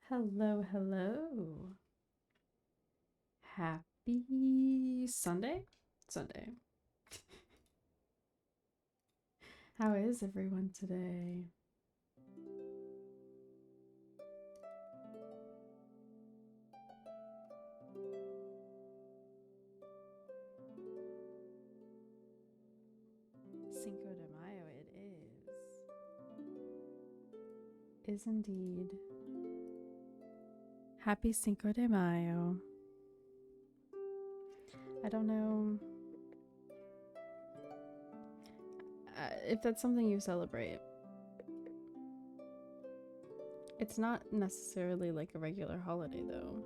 Hello, hello. Happy Sunday? Sunday. How is everyone today? Cinco de Mayo it is. Is indeed. Happy Cinco de Mayo. I don't know if that's something you celebrate. It's not necessarily like a regular holiday though.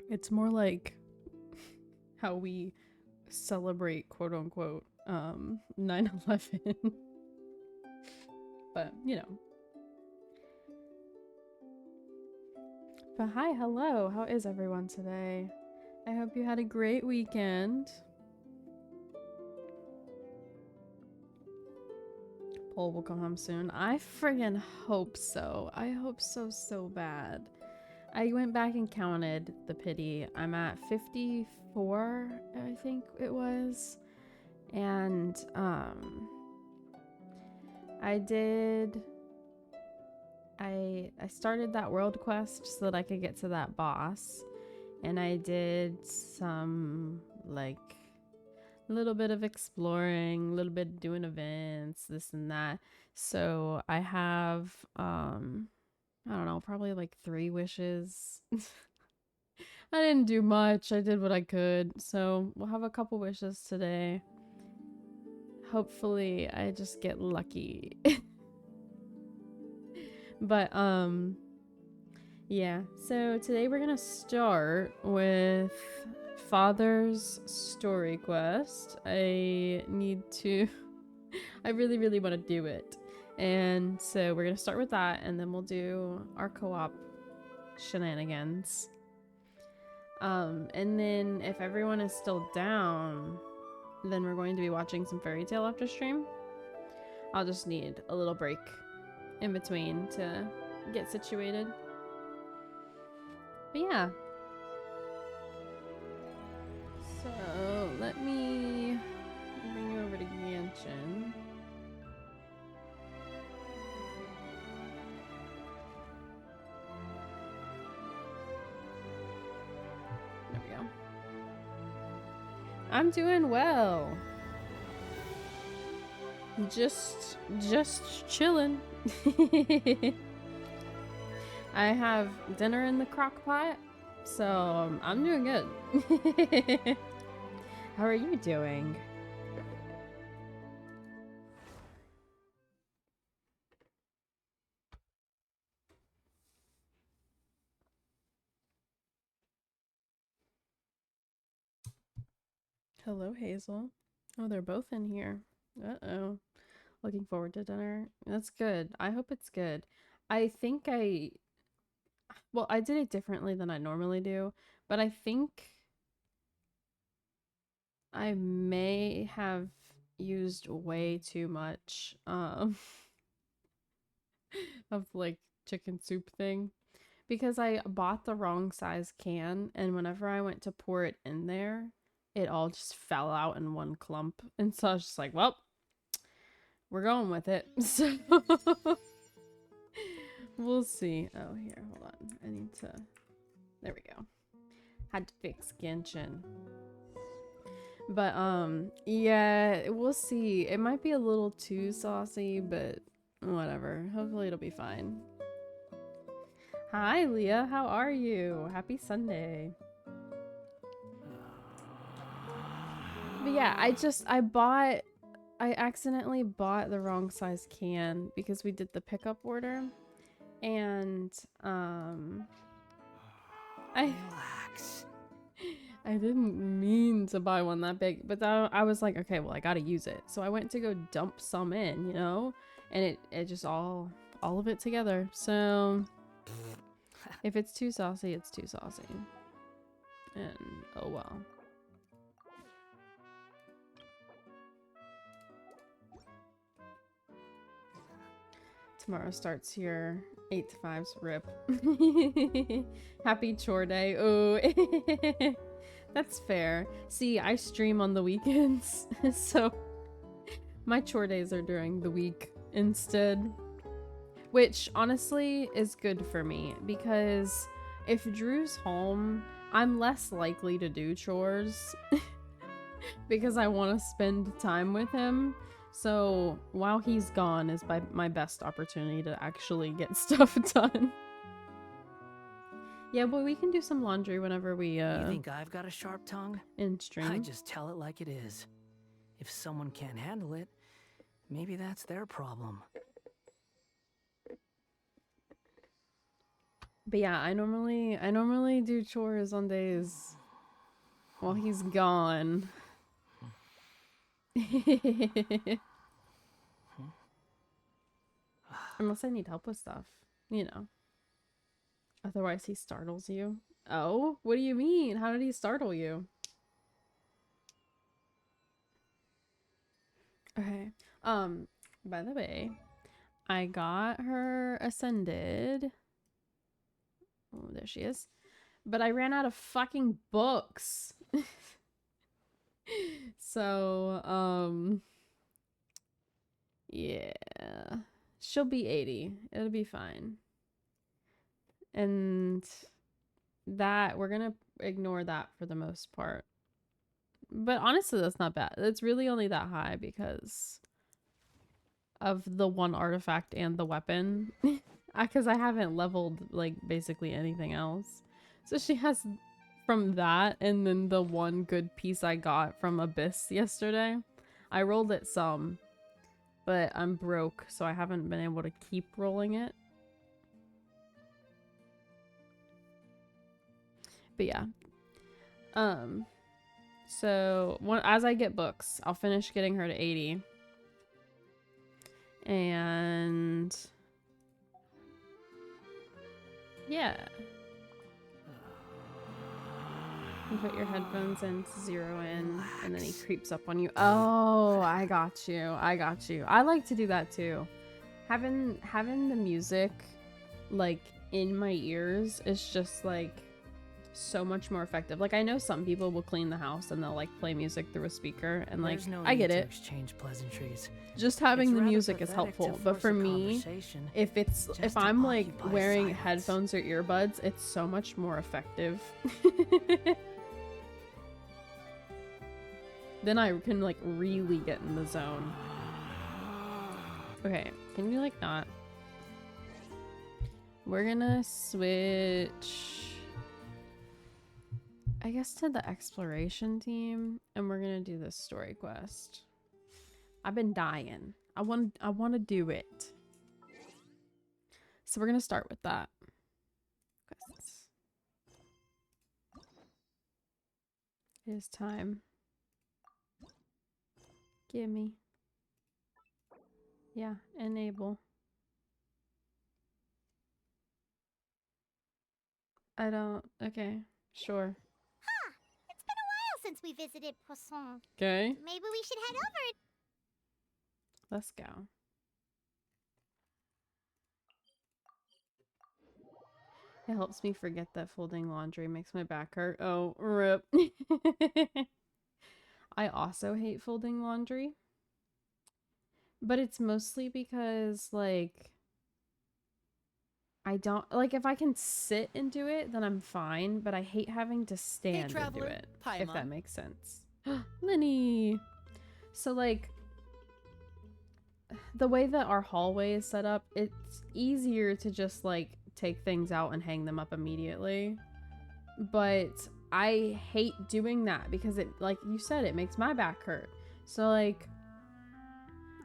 It's more like how we celebrate quote unquote 9/11. But, you know. But hi, hello. How is everyone today? I hope you had a great weekend. Poll will come home soon. I friggin' hope so. I hope so bad. I went back and counted the pity. I'm at 54, I think it was. And I started that world quest so that I could get to that boss. And I did some like a little bit of exploring, a little bit doing events, this and that. So I have I don't know, probably like 3 wishes. I didn't do much. I did what I could. So we'll have a couple wishes today. Hopefully I just get lucky. But yeah. So today we're going to start with Father's story quest. I really want to do it. And so we're going to start with that and then we'll do our co-op shenanigans. And then if everyone is still down, then we're going to be watching some fairy tale after stream. I'll just need a little break in between to get situated. But yeah. So let me bring you over to Genshin. There we go. I'm doing well. Just chilling. I have dinner in the crock pot, so I'm doing good. How are you doing? Hello, Hazel. Oh, they're both in here. Uh-oh. Looking forward to dinner. That's good. I hope it's good. I think well, I did it differently than I normally do, but I think I may have used way too much of like chicken soup thing because I bought the wrong size can, and whenever I went to pour it in there, it all just fell out in one clump. And so I was just like, well, we're going with it. So we'll see. Oh, here, hold on. I need to. There we go. Had to fix Genshin. But yeah, we'll see. It might be a little too saucy, but whatever. Hopefully it'll be fine. Hi, Leah. How are you? Happy Sunday. But yeah, I accidentally bought the wrong size can because we did the pickup order, and I Relax. I didn't mean to buy one that big, but I was like, okay, well, I gotta use it. So I went to go dump some in, you know, and it just all of it together. So if it's too saucy, it's too saucy. And oh well. Tomorrow starts your 8 to 5's rip. Happy chore day. Oh, that's fair. See, I stream on the weekends, so my chore days are during the week instead. Which honestly is good for me because if Drew's home, I'm less likely to do chores because I want to spend time with him. So while he's gone is my best opportunity to actually get stuff done. Yeah, but we can do some laundry whenever we You think I've got a sharp tongue? in stream. I just tell it like it is. If someone can't handle it, maybe that's their problem. But yeah, I normally do chores on days while he's gone. Unless I need help with stuff, you know. Otherwise he startles you. Oh, what do you mean? How did he startle you? Okay. By the way, I got her ascended. Oh, there she is. But I ran out of fucking books. So, yeah. She'll be 80. It'll be fine. And that, we're gonna ignore that for the most part. But honestly, that's not bad. It's really only that high because of the one artifact and the weapon. Because I haven't leveled, like, basically anything else. So she has from that, and then the one good piece I got from Abyss yesterday. I rolled it some, but I'm broke, so I haven't been able to keep rolling it. But yeah. So as I get books, I'll finish getting her to 80. And yeah. You put your headphones in to zero in, and then he creeps up on you. Oh, I got you. I got you. I like to do that too. Having the music like in my ears is just like so much more effective. Like I know some people will clean the house and they'll like play music through a speaker, and like I get it. Exchange pleasantries. Just having the music is helpful, but for me, if I'm like wearing headphones or earbuds, it's so much more effective. Then I can like really get in the zone. Okay, can you like not? We're gonna switch, I guess, to the exploration team, and we're gonna do this story quest. I've been dying. I want to do it. So we're gonna start with that. Quests. It is time. Gimme. Yeah, enable. I don't. Okay, sure. Huh. It's been a while since we visited Poisson. Okay. Maybe we should head over. Let's go. It helps me forget that folding laundry makes my back hurt. Oh, rip. I also hate folding laundry. But it's mostly because, like, I don't, like, if I can sit and do it, then I'm fine. But I hate having to stand and do it, if that makes sense. Lenny! So, like, the way that our hallway is set up, it's easier to just, like, take things out and hang them up immediately. But I hate doing that because it, like you said, it makes my back hurt. So, like,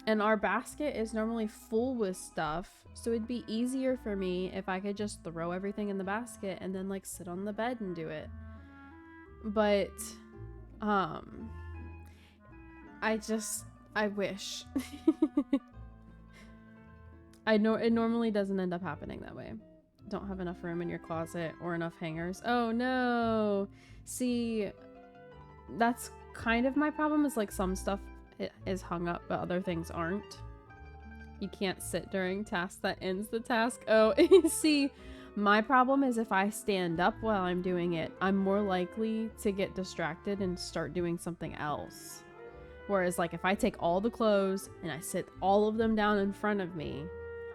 and our basket is normally full with stuff, so it'd be easier for me if I could just throw everything in the basket and then, like, sit on the bed and do it. But, I wish. I know it normally doesn't end up happening that way. Don't have enough room in your closet or enough hangers. Oh no. See, that's kind of my problem, is like some stuff is hung up but other things aren't. You can't sit during tasks that ends the task. Oh, see, my problem is if I stand up while I'm doing it, I'm more likely to get distracted and start doing something else. Whereas, like, if I take all the clothes and I sit all of them down in front of me,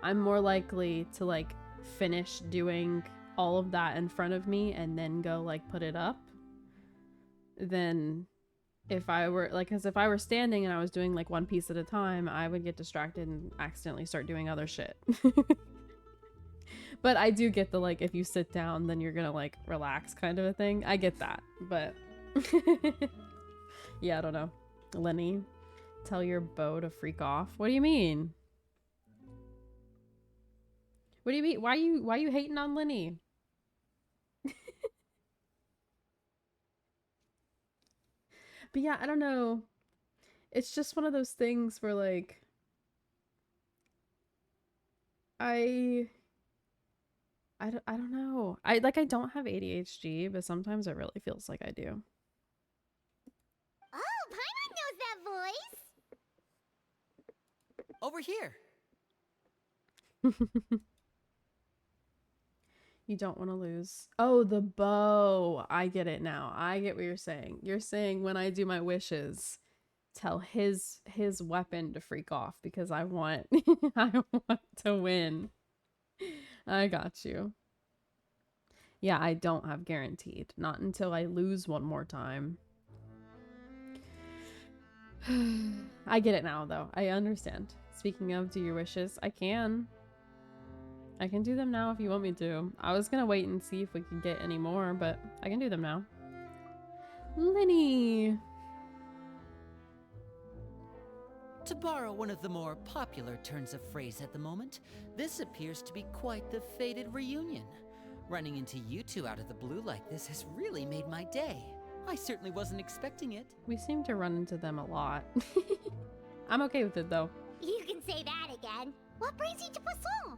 I'm more likely to, like, finish doing all of that in front of me and then go, like, put it up than if I were, like, because if I were standing and I was doing, like, one piece at a time, I would get distracted and accidentally start doing other shit. But I do get the, like, if you sit down, then you're gonna, like, relax kind of a thing. I get that, but yeah, I don't know. Lenny, tell your beau to freak off. What do you mean? What do you mean? Why you hating on Lenny? But yeah, I don't know. It's just one of those things where, like, I don't know. I don't have ADHD, but sometimes it really feels like I do. Oh, Paimon knows that voice. Over here. You don't want to lose. Oh, the bow. I get it now. I get what you're saying. You're saying when I do my wishes, tell his weapon to freak off because I want I want to win. I got you. Yeah, I don't have guaranteed. Not until I lose one more time. I get it now, though. I understand. Speaking of do your wishes, I can do them now if you want me to. I was gonna wait and see if we could get any more, but I can do them now. Lenny! To borrow one of the more popular turns of phrase at the moment, this appears to be quite the fated reunion. Running into you two out of the blue like this has really made my day. I certainly wasn't expecting it. We seem to run into them a lot. I'm okay with it, though. You can say that again. What brings you to Poisson?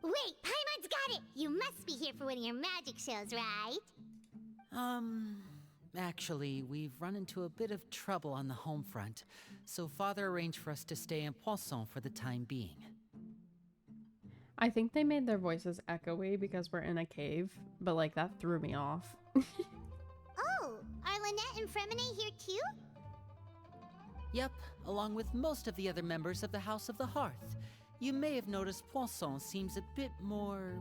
Wait, Paimon's got it! You must be here for one of your magic shows, right? Actually, we've run into a bit of trouble on the home front, so Father arranged for us to stay in Poisson for the time being. I think they made their voices echoey because we're in a cave, but, like, that threw me off. Oh, are Lynette and Fremine here too? Yep, along with most of the other members of the House of the Hearth. You may have noticed Poisson seems a bit more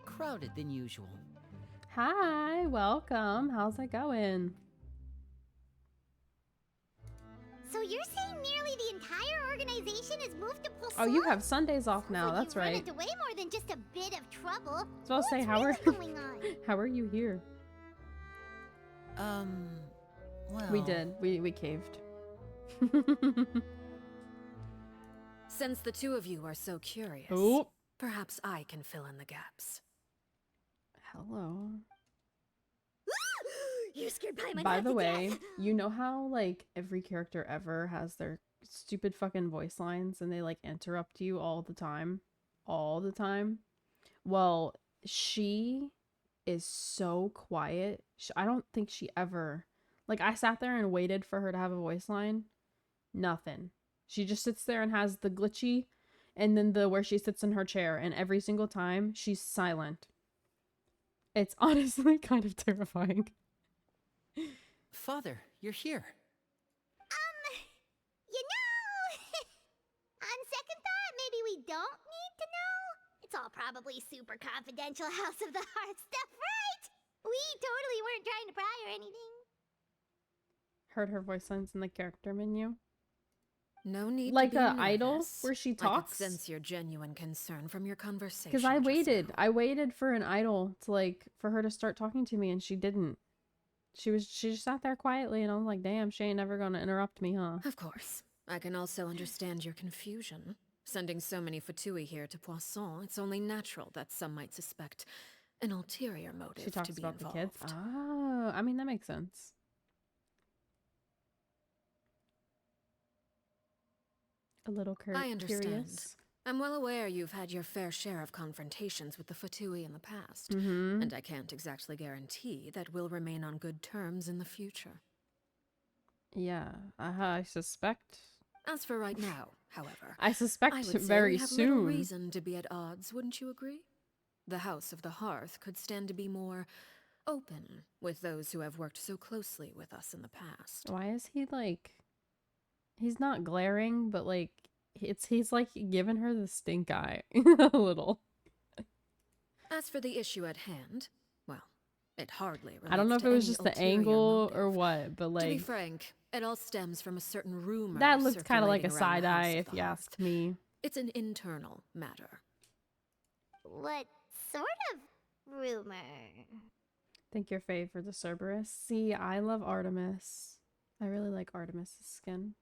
crowded than usual. Hi, welcome. How's it going? So you're saying nearly the entire organization has moved to Poisson? Oh, you have Sundays off now. Like That's you've run right. into way more than just a bit of trouble. So I'll say, What's how really are going on? how are you here? Well... We did. We caved. Since the two of you are so curious, Oh, perhaps I can fill in the gaps. hello. You scared Paimon By half the to way, death. you know how, like, every character ever has their stupid fucking voice lines and they, like, interrupt you all the time? All the time? Well, she is so quiet. I don't think she ever... Like, I sat there and waited for her to have a voice line. Nothing. She just sits there and has the glitchy and then the where she sits in her chair, and every single time she's silent. It's honestly kind of terrifying. Father, you're here. You know, on second thought, maybe we don't need to know. It's all probably super confidential House of the Heart stuff, right? We totally weren't trying to pry or anything. Heard her voice lines in the character menu. No need Like to be a idol nervous. where she I could talks. sense your genuine concern from your conversation. Because I just waited. now. I waited for an idol to, like, for her to start talking to me, and she didn't. She just sat there quietly, and I was like, damn, she ain't never gonna interrupt me, huh? Of course. I can also understand your confusion. Sending so many Fatui here to Poisson, it's only natural that some might suspect an ulterior motive She talks to be about involved. the kids. Oh, I mean, that makes sense. A little I understand. curious. I'm well aware you've had your fair share of confrontations with the Fatui in the past, Mm-hmm. and I can't exactly guarantee that we'll remain on good terms in the future. Yeah, I suspect. As for right now, However, I suspect I would say very we have little soon. reason to be at odds, wouldn't you agree? The House of the Hearth could stand to be more open with those who have worked so closely with us in the past. Why is he like, he's not glaring, but like he's like giving her the stink eye a little. As for the issue at hand, well, it hardly relates I don't know if to it was any just the ulterior angle or motive. what, but To be like frank, it all stems from a certain rumor that looked kind of like a circulating around side the House eye of if the you Hearth. ask me. It's an internal matter. What sort of rumor? Thank your fave for the Cerberus. See, I love Artemis. I really like Artemis's skin.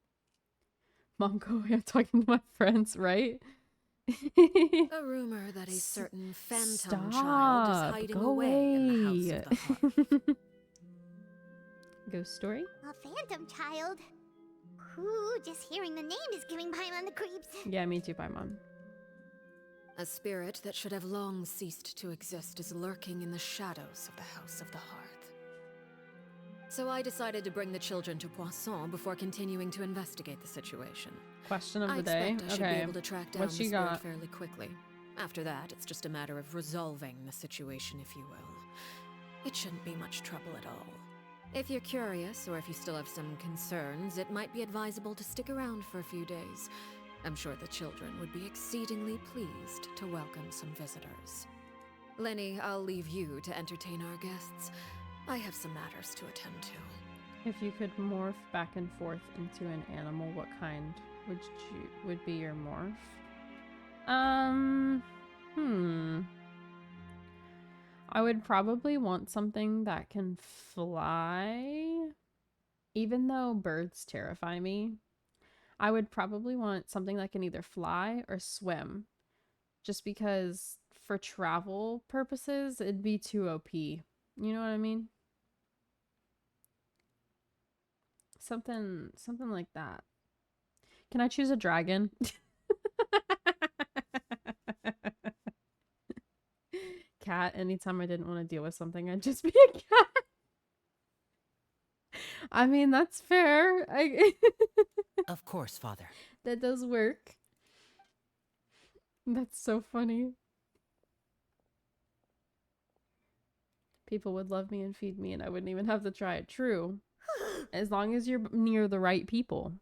Monko, I'm talking to my friends, right? A rumor that a certain phantom child is Stop. hiding Go away in the House away. of the Hearth. Ghost story? A phantom child? Ooh, just hearing the name is giving Paimon the creeps. Yeah, me too, Paimon. A spirit that should have long ceased to exist is lurking in the shadows of the House of the Hearth. So I decided to bring the children to Poisson before continuing to investigate the situation. Question of I the day. expect I should be Okay. able to track down What the she spirit got? fairly quickly. After that, it's just a matter of resolving the situation, if you will. It shouldn't be much trouble at all. If you're curious, or if you still have some concerns, it might be advisable to stick around for a few days. I'm sure the children would be exceedingly pleased to welcome some visitors. Lenny, I'll leave you to entertain our guests. I have some matters to attend to. If you could morph back and forth into an animal, what kind would be your morph? I would probably want something that can fly. Even though birds terrify me, I would probably want something that can either fly or swim. Just because for travel purposes, it'd be too OP. You know what I mean? Something like that. Can I choose a dragon? Cat. Anytime I didn't want to deal with something, I'd just be a cat. I mean, that's fair. Of course, Father. That does work. That's so funny. People would love me and feed me, and I wouldn't even have to try it. True. As long as you're near the right people.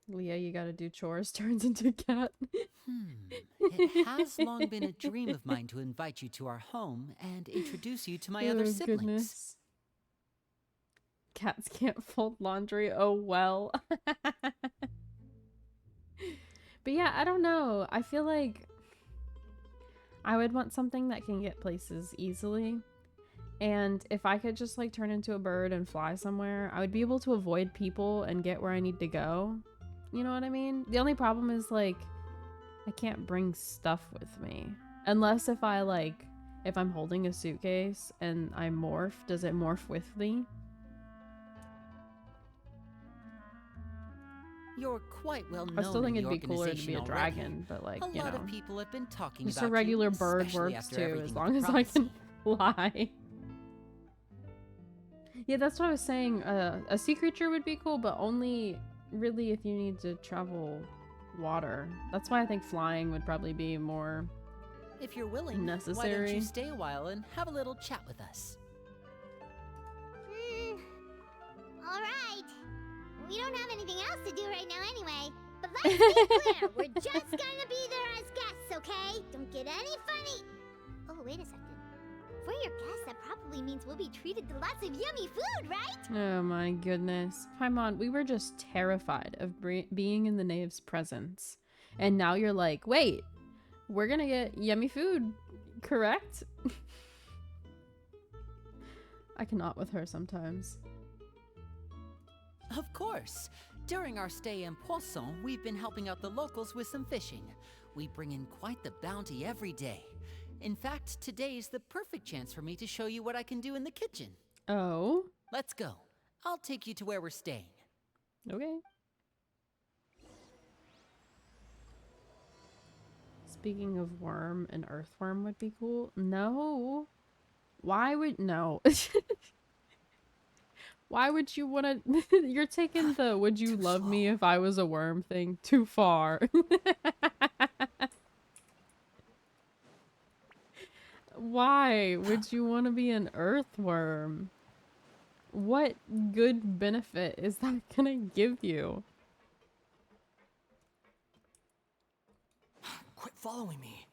Leah, you gotta do chores, turns into a cat. It has long been a dream of mine to invite you to our home and introduce you to my other siblings. Goodness. Cats can't fold laundry. Oh, well. But yeah, I don't know. I feel like I would want something that can get places easily. And if I could just like turn into a bird and fly somewhere, I would be able to avoid people and get where I need to go. You know what I mean? The only problem is like I can't bring stuff with me. Unless if I'm holding a suitcase and I morph, does it morph with me? You're quite well known I still think in it'd the be cooler to be a organization already. dragon, but like, A you lot know. of people have been talking Just about a regular you, bird especially works after too, everything as with long the as I prophecy. can fly. Yeah, that's what I was saying. A sea creature would be cool, but only really if you need to travel water. That's why I think flying would probably be more If you're willing, why don't necessary. you stay a while and have a little chat with us? Alright. We don't have anything else to do right now anyway. But let's be clear, we're just gonna be there as guests, okay? Don't get any funny. Oh, wait a second. For your guests, that probably means we'll be treated to lots of yummy food, right? Oh my goodness. Paimon, we were just terrified of being in the Knave's presence. And now you're like, wait, we're gonna get yummy food, correct? I cannot with her sometimes. Of course. During our stay in Poisson, we've been helping out the locals with some fishing. We bring in quite the bounty every day. In fact, today's the perfect chance for me to show you what I can do in the kitchen. Oh, Let's go. I'll take you to where we're staying. okay. Speaking of worm, an earthworm would be cool. No. Why would no? Why would you want to? You're taking the "would you love me if I was a worm" thing too far. Why would you want to be an earthworm? What good benefit is that gonna give you? Quit following me.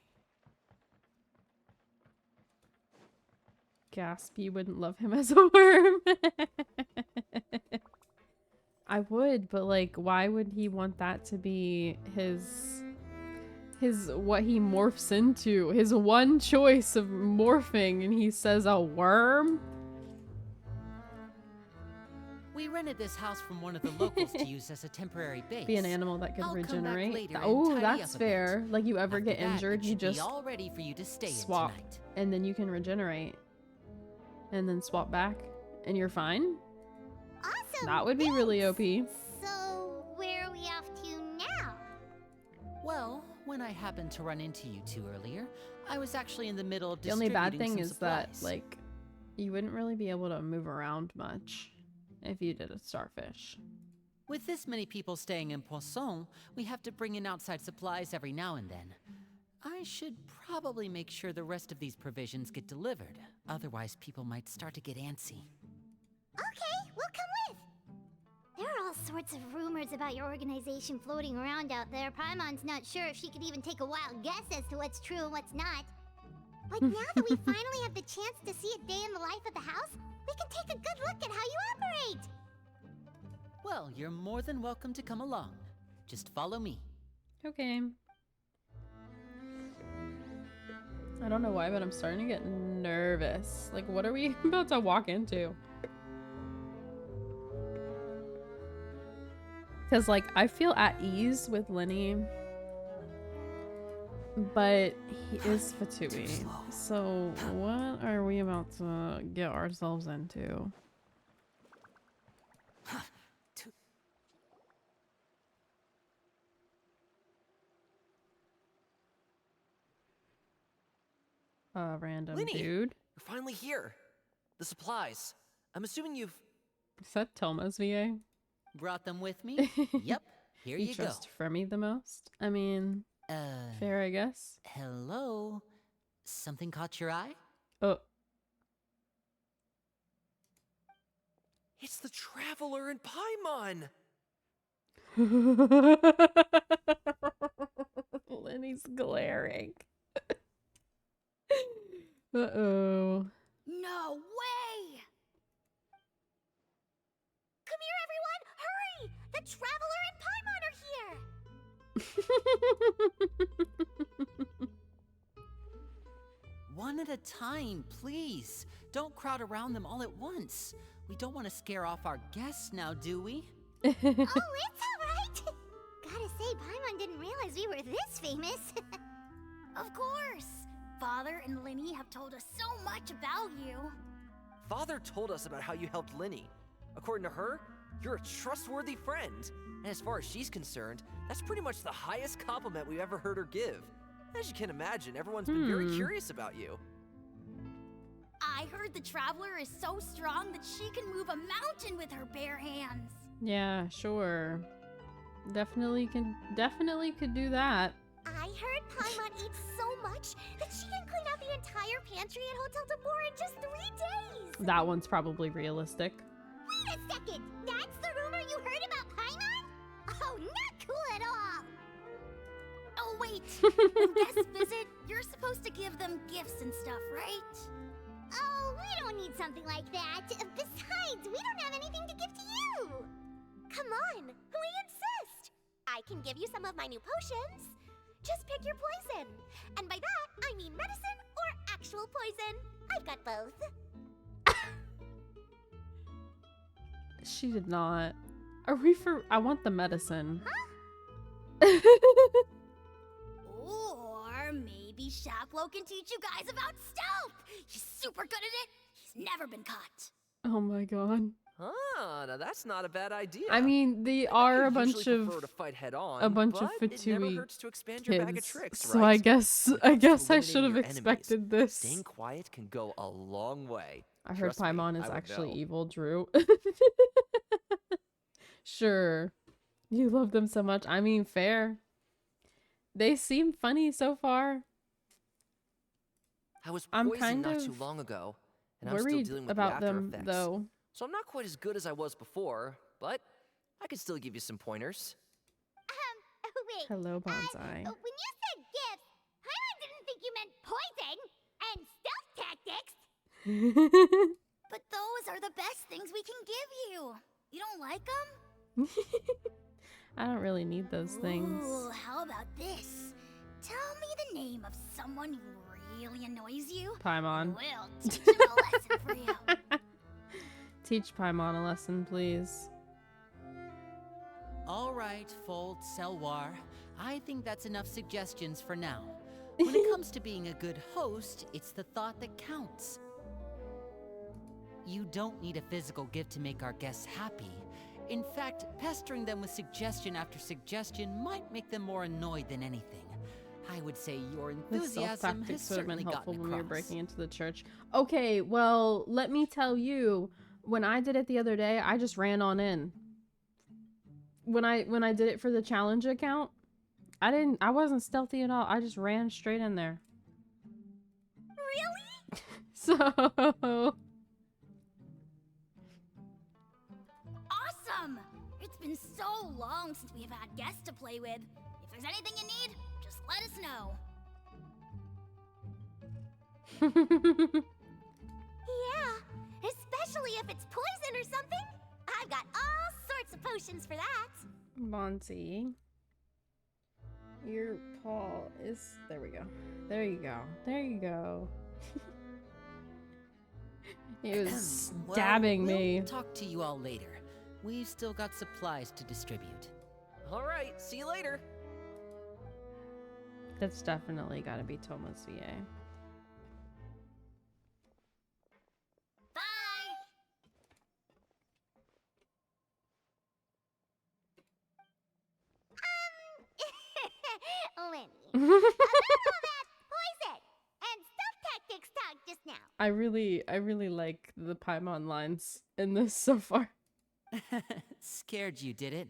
Gasp, you wouldn't love him as a worm. I would, but like, why would he want that to be his what he morphs into? His one choice of morphing, and he says a worm? We rented this house from one of the locals to use as a temporary base. Be an animal that could I'll come back regenerate. later and Oh, tidy that's up a bit. fair. Like, you ever After get that, injured, it you should be just all ready for you to stay in swap, tonight. and then you can regenerate, and then swap back, and you're fine. Awesome. That would be really OP. So, where are we off to now? Well, when I happened to run into you two earlier, I was actually in the middle of The only bad distributing thing some is that, supplies. like, you wouldn't really be able to move around much if you did a starfish. With this many people staying in Poisson, we have to bring in outside supplies every now and then. I should probably make sure the rest of these provisions get delivered. Otherwise, people might start to get antsy. Okay, we'll come with. There are all sorts of rumors about your organization floating around out there. Paimon's not sure if she could even take a wild guess as to what's true and what's not. But now that we finally have the chance to see a day in the life of the house, we can take a good look at how you operate. Well, you're more than welcome to come along. Just follow me. Okay. I don't know why, but I'm starting to get nervous. Like, what are we about to walk into? Because, like, I feel at ease with Lenny, but he is Fatui. So, what are we about to get ourselves into? A random Lenny! dude. You're finally here. The supplies. I'm assuming you've... Is that Toma's VA? Brought them with me? Yep, here You you go. trust Fremy the most? I mean, fair, I guess. Hello? Something caught your eye? Oh. It's the Traveler in Paimon! Lenny's glaring. Uh-oh. No way! Come here, everyone! Hurry! The Traveler and Paimon are here! One at a time, please. Don't crowd around them all at once. We don't want to scare off our guests now, do we? Oh, it's alright! Gotta say, Paimon didn't realize we were this famous. Of course! Father and Linny have told us so much about you. Father told us about how you helped Linny. According to her, you're a trustworthy friend. And as far as she's concerned, that's pretty much the highest compliment we've ever heard her give. As you can imagine, everyone's been very curious about you. I heard the Traveler is so strong that she can move a mountain with her bare hands. Yeah, sure. Definitely could do that. I heard Paimon eats so much that she can clean out the entire pantry at Hotel de Boer in just 3 days. That one's probably realistic. Wait a second! That's the rumor you heard about Paimon? Oh, not cool at all! Oh, wait. When guests visit, you're supposed to give them gifts and stuff, right? Oh, we don't need something like that. Besides, we don't have anything to give to you. Come on, we insist. I can give you some of my new potions. Just pick your poison. And by that, I mean medicine or actual poison. I've got both. She did not. Are we for... I want the medicine. Or maybe Shaplo can teach you guys about stealth. He's super good at it. He's never been caught. Oh my god. Ah, Now that's not a bad idea. I mean, they I know are you a bunch usually of prefer to fight head on, but it never Fatui hurts to expand your bag of kids. tricks, So right? I guess When it comes to I should eliminating have your enemies, expected this. staying quiet can go a long way. I heard Trust me, Paimon is I would actually know. evil, Drew. Sure. You love them so much. I mean, fair. They seem funny so far. I was I'm poisoned kind not of too long ago, and I'm still worried dealing with the about after them, effects. though. So I'm not quite as good as I was before, but I can still give you some pointers. Wait. Hello, When Bonsai. you said gifts, Paimon didn't think you meant poison and stealth tactics. But those are the best things we can give you. You don't like them? I don't really need those things. Ooh, how about this? Tell me the name of someone who really annoys you. Paimon. We'll teach him a lesson for you. Teach Paimon a lesson, please. All right, Fold Selwar. I think that's enough suggestions for now. When it comes to being a good host, it's the thought that counts. You don't need a physical gift to make our guests happy. In fact, pestering them with suggestion after suggestion might make them more annoyed than anything. I would say your The enthusiasm stealth has tactics would have been certainly helpful gotten when we were across. breaking into the church. Okay, well, let me tell you, when I did it the other day, I just ran on in. When I did it for the challenge account, I wasn't stealthy at all. I just ran straight in there. Really? So Awesome! It's been so long since we've had guests to play with. If there's anything you need, just let us know. Yeah, especially if it's poison or something. I've got all sorts of potions for that. Monty, your paw is there. We go. There you go. There you go. He was stabbing me. We'll talk to you all later. We've still got supplies to distribute. All right, see you later. That's definitely got to be Toma's VA. Bye! Lenny, about all that poison and stealth tactics talk just now. I really like the Paimon lines in this so far. Scared you, did it?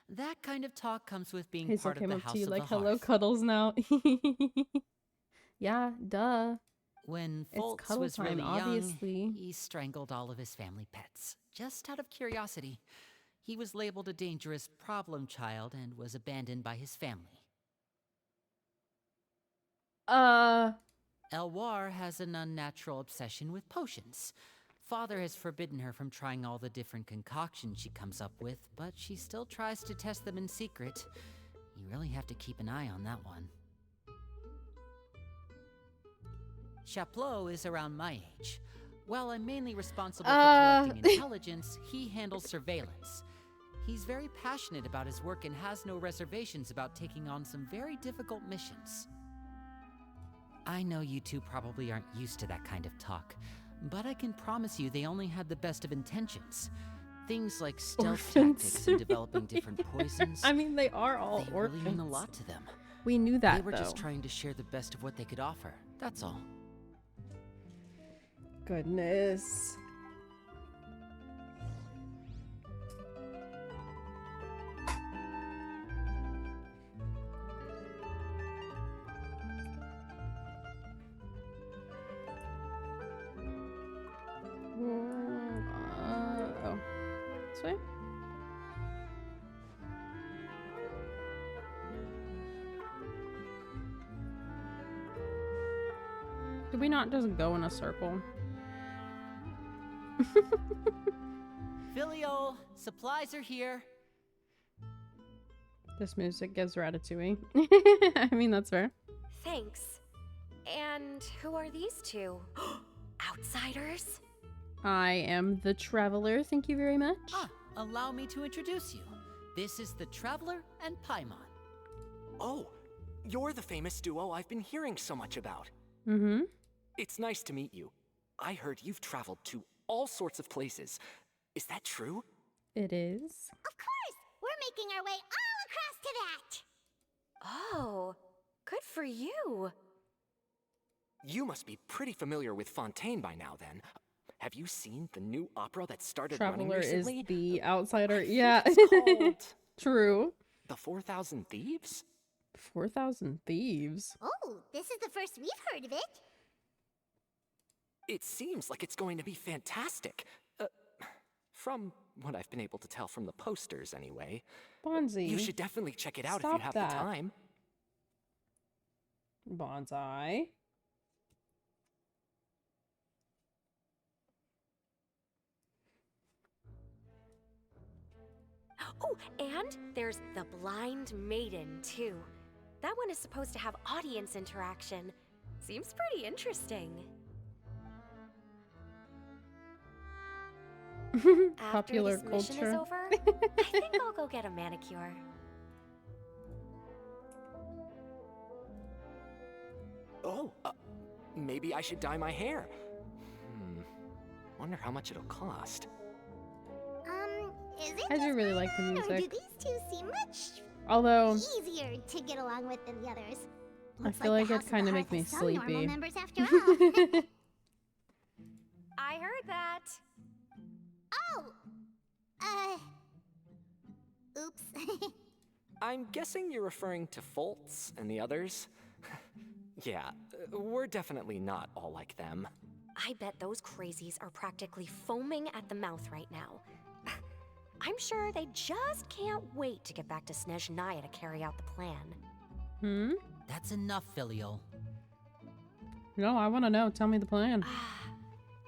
That kind of talk comes with being Hazel part of came the up House to you of like, the "Hello, Hearth. cuddles now." Yeah, duh. When It's Foltz cuddle was time, really obviously. young, he strangled all of his family pets, just out of curiosity. He was labeled a dangerous problem child and was abandoned by his family. Elwar has an unnatural obsession with potions. Father has forbidden her from trying all the different concoctions she comes up with, but she still tries to test them in secret. You really have to keep an eye on that one. Chaplot is around my age. While I'm mainly responsible for collecting intelligence, he handles surveillance. He's very passionate about his work and has no reservations about taking on some very difficult missions. I know you two probably aren't used to that kind of talk, but I can promise you they only had the best of intentions. Things like stealth tactics and developing different poisons. I mean, they are all they orphans. really mean a lot to them. We knew that, They were though. just trying to share the best of what they could offer. That's all. Goodness. Oh. This way? Did we not just go in a circle? Filial, supplies are here. This music gives Ratatouille. I mean, that's fair. Thanks. And who are these two? Outsiders? I am the Traveler. Thank you very much. Ah, allow me to introduce you. This is the Traveler and Paimon. Oh, you're the famous duo I've been hearing so much about. Mm-hmm. It's nice to meet you. I heard you've traveled to all sorts of places. Is that true? It is. Of course! We're making our way all across to that! Oh, good for you. You must be pretty familiar with Fontaine by now, then. Have you seen the new opera that started running Traveler is recently? the outsider. I think Yeah. it's called True. The 4,000 Thieves? 4,000 Thieves. Oh, this is the first we've heard of it. It seems like it's going to be fantastic. From what I've been able to tell from the posters, anyway. Bonzi. You should definitely check it out if Stop you have that. the time. Bonsai. Oh, and there's the Blind Maiden, too. That one is supposed to have audience interaction. Seems pretty interesting. Popular After this mission is culture. over, I think I'll go get a manicure. Oh, maybe I should dye my hair. Wonder how much it'll cost. Is it I do just really like the mine, or do music. these two seem much Although, easier to get along with than the others? I Looks feel the like House it'd of kind the of make Hearth me has some normal sleepy. members after all. I heard that. Oh! Oops. I'm guessing you're referring to Foltz and the others? Yeah, we're definitely not all like them. I bet those crazies are practically foaming at the mouth right now. I'm sure they just can't wait to get back to Snezhnaya to carry out the plan. That's enough, Filial. No, I want to know. Tell me the plan.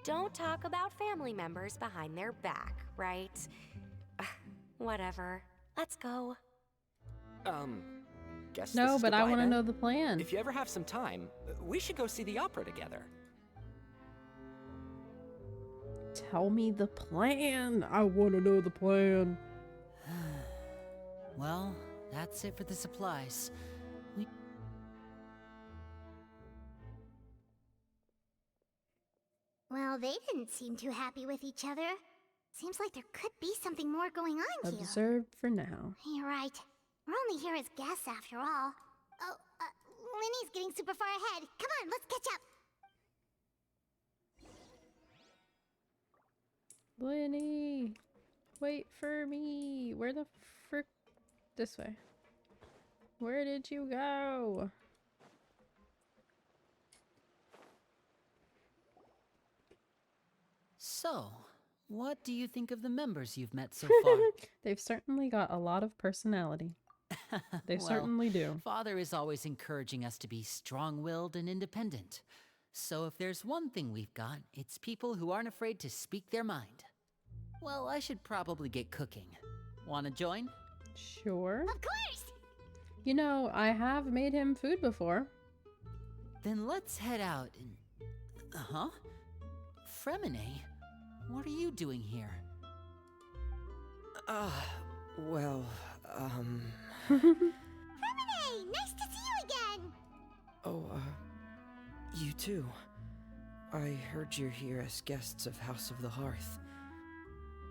Don't talk about family members behind their back, right? Whatever. Let's go. Guess No, this is but I goodbye want to then? know the plan. If you ever have some time, we should go see the opera together. Tell me the plan. I want to know the plan. Well, that's it for the supplies. Well, they didn't seem too happy with each other. Seems like there could be something more going on here. Observed for now. You're right. We're only here as guests after all. Oh, Linny's getting super far ahead. Come on, let's catch up. Linny, wait for me. Where the frick? This way. Where did you go? So, what do you think of the members you've met so far? They've certainly got a lot of personality. They Well, certainly do. Father is always encouraging us to be strong-willed and independent. So if there's one thing we've got, it's people who aren't afraid to speak their mind. Well, I should probably get cooking. Wanna join? Sure. Of course! You know, I have made him food before. Then let's head out and... Uh-huh. Fremine, what are you doing here? Well, Hey, nice to see you again! Oh, you too. I heard you're here as guests of House of the Hearth.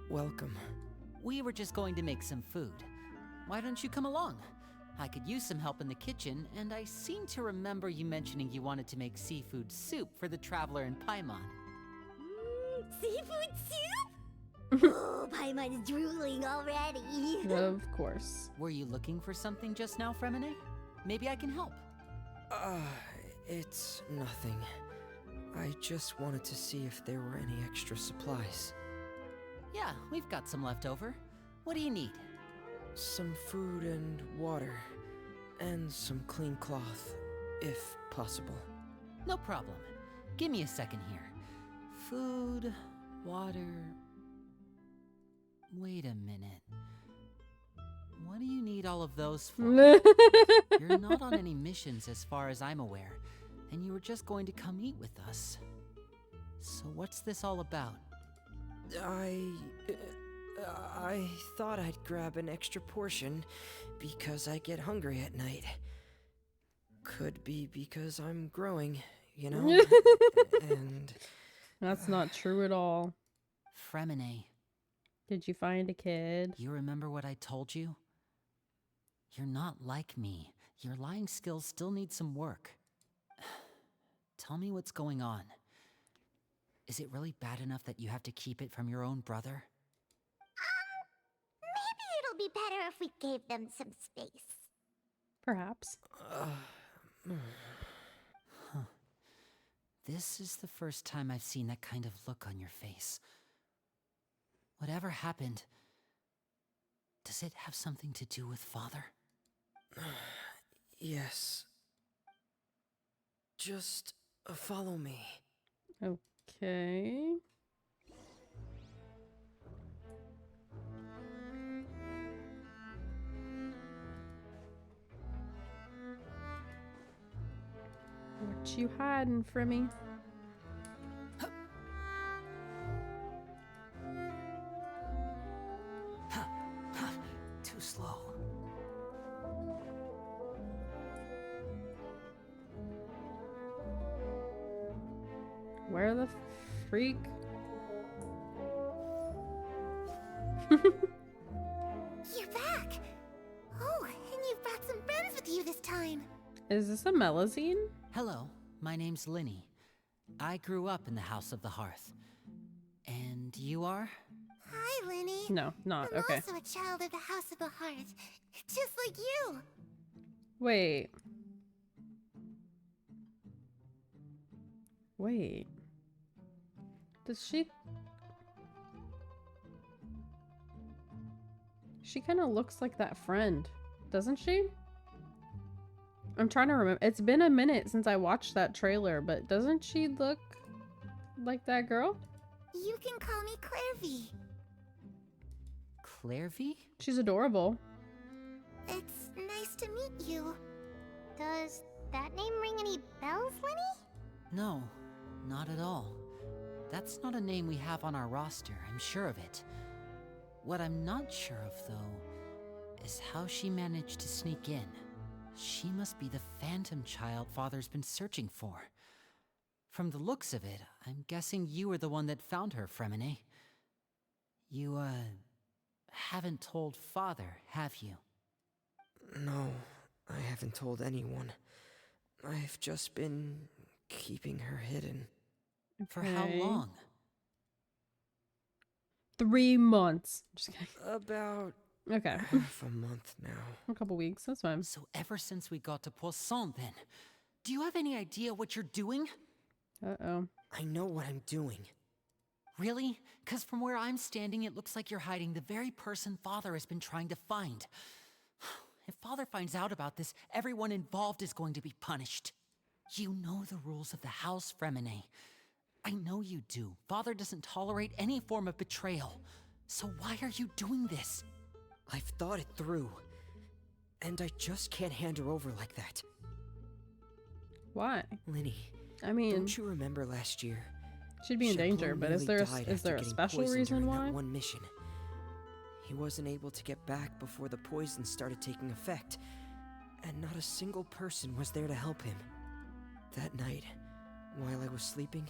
Welcome. We were just going to make some food. Why don't you come along? I could use some help in the kitchen, and I seem to remember you mentioning you wanted to make seafood soup for the traveler in Paimon. Seafood soup? Oh, Paimon's drooling already. Of course. Were you looking for something just now, Fremine? Maybe I can help. It's nothing. I just wanted to see if there were any extra supplies. Yeah, we've got some left over. What do you need? Some food and water. And some clean cloth, if possible. No problem. Give me a second here. Food, water... Wait a minute. What do you need all of those for? You're not on any missions as far as I'm aware, and you were just going to come eat with us. So what's this all about? I thought I'd grab an extra portion because I get hungry at night. Could be because I'm growing, you know? And... That's not true at all. Fremine, Did you find a kid? You remember what I told you? You're not like me. Your lying skills still need some work. Tell me what's going on. Is it really bad enough that you have to keep it from your own brother? Maybe it'll be better if we gave them some space. Perhaps. This is the first time I've seen that kind of look on your face. Whatever happened, does it have something to do with Father? Yes. Just follow me. Okay. What you hiding from me? Too slow. Where the freak? You're back! Oh, and you've brought some friends with you this time. Is this a Melazine? Hello, my name's Linny. I grew up in the House of the Hearth. And you are? Hi, Linny. No, not. I'm Okay. also a child of the House of the Hearth, just like you. Wait. Wait. Does she... She kind of looks like that friend, doesn't she? I'm trying to remember. It's been a minute since I watched that trailer, but doesn't she look like that girl? You can call me Clairvy. Clairvy? She's adorable. It's nice to meet you. Does that name ring any bells, Linny? No, not at all. That's not a name we have on our roster, I'm sure of it. What I'm not sure of, though, is how she managed to sneak in. She must be the phantom child Father's been searching for. From the looks of it, I'm guessing you were the one that found her, Fremine. You, haven't told Father, have you? No, I haven't told anyone. I've just been keeping her hidden. For how Okay. long? 3 months. Just kidding. About Okay. half a month now. A couple weeks. That's fine. So ever since we got to Poisson, then, do you have any idea what you're doing? Uh-oh. I know what I'm doing. Really? Because from where I'm standing, it looks like you're hiding the very person Father has been trying to find. If Father finds out about this, everyone involved is going to be punished. You know the rules of the house, Fremine. I know you do. Father doesn't tolerate any form of betrayal. So why are you doing this? I've thought it through. And I just can't hand her over like that. Why? Linny, I mean, don't you remember last year? she'd be in danger, Chapeau but is nearly there died is after there a getting special poisoned reason during why? that one mission. He wasn't able to get back before the poison started taking effect, and not a single person was there to help him. That night, while I was sleeping,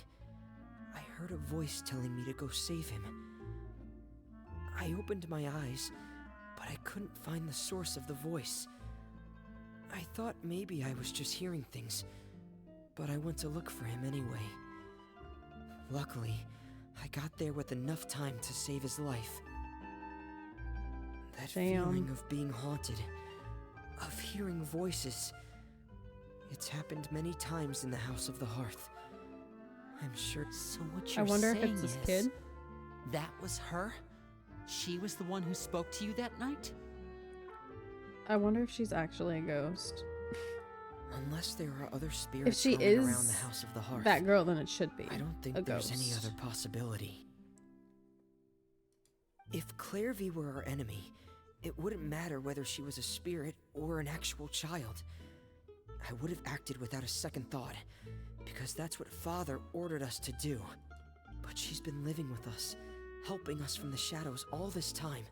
I heard a voice telling me to go save him. I opened my eyes, but I couldn't find the source of the voice. I thought maybe I was just hearing things, but I went to look for him anyway. Luckily, I got there with enough time to save his life. That feeling of being haunted, of hearing voices, it's happened many times in the House of the Hearth. I'm sure. So what I you're wonder if saying it's this is, kid. that was her? She was the one who spoke to you that night? I wonder if she's actually a ghost. Unless there are other spirits she roaming is around the House of the Hearth, That girl, then it should be. I don't think a there's any ghost. other possibility. If Clairvy were our enemy, it wouldn't matter whether she was a spirit or an actual child. I would have acted without a second thought, because that's what Father ordered us to do. But she's been living with us, helping us from the shadows all this time.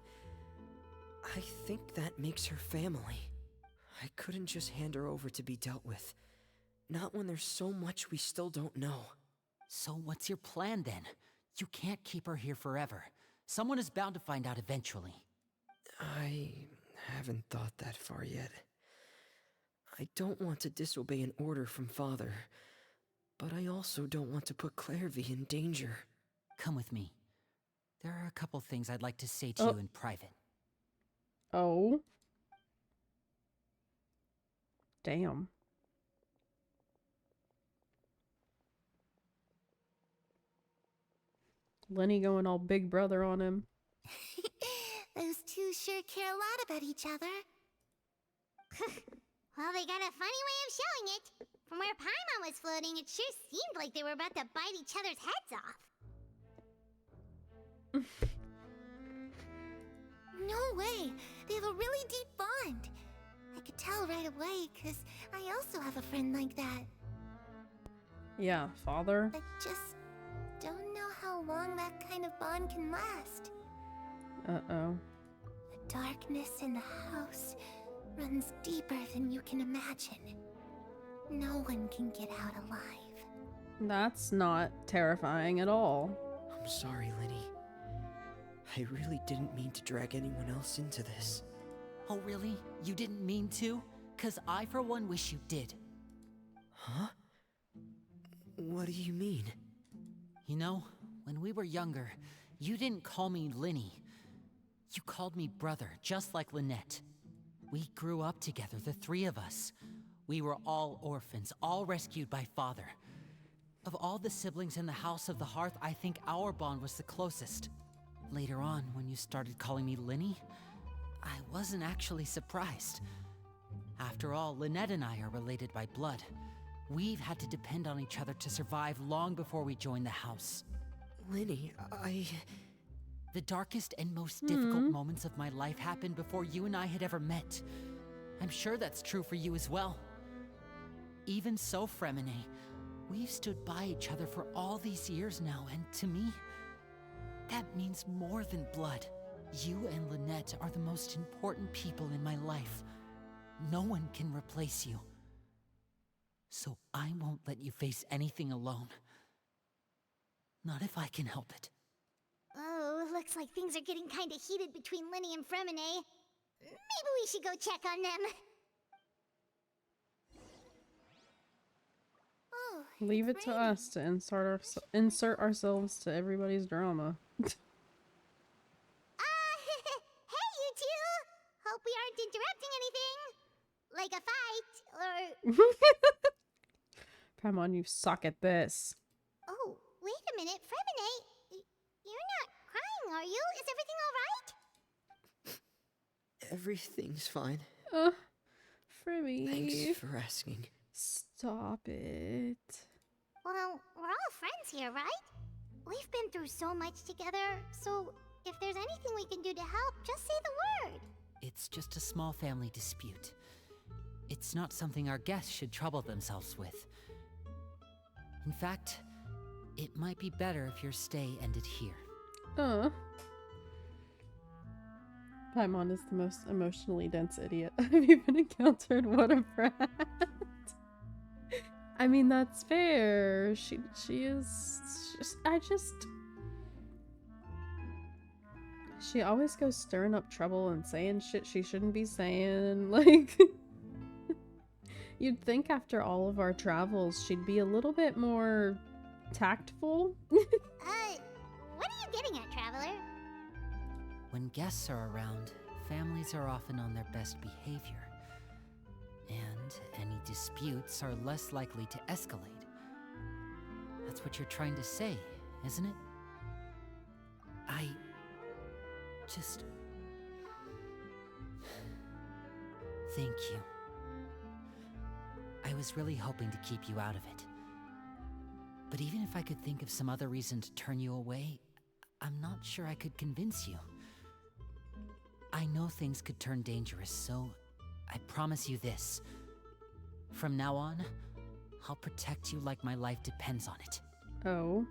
I think that makes her family. I couldn't just hand her over to be dealt with. Not when there's so much we still don't know. So what's your plan then? You can't keep her here forever. Someone is bound to find out eventually. I haven't thought that far yet. I don't want to disobey an order from Father, but I also don't want to put Clairvy in danger. Come with me. There are a couple things I'd like to say to Oh. you in private. Oh. Damn. Lenny going all big brother on him. Those two sure care a lot about each other. Well, they got a funny way of showing it. From where Paimon was floating, it sure seemed like they were about to bite each other's heads off. No way! They have a really deep bond. I could tell right away, because I also have a friend like that. Yeah, Father. I just don't know how long that kind of bond can last. Uh-oh. The darkness in the house runs deeper than you can imagine. No one can get out alive. That's not terrifying at all. I'm sorry, Lenny. I really didn't mean to drag anyone else into this. Oh, really? You didn't mean to? 'Cause I, for one, wish you did. Huh? What do you mean? You know, when we were younger, you didn't call me Linny. You called me brother, just like Lynette. We grew up together, the three of us. We were all orphans, all rescued by Father. Of all the siblings in the House of the Hearth, I think our bond was the closest. Later on, when you started calling me Linny, I wasn't actually surprised. After all, Lynette and I are related by blood. We've had to depend on each other to survive long before we joined the house. Lenny, The darkest and most difficult moments of my life happened before you and I had ever met. I'm sure that's true for you as well. Even so, Fremine, we've stood by each other for all these years now, and to me, that means more than blood. You and Lynette are the most important people in my life. No one can replace you. So I won't let you face anything alone. Not if I can help it. Oh, looks like things are getting kind of heated between Linny and Fremine. Maybe we should go check on them. Oh, Leave it it's to raining. us to insert ourselves to everybody's drama. Hey, you two! Hope we aren't interrupting anything. Like a fight, or... Come on, you suck at this. Oh, wait a minute, Fremine. You're not crying, are you? Is everything alright? everything's fine. Frimmy. Thanks for asking. Stop it. Well, we're all friends here, right? We've been through so much together, so if there's anything we can do to help, just say the word. It's just a small family dispute. It's not something our guests should trouble themselves with. In fact, it might be better if your stay ended here. Paimon is the most emotionally dense idiot I've even encountered. What a brat. I mean, that's fair. She is... She always goes stirring up trouble and saying shit she shouldn't be saying. Like... You'd think after all of our travels, she'd be a little bit more tactful. What are you getting at, Traveler? When guests are around, families are often on their best behavior. And any disputes are less likely to escalate. That's what you're trying to say, isn't it? I just... Thank you. I was really hoping to keep you out of it. But even if I could think of some other reason to turn you away, I'm not sure I could convince you. I know things could turn dangerous, so I promise you this. From now on, I'll protect you like my life depends on it. Oh.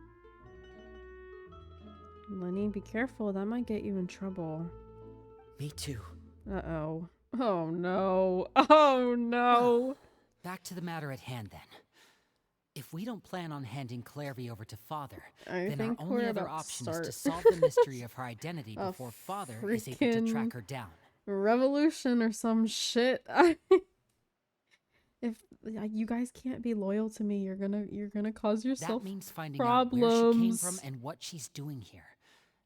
Lenny, be careful. That might get you in trouble. Me too. Uh-oh. Oh, no. Oh, no. Back to the matter at hand, then. If we don't plan on handing Clairvy over to Father, I then our think only we're other about to option is to start solve the mystery of her identity a before Father is able to freaking track her down. revolution or some shit. If you guys can't be loyal to me, you're gonna cause yourself That means finding problems. out where she came from and what she's doing here.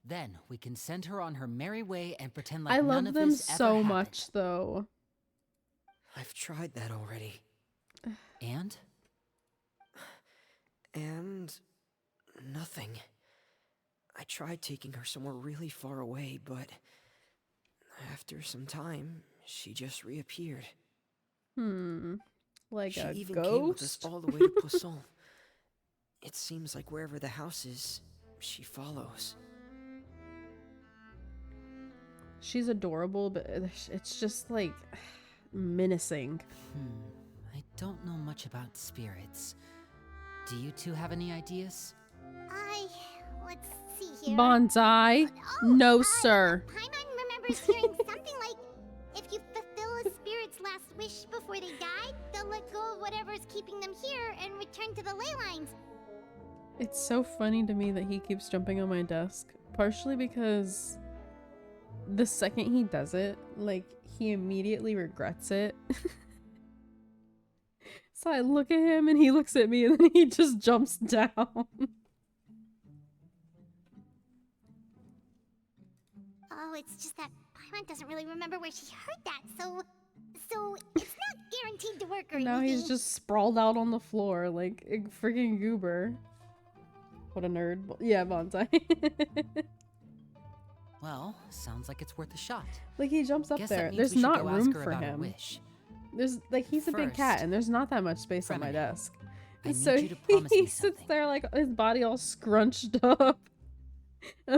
Then we can send her on her merry way and pretend like I none love of them this ever so happened. much, though. I've tried that already. And? And nothing. I tried taking her somewhere really far away, but after some time, she just reappeared. Like She a even came with us ghost? all the way to Poisson. It seems like wherever the house is, she follows. She's adorable, but it's just like menacing. I don't know much about spirits. Do you two have any ideas? Let's see here. Bonsai? No, sir. Paimon remembers hearing something like, if you fulfill a spirit's last wish before they die, they'll let go of whatever's keeping them here and return to the ley lines. It's so funny to me that he keeps jumping on my desk. Partially because the second he does it, like, he immediately regrets it. So I look at him and he looks at me and then he just jumps down. Oh, it's just that Paimon doesn't really remember where she heard that, so it's not guaranteed to work or Now anything. he's just sprawled out on the floor like a freaking goober. What a nerd. Yeah, Bonsai. Well, sounds like it's worth a shot. Like, he jumps up Guess there. that means There's we should not go room ask her for about her him. wish. There's, like, he's a big cat First, and there's not that much space on my Fremen, desk. I And need so you to promise he me sits something. there like his body all scrunched up.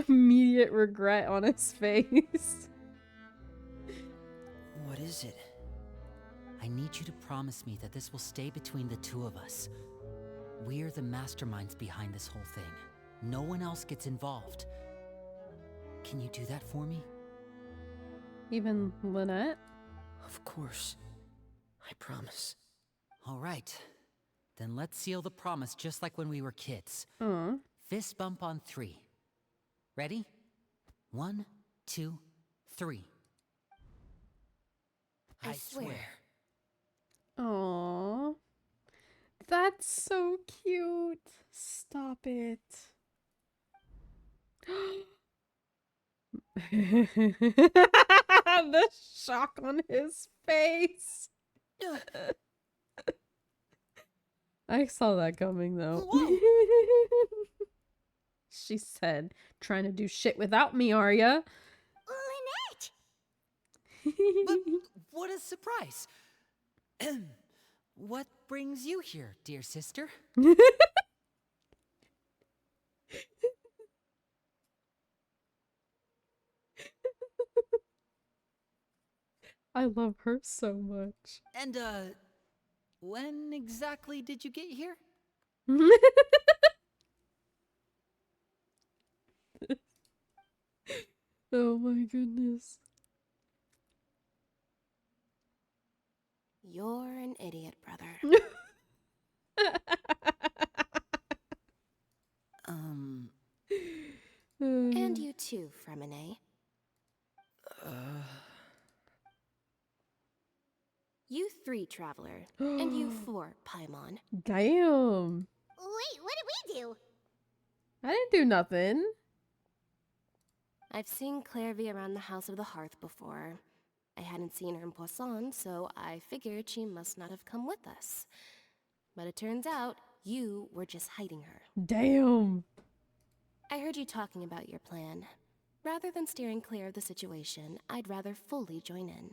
Immediate regret on his face. What is it? I need you to promise me that this will stay between the two of us. We're the masterminds behind this whole thing. No one else gets involved. Can you do that for me? Even Lynette? Of course. I promise. All right. Then let's seal the promise just like when we were kids. Fist bump on 3. Ready? 1, 2, 3. I swear. Aww. That's so cute. Stop it. The shock on his face. I saw that coming though. She said, trying to do shit without me, are ya? Lynette! But what a surprise! What brings you here, dear sister? I love her so much. And, when exactly did you get here? Oh my goodness. You're an idiot, brother. And you too, Fremine. You 3, Traveler. And you 4, Paimon. Damn. Wait, what did we do? I didn't do nothing. I've seen Clairvy around the House of the Hearth before. I hadn't seen her in Poisson, so I figured she must not have come with us. But it turns out you were just hiding her. Damn. I heard you talking about your plan. Rather than steering clear of the situation, I'd rather fully join in.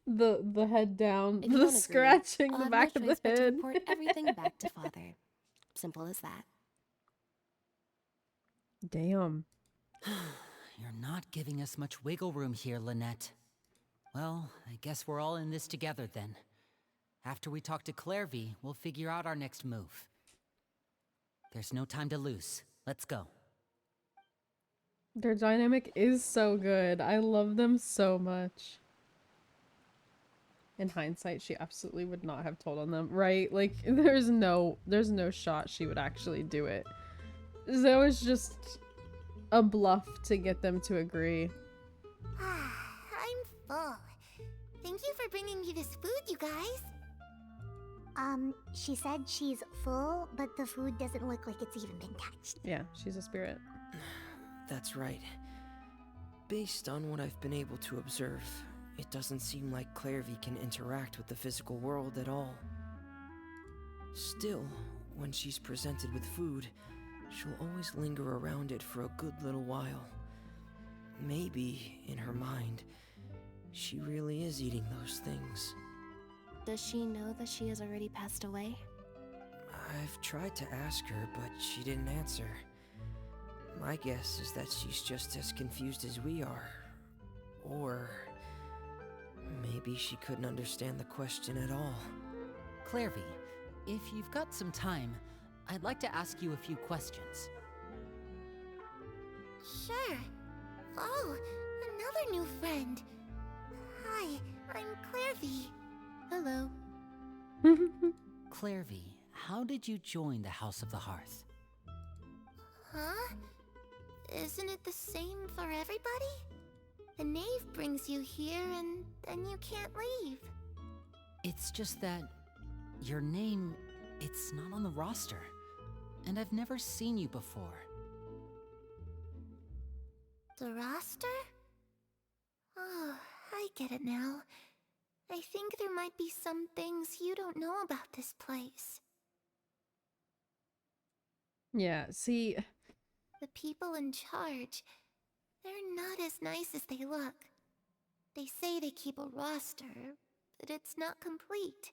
The head down, If you the don't agree, scratching I'll the have back no of the choice but to head. report everything back to Father. Simple as that. Damn. You're not giving us much wiggle room here, Lynette. Well, I guess we're all in this together then. After we talk to Clairvy, we'll figure out our next move. There's no time to lose. Let's go. Their dynamic is so good. I love them so much. In hindsight, she absolutely would not have told on them, right? Like, there's no shot she would actually do it. So it's just a bluff to get them to agree. I'm full. Thank you for bringing me this food, you guys. She said she's full, but the food doesn't look like it's even been touched. Yeah, she's a spirit. That's right. Based on what I've been able to observe, it doesn't seem like Clairvy can interact with the physical world at all. Still, when she's presented with food, she'll always linger around it for a good little while. Maybe, in her mind, she really is eating those things. Does she know that she has already passed away? I've tried to ask her, but she didn't answer. My guess is that she's just as confused as we are. Or maybe she couldn't understand the question at all. Clairvy, if you've got some time, I'd like to ask you a few questions. Sure. Oh, another new friend. Hi, I'm Clairvy. Hello. Clairvy, how did you join the House of the Hearth? Huh? Isn't it the same for everybody? The knave brings you here and then you can't leave. It's just that your name, it's not on the roster. And I've never seen you before. The roster? Oh, I get it now. I think there might be some things you don't know about this place. Yeah, see, The people in charge, they're not as nice as they look. They say they keep a roster, but it's not complete.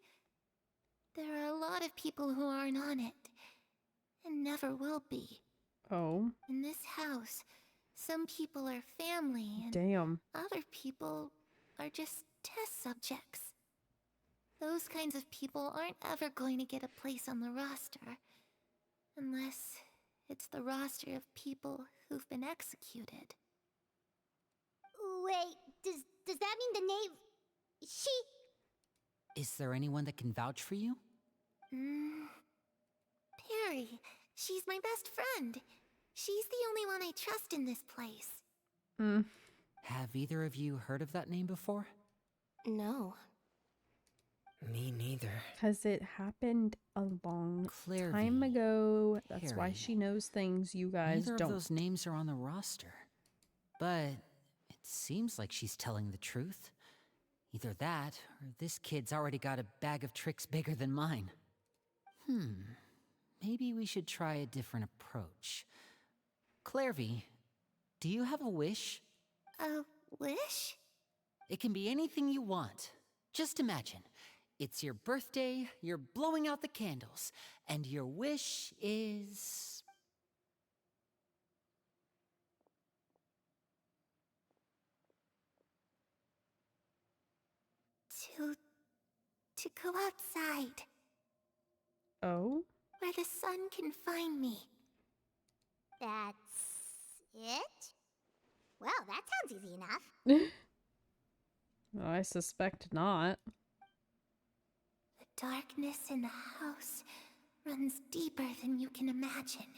There are a lot of people who aren't on it, and never will be. oh, In this house, some people are family, and damn. other people are just test subjects. Those kinds of people aren't ever going to get a place on the roster, unless it's the roster of people who've been executed. Wait, does that mean the knave... Is there anyone that can vouch for you? Perry. She's my best friend. She's the only one I trust in this place. Have either of you heard of that name before? No. Me neither. Because it happened a long Clairvy, time ago. That's why Harry. she knows things you guys Neither don't. of those names are on the roster. But it seems like she's telling the truth. Either that, or this kid's already got a bag of tricks bigger than mine. Maybe we should try a different approach. Clairvy, do you have a wish? A wish? It can be anything you want. Just imagine. It's your birthday, you're blowing out the candles, and your wish is... To go outside, Oh? where the sun can find me. That's it? Well, that sounds easy enough. Well, I suspect not. The darkness in the house runs deeper than you can imagine.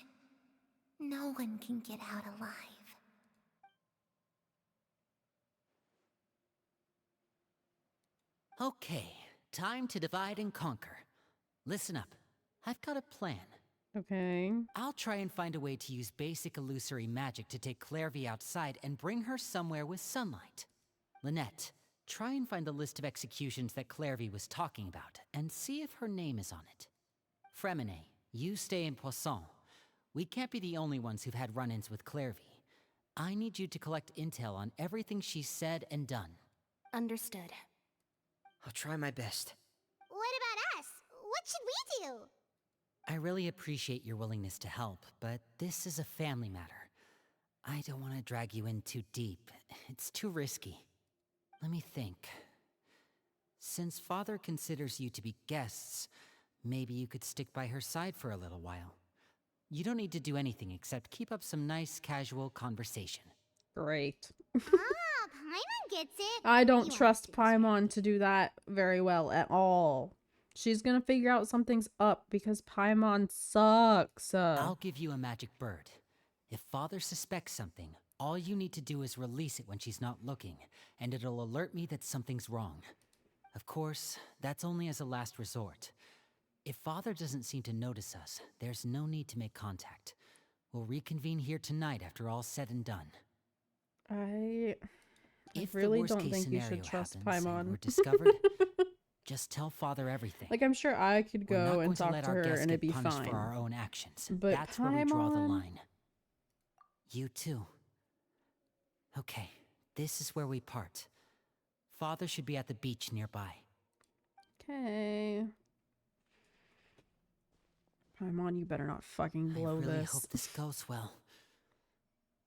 No one can get out alive. Okay, time to divide and conquer. Listen up. I've got a plan. Okay. I'll try and find a way to use basic illusory magic to take Clairvy outside and bring her somewhere with sunlight. Lynette, try and find the list of executions that Clairvy was talking about, and see if her name is on it. Fremine, you stay in Poisson. We can't be the only ones who've had run-ins with Clairvy. I need you to collect intel on everything she's said and done. Understood. I'll try my best. What about us? What should we do? I really appreciate your willingness to help, but this is a family matter. I don't want to drag you in too deep. It's too risky. Let me think. Since Father considers you to be guests, maybe you could stick by her side for a little while. You don't need to do anything except keep up some nice, casual conversation. Great. Paimon gets it. I don't You trust understand. Paimon to do that very well at all. She's gonna figure out something's up because Paimon sucks. I'll give you a magic bird. If Father suspects something, all you need to do is release it when she's not looking, and it'll alert me that something's wrong. Of course, that's only as a last resort. If Father doesn't seem to notice us, there's no need to make contact. We'll reconvene here tonight after all's said and done. I If really the worst don't case think you scenario should trust happens and Paimon. we're discovered, just tell Father everything. Like, I'm sure I could We're not go going and to talk let to our her guests and it'd get be punished fine. for our own actions. But That's where we draw the Paimon? line. You too. Okay, this is where we part. Father should be at the beach nearby. Okay. Paimon, you better not fucking blow I really this. hope this goes well.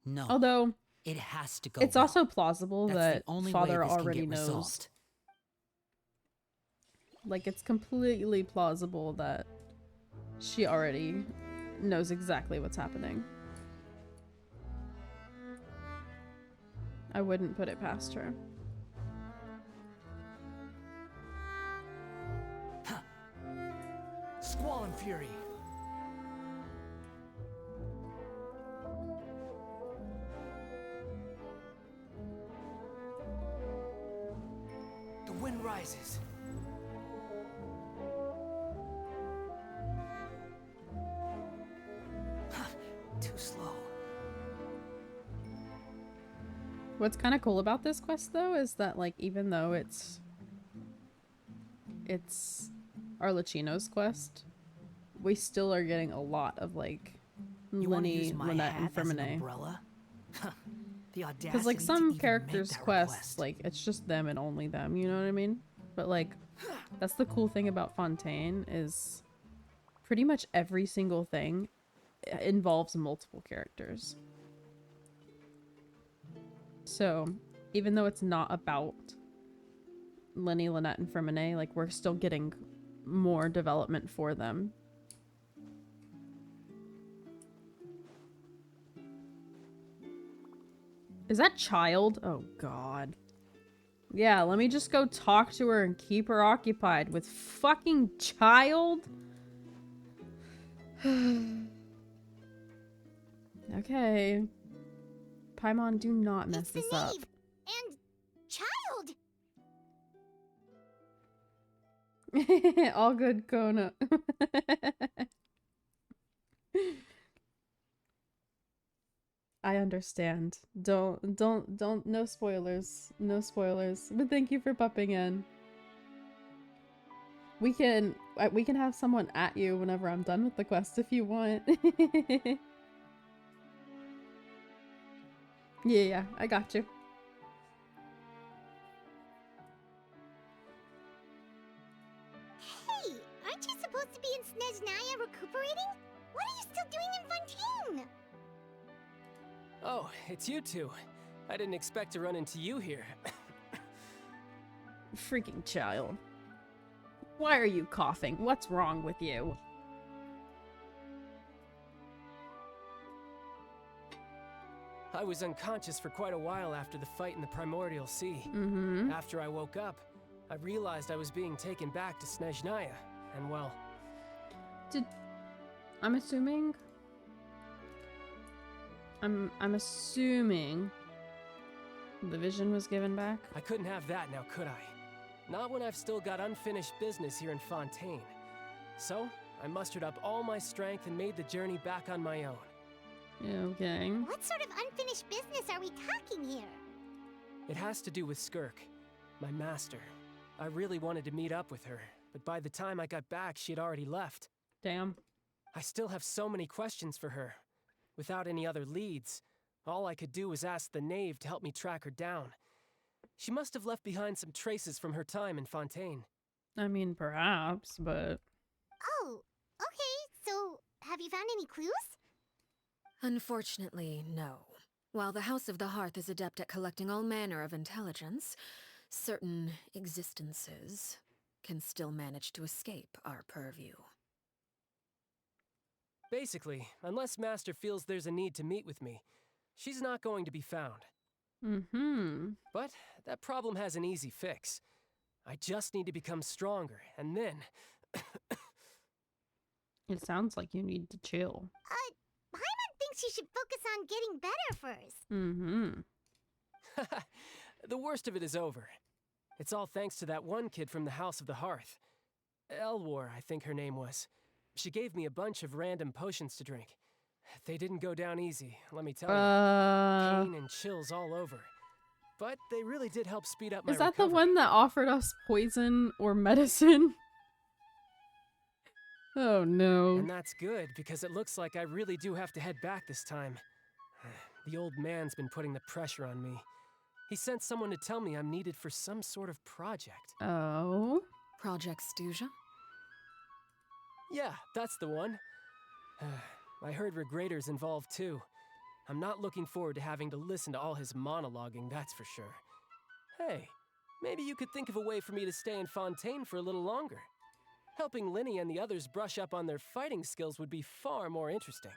No, Although, it has to go it's well. also plausible That's that the only Father way this already can get knows. resolved. Like, it's completely plausible that she already knows exactly what's happening. I wouldn't put it past her. Squall and Fury. The wind rises. Too slow. What's kind of cool about this quest, though, is that, like, even though it's Arlecchino's quest, we still are getting a lot of, like, You want to use Lenny, my Lynette, and hat as an Fermine. umbrella? The audacity Because, like, to some even make characters' that quests, request. like, it's just them and only them, you know what I mean? But, like, that's the cool thing about Fontaine, is pretty much every single thing involves multiple characters. So, even though it's not about Lenny, Lynette, and Fermine, like, we're still getting more development for them. Is that Child? Oh, God. Yeah, let me just go talk to her and keep her occupied with fucking Child? Okay. Paimon, do not mess It's the this up. knave and child. All good, Kona. I understand. Don't, no spoilers. No spoilers. But thank you for popping in. We can have someone at you whenever I'm done with the quest if you want. Yeah, I got you. Hey, aren't you supposed to be in Snezhnaya recuperating? What are you still doing in Fontaine? Oh, it's you two. I didn't expect to run into you here. Freaking Child. Why are you coughing? What's wrong with you? I was unconscious for quite a while after the fight in the Primordial Sea. Mm-hmm. After I woke up, I realized I was being taken back to Snezhnaya, and well... I'm assuming... I'm assuming the vision was given back. I couldn't have that now, could I? Not when I've still got unfinished business here in Fontaine. So, I mustered up all my strength and made the journey back on my own. Okay. What sort of unfinished business are we talking here? It has to do with Skirk, my master. I really wanted to meet up with her, but by the time I got back, she had already left. Damn. I still have so many questions for her. Without any other leads, all I could do was ask the knave to help me track her down. She must have left behind some traces from her time in Fontaine. I mean, perhaps, but... Oh, okay, so have you found any clues? Unfortunately, no. While the House of the Hearth is adept at collecting all manner of intelligence, certain existences can still manage to escape our purview. Basically, unless Master feels there's a need to meet with me, she's not going to be found. Mm-hmm. But that problem has an easy fix. I just need to become stronger, and then... It sounds like you need to chill. Paimon thinks you should focus on getting better first. Mm-hmm. The worst of it is over. It's all thanks to that one kid from the House of the Hearth. Elwar, I think her name was. She gave me a bunch of random potions to drink. They didn't go down easy, let me tell you. Pain and chills all over. But they really did help speed up my Is that recovery. the one that offered us poison or medicine? Oh no. And that's good, because it looks like I really do have to head back this time. The old man's been putting the pressure on me. He sent someone to tell me I'm needed for some sort of project. Oh. Project Stuja? Yeah, that's the one. I heard Regrader's involved too. I'm not looking forward to having to listen to all his monologuing, that's for sure. Hey, maybe you could think of a way for me to stay in Fontaine for a little longer. Helping Linny and the others brush up on their fighting skills would be far more interesting.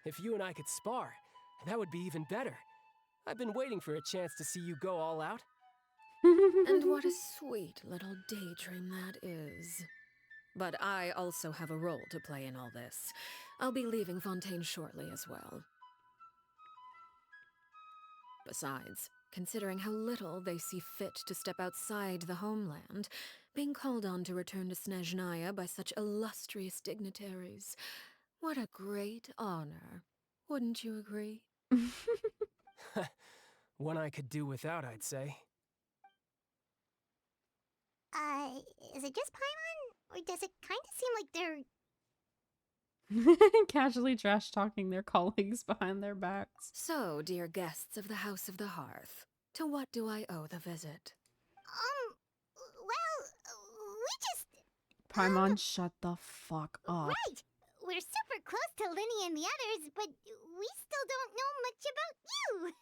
If you and I could spar, that would be even better. I've been waiting for a chance to see you go all out. And what a sweet little daydream that is. But I also have a role to play in all this. I'll be leaving Fontaine shortly as well. Besides, considering how little they see fit to step outside the homeland, being called on to return to Snezhnaya by such illustrious dignitaries, what a great honor. Wouldn't you agree? One I could do without, I'd say. Is it just Paimon? Or does it kind of seem like they're... Casually trash talking their colleagues behind their backs. So, dear guests of the House of the Hearth, to what do I owe the visit? Well, we just... Paimon, shut the fuck up. Right! We're super close to Linny and the others, but we still don't know much about you!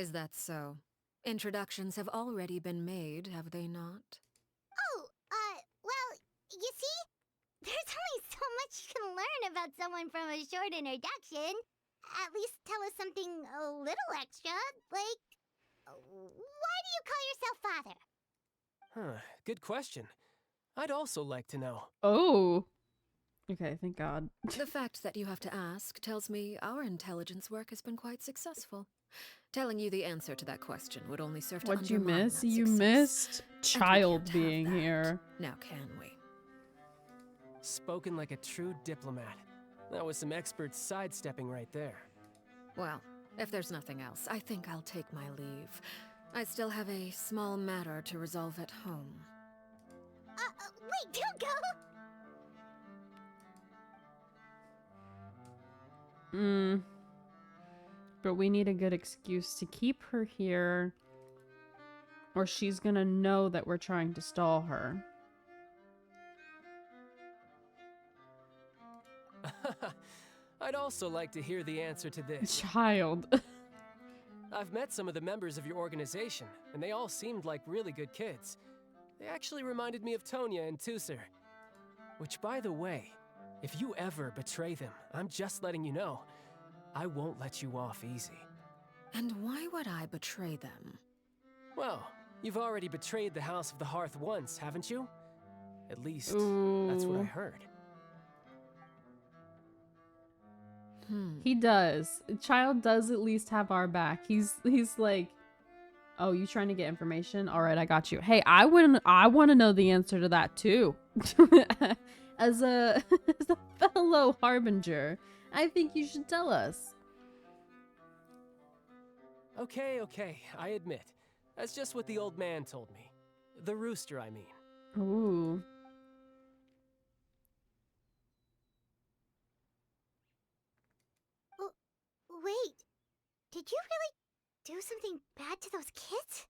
Is that so? Introductions have already been made, have they not? Oh, well, you see? There's only so much you can learn about someone from a short introduction. At least tell us something a little extra, like... Why do you call yourself father? Huh, good question. I'd also like to know. Oh. Okay, thank God. The fact that you have to ask tells me our intelligence work has been quite successful. Telling you the answer to that question would only serve to What'd you undermine miss? that You success. missed And we child can't have being that. here. Now can we? Spoken like a true diplomat. That was some expert sidestepping right there. Well, if there's nothing else, I think I'll take my leave. I still have a small matter to resolve at home. Wait, don't go! But we need a good excuse to keep her here, or she's gonna know that we're trying to stall her. I'd also like to hear the answer to this. Child. I've met some of the members of your organization, and they all seemed like really good kids. They actually reminded me of Tonya and Tusser. Which, by the way, if you ever betray them, I'm just letting you know, I won't let you off easy. And why would I betray them? Well, you've already betrayed the House of the Hearth once, haven't you? At least, that's what I Ooh. heard. He does. Child does at least have our back. He's like, oh, you trying to get information? All right, I got you. Hey, I want to know the answer to that too. as a as a fellow harbinger, I think you should tell us. Okay, I admit. That's just what the old man told me. The rooster, I mean. Ooh. Wait, did you really do something bad to those kids?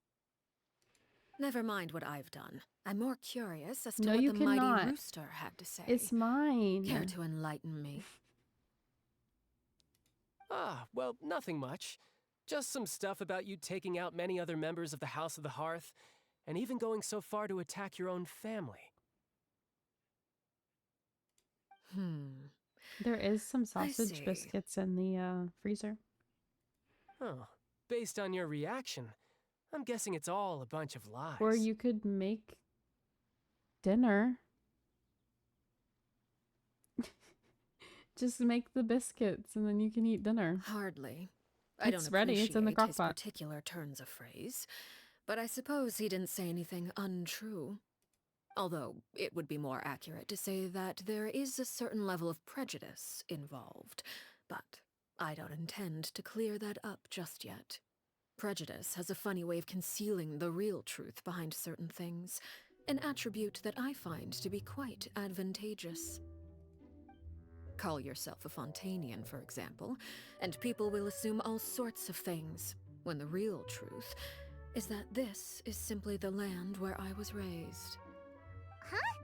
Never mind what I've done. I'm more curious as to No, what you the cannot. mighty rooster had to say. It's mine. Care to enlighten me? Ah, well, nothing much. Just some stuff about you taking out many other members of the House of the Hearth, and even going so far to attack your own family. There is some I sausage see. biscuits in the freezer. Oh, based on your reaction, I'm guessing it's all a bunch of lies. Or you could make dinner. Just make the biscuits and then you can eat dinner. Hardly. I It's don't ready, it's in the appreciate his crockpot. particular turns of phrase, but I suppose he didn't say anything untrue. Although, it would be more accurate to say that there is a certain level of prejudice involved, but I don't intend to clear that up just yet. Prejudice has a funny way of concealing the real truth behind certain things, an attribute that I find to be quite advantageous. Call yourself a Fontainian, for example, and people will assume all sorts of things, when the real truth is that this is simply the land where I was raised. Huh?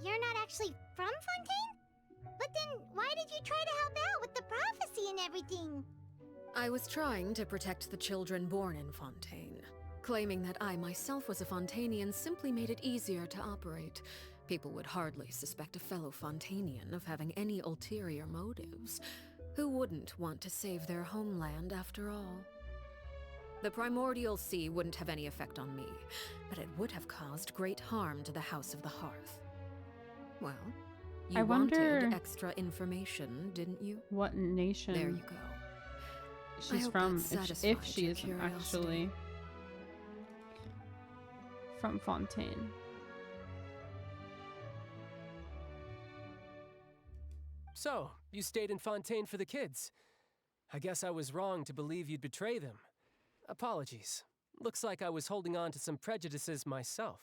You're not actually from Fontaine? But then, why did you try to help out with the prophecy and everything? I was trying to protect the children born in Fontaine. Claiming that I myself was a Fontainian simply made it easier to operate. People would hardly suspect a fellow Fontainian of having any ulterior motives. Who wouldn't want to save their homeland after all? The primordial sea wouldn't have any effect on me, but it would have caused great harm to the House of the Hearth. Well, you I wonder wanted extra information, didn't you? What nation There you go. I she's hope from, that if satisfied she your isn't curiosity. actually from Fontaine. So, you stayed in Fontaine for the kids. I guess I was wrong to believe you'd betray them. Apologies. Looks like I was holding on to some prejudices myself.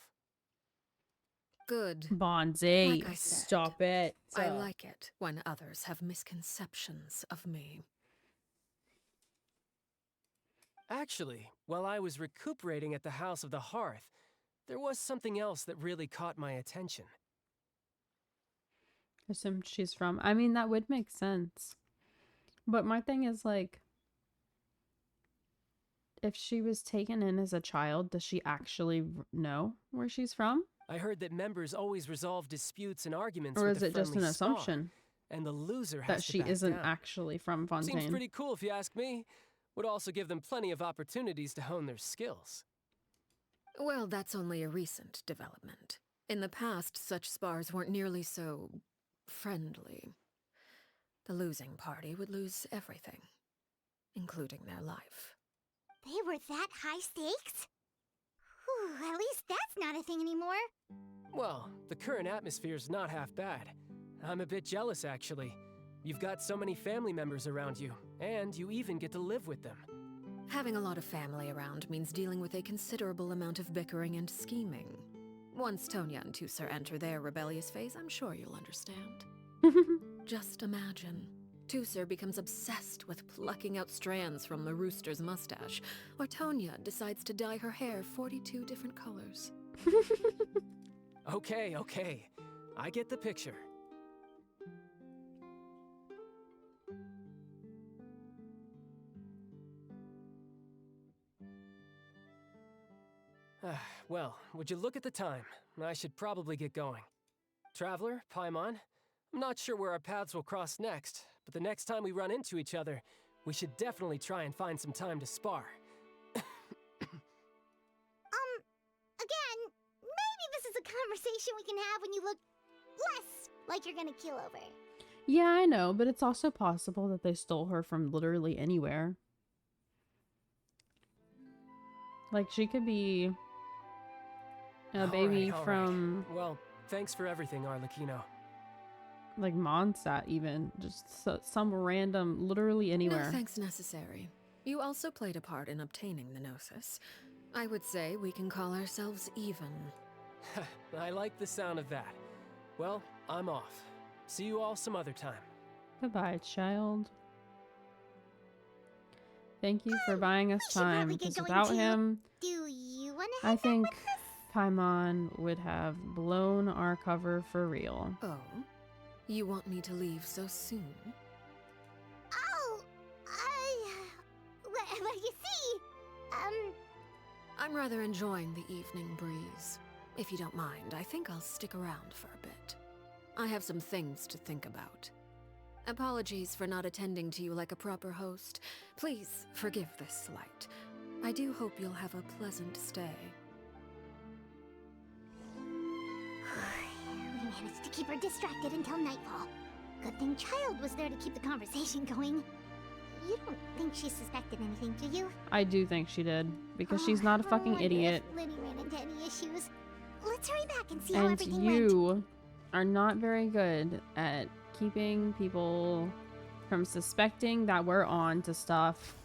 Good. Bonzi, Like I said, stop it. I like it when others have misconceptions of me. Actually, while I was recuperating at the House of the Hearth, there was something else that really caught my attention. Assumed she's from. I mean, that would make sense. But my thing is, like, if she was taken in as a child, does she actually know where she's from? I heard that members always resolve disputes and arguments Or with is a it just an friendly star, assumption and the loser has that to she back isn't down. actually from Fontaine? Seems pretty cool if you ask me. Would also give them plenty of opportunities to hone their skills. Well, that's only a recent development. In the past, such spars weren't nearly so friendly. The losing party would lose everything, including their life. They were that high stakes? Whew, at least that's not a thing anymore. Well, the current atmosphere's not half bad. I'm a bit jealous, actually. You've got so many family members around you, and you even get to live with them. Having a lot of family around means dealing with a considerable amount of bickering and scheming. Once Tonya and Tusser enter their rebellious phase, I'm sure you'll understand. Just imagine. Tusser becomes obsessed with plucking out strands from the rooster's mustache, or Tonya decides to dye her hair 42 different colors. Okay. I get the picture. Well, would you look at the time? I should probably get going. Traveler, Paimon, I'm not sure where our paths will cross next, but the next time we run into each other, we should definitely try and find some time to spar. Again, maybe this is a conversation we can have when you look less like you're gonna keel over. Yeah, I know, but it's also possible that they stole her from literally anywhere. Like, she could be a baby All right. from, Well, thanks for everything, Arlecchino. like, Mondstadt even. Just some random, literally anywhere. No thanks necessary. You also played a part in obtaining the Gnosis. I would say we can call ourselves even. I like the sound of that. Well, I'm off. See you all some other time. Goodbye, child. Thank you for buying us we should probably time, get because going without too. him, Do you wanna I head back think with us? Paimon would have blown our cover for real. Oh? You want me to leave so soon? Oh, well, you see, I'm rather enjoying the evening breeze. If you don't mind, I think I'll stick around for a bit. I have some things to think about. Apologies for not attending to you like a proper host. Please forgive this slight. I do hope you'll have a pleasant stay. We managed to keep her distracted until nightfall. Good thing Child was there to keep the conversation going. You don't think she suspected anything, do you? I do think she did, because she's not a I fucking wonder idiot. If Linny ran into any issues. Let's hurry back and see how And everything went. you are not very good at keeping people from suspecting that we're on to stuff.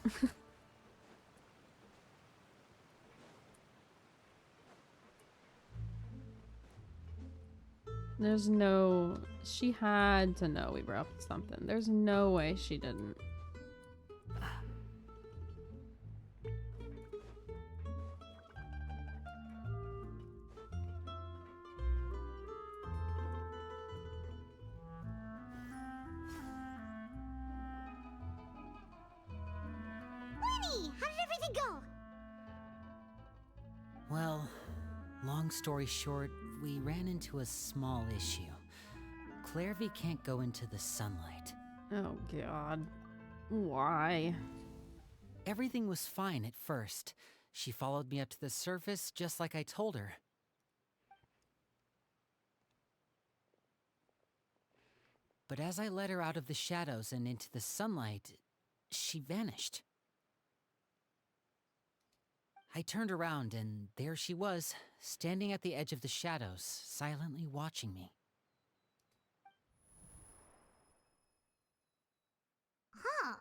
There's no... She had to know we were up to something. There's no way she didn't. Linny, how did everything go? Well, long story short, we ran into a small issue. Clairvy can't go into the sunlight. Oh god. Why? Everything was fine at first. She followed me up to the surface just like I told her. But as I led her out of the shadows and into the sunlight, she vanished. I turned around and there she was, standing at the edge of the shadows, silently watching me. Huh.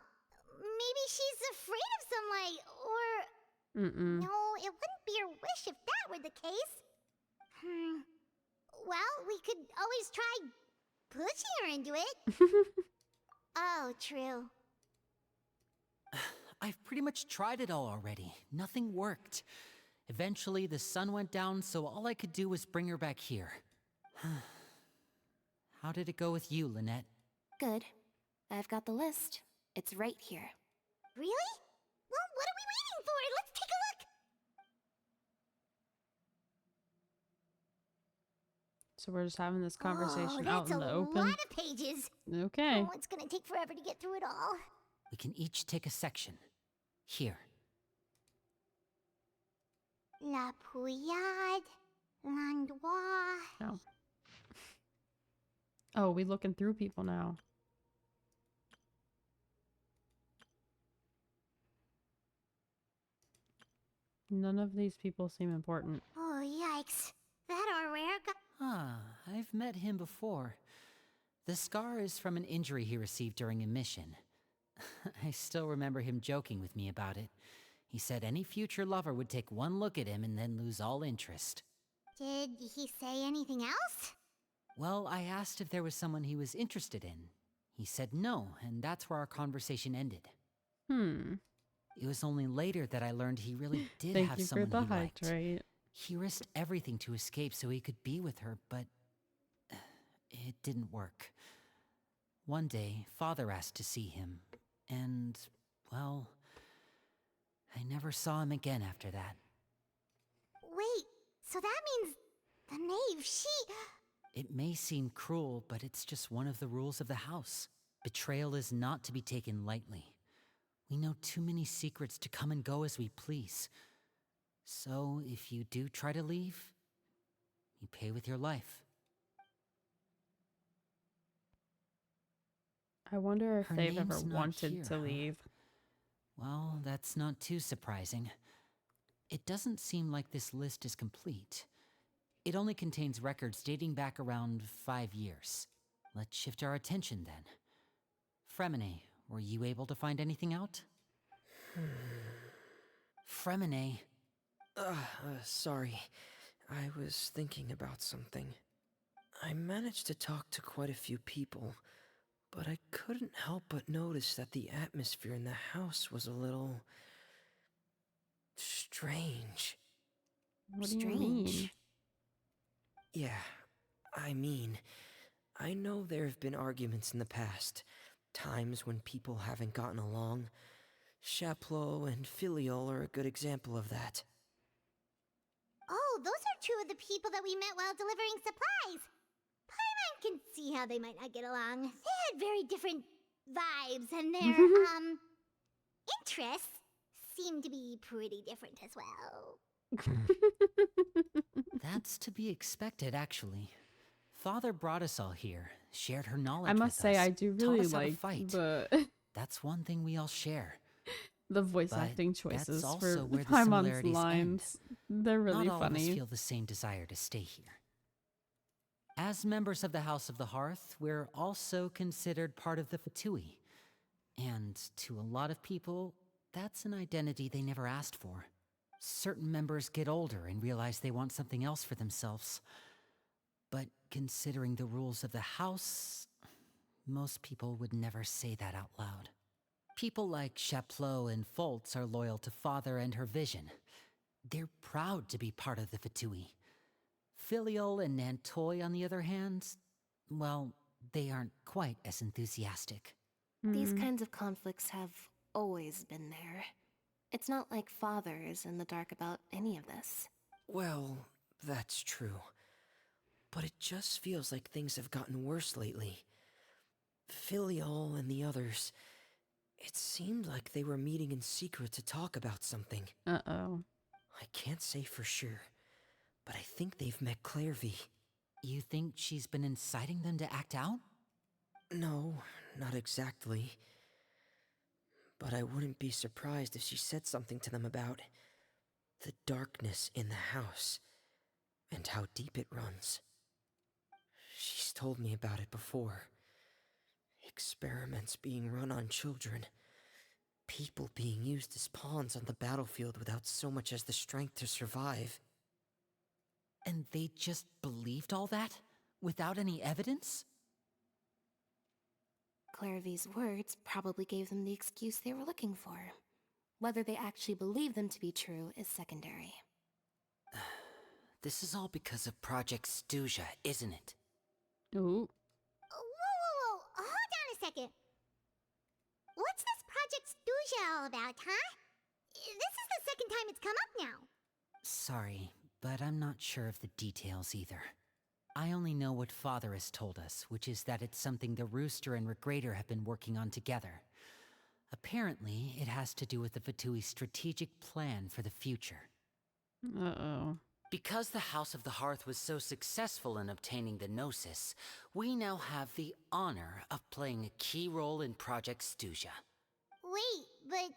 Maybe she's afraid of sunlight, or... No, it wouldn't be her wish if that were the case. Well, we could always try pushing her into it. Oh, true. I've pretty much tried it all already. Nothing worked. Eventually, the sun went down, so all I could do was bring her back here. How did it go with you, Lynette? Good. I've got the list. It's right here. Really? Well, what are we waiting for? Let's take a look! So we're just having this conversation Oh, out in the that's a open? lot of pages. Okay. Oh, it's gonna take forever to get through it all. We can each take a section. Here. La Pouillade, L'Endroit... No. Oh, we looking through people now. None of these people seem important. Oh, yikes. That our rare guy... Ah, I've met him before. The scar is from an injury he received during a mission. I still remember him joking with me about it. He said any future lover would take one look at him and then lose all interest. Did he say anything else? Well, I asked if there was someone he was interested in. He said no, and that's where our conversation ended. It was only later that I learned he really did Thank have you for someone the he liked. hydrate. He risked everything to escape so he could be with her, but it didn't work. One day, Father asked to see him, and, well, I never saw him again after that. Wait, so that means the knave, she... It may seem cruel, but it's just one of the rules of the house. Betrayal is not to be taken lightly. We know too many secrets to come and go as we please. So, if you do try to leave, you pay with your life. I wonder if Her they've ever name's not wanted here, to huh? leave. Well, that's not too surprising. It doesn't seem like this list is complete. It only contains records dating back around 5 years. Let's shift our attention then. Fremine, were you able to find anything out? Fremine. Sorry. I was thinking about something. I managed to talk to quite a few people, but I couldn't help but notice that the atmosphere in the house was a little... strange. What do you mean? Yeah, I mean, I know there have been arguments in the past, times when people haven't gotten along. Chaplot and Filiol are a good example of that. Oh, those are two of the people that we met while delivering supplies. Paimon can see how they might not get along. They had very different vibes and their, interests seem to be pretty different as well. That's to be expected, actually. Father brought us all here, shared her knowledge I must with say, us, I do taught really us how to like fight. the That's one thing we all share. the voice But acting that's choices also for where the Paimon's similarities end. lines. They're Not really all of us funny. feel the same desire to stay here. As members of the House of the Hearth, we're also considered part of the Fatui. And to a lot of people, that's an identity they never asked for. Certain members get older and realize they want something else for themselves. But considering the rules of the House, most people would never say that out loud. People like Chaplot and Foltz are loyal to Father and her vision. They're proud to be part of the Fatui. Filial and Nantoy, on the other hand, well, they aren't quite as enthusiastic. These Hmm. kinds of conflicts have always been there. It's not like Father is in the dark about any of this. Well, that's true. But it just feels like things have gotten worse lately. Filial and the others, it seemed like they were meeting in secret to talk about something. Uh-oh. I can't say for sure, but I think they've met Clairvy. You think she's been inciting them to act out? No, not exactly. But I wouldn't be surprised if she said something to them about the darkness in the house and how deep it runs. She's told me about it before. Experiments being run on children. People being used as pawns on the battlefield without so much as the strength to survive. And they just believed all that? Without any evidence? Clairvy's words probably gave them the excuse they were looking for. Whether they actually believe them to be true is secondary. This is all because of Project Stuja, isn't it? Ooh. Whoa. Hold on a second. What's this Project Stuja all about, huh? This is the second time it's come up now. Sorry, but I'm not sure of the details either. I only know what Father has told us, which is that it's something the Rooster and Regrader have been working on together. Apparently, it has to do with the Fatui's strategic plan for the future. Uh-oh. Because the House of the Hearth was so successful in obtaining the Gnosis, we now have the honor of playing a key role in Project Stuja. Wait, but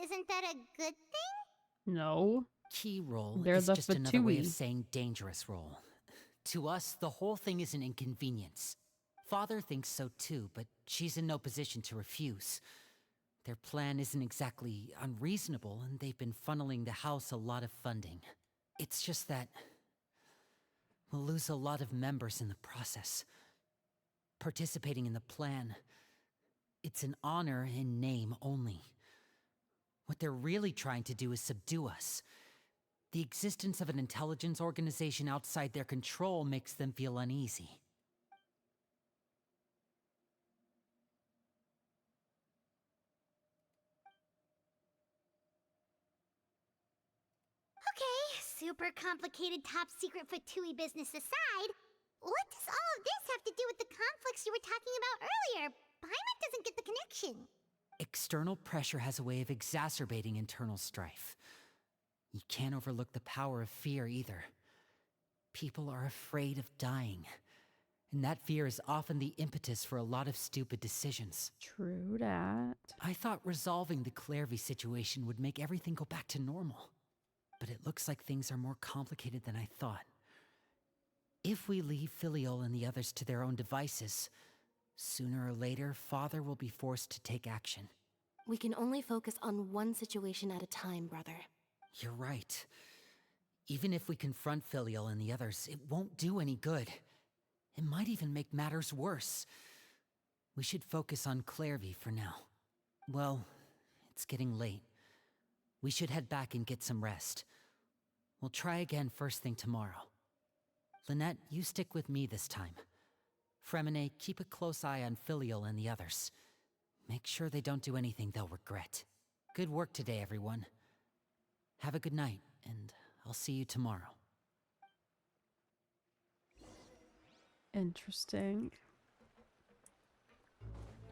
isn't that a good thing? No. Key role They're is the just another way of Fatui. saying dangerous role. To us, the whole thing is an inconvenience. Father thinks so too, but she's in no position to refuse. Their plan isn't exactly unreasonable, and they've been funneling the house a lot of funding. It's just that we'll lose a lot of members in the process. Participating in the plan, it's an honor in name only. What they're really trying to do is subdue us. The existence of an intelligence organization outside their control makes them feel uneasy. Okay, super complicated top secret Fatui business aside, what does all of this have to do with the conflicts you were talking about earlier? Paimon doesn't get the connection. External pressure has a way of exacerbating internal strife. You can't overlook the power of fear either. People are afraid of dying, and that fear is often the impetus for a lot of stupid decisions. True that. I thought resolving the Clairvy situation would make everything go back to normal. But it looks like things are more complicated than I thought. If we leave Filial and the others to their own devices, sooner or later, Father will be forced to take action. We can only focus on one situation at a time, brother. You're right. Even if we confront Filial and the others, it won't do any good. It might even make matters worse. We should focus on Clairvy for now. Well, it's getting late. We should head back and get some rest. We'll try again first thing tomorrow. Lynette, you stick with me this time. Fremine, keep a close eye on Filial and the others. Make sure they don't do anything they'll regret. Good work today, everyone. Have a good night, and I'll see you tomorrow. Interesting.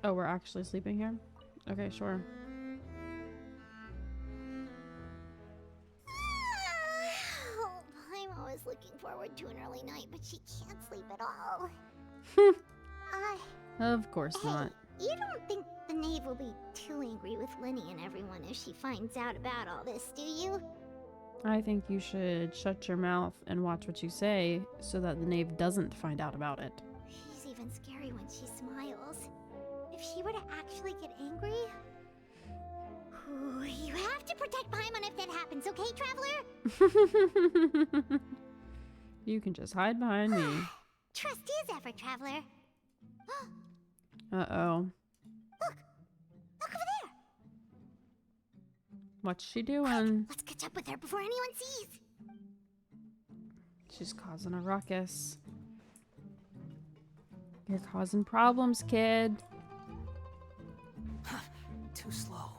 Oh, we're actually sleeping here? Okay, sure. Oh, I'm always looking forward to an early night, but she can't sleep at all. Of course Hey, not. you don't think the knave will be too angry with Linny and everyone if she finds out about all this, do you? I think you should shut your mouth and watch what you say so that the knave doesn't find out about it. She's even scary when she smiles. If she were to actually get angry... Ooh, you have to protect Paimon if that happens, okay, Traveler? You can just hide behind me. Trust is ever, Traveler. Uh-oh. Look over there. What's she doing? Let's catch up with her before anyone sees. She's causing a ruckus. You're causing problems, kid. Too slow.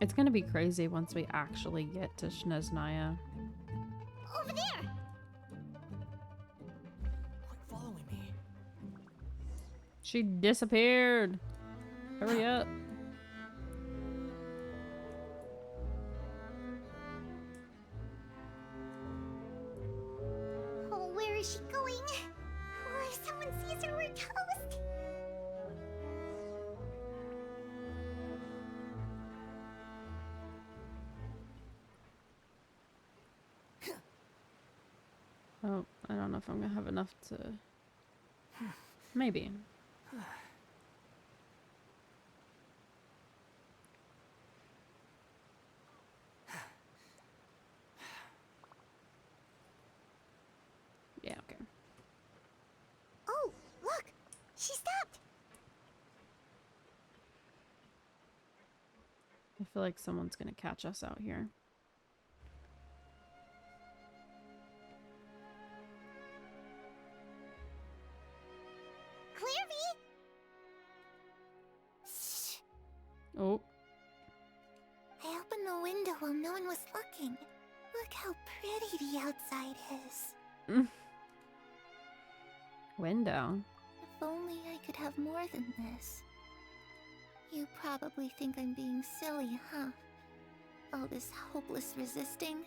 It's gonna be crazy once we actually get to Shneznaya. Over there. Quit following me. She disappeared. Hurry up. Oh, where is she going? Oh, if someone sees her, we're toast. Oh, I don't know if I'm gonna have enough to... Maybe. Yeah, okay. Oh, look. She stopped. I feel like someone's gonna catch us out here. Clearvy. Oh, I opened the window while no one was looking. Look how pretty the outside is. window. If only I could have more than this. You probably think I'm being silly, huh? All this hopeless resisting.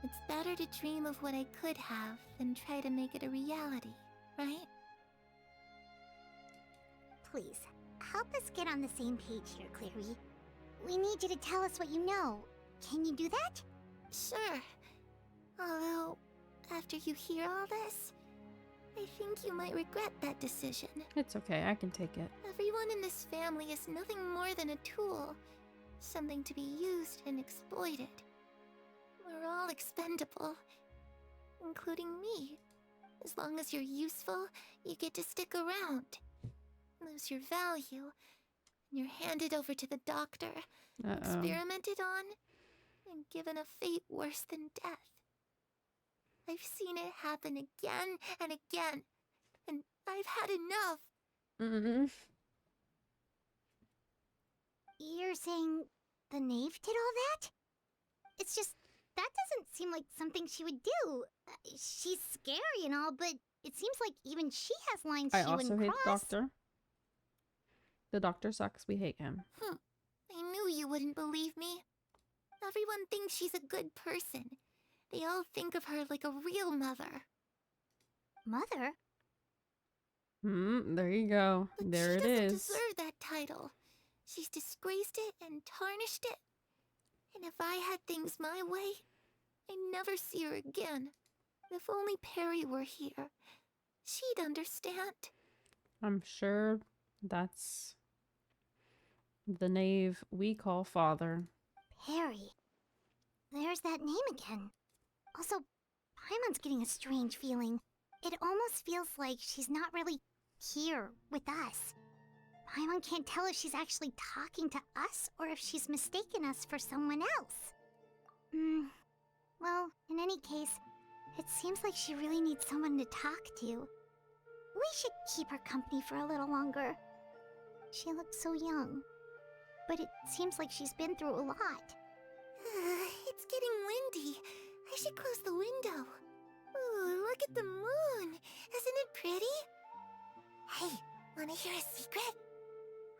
It's better to dream of what I could have than try to make it a reality, right? Please, help us get on the same page here, Clary. We need you to tell us what you know. Can you do that? Sure. Although, after you hear all this, I think you might regret that decision. It's okay, I can take it. Everyone in this family is nothing more than a tool. Something to be used and exploited. We're all expendable. Including me. As long as you're useful, you get to stick around. Lose your value, and you're handed over to the doctor, experimented on, and given a fate worse than death. I've seen it happen again and again, and I've had enough. You're saying the knave did all that? It's just, that doesn't seem like something she would do. She's scary and all, but it seems like even she has lines I she also wouldn't hate the cross. doctor. The doctor sucks, we hate him. I knew you wouldn't believe me. Everyone thinks she's a good person. They all think of her like a real mother. Mother? There you go. But There she it doesn't is. deserve that title. She's disgraced it and tarnished it. And if I had things my way, I'd never see her again. If only Perry were here, she'd understand. I'm sure that's the knave we call father. Perry. There's that name again. Also, Paimon's getting a strange feeling. It almost feels like she's not really here with us. Paimon can't tell if she's actually talking to us or if she's mistaken us for someone else. Well, in any case, it seems like she really needs someone to talk to. We should keep her company for a little longer. She looks so young, but it seems like she's been through a lot. It's getting windy. I should close the window. Ooh, look at the moon. Isn't it pretty? Hey, wanna hear a secret?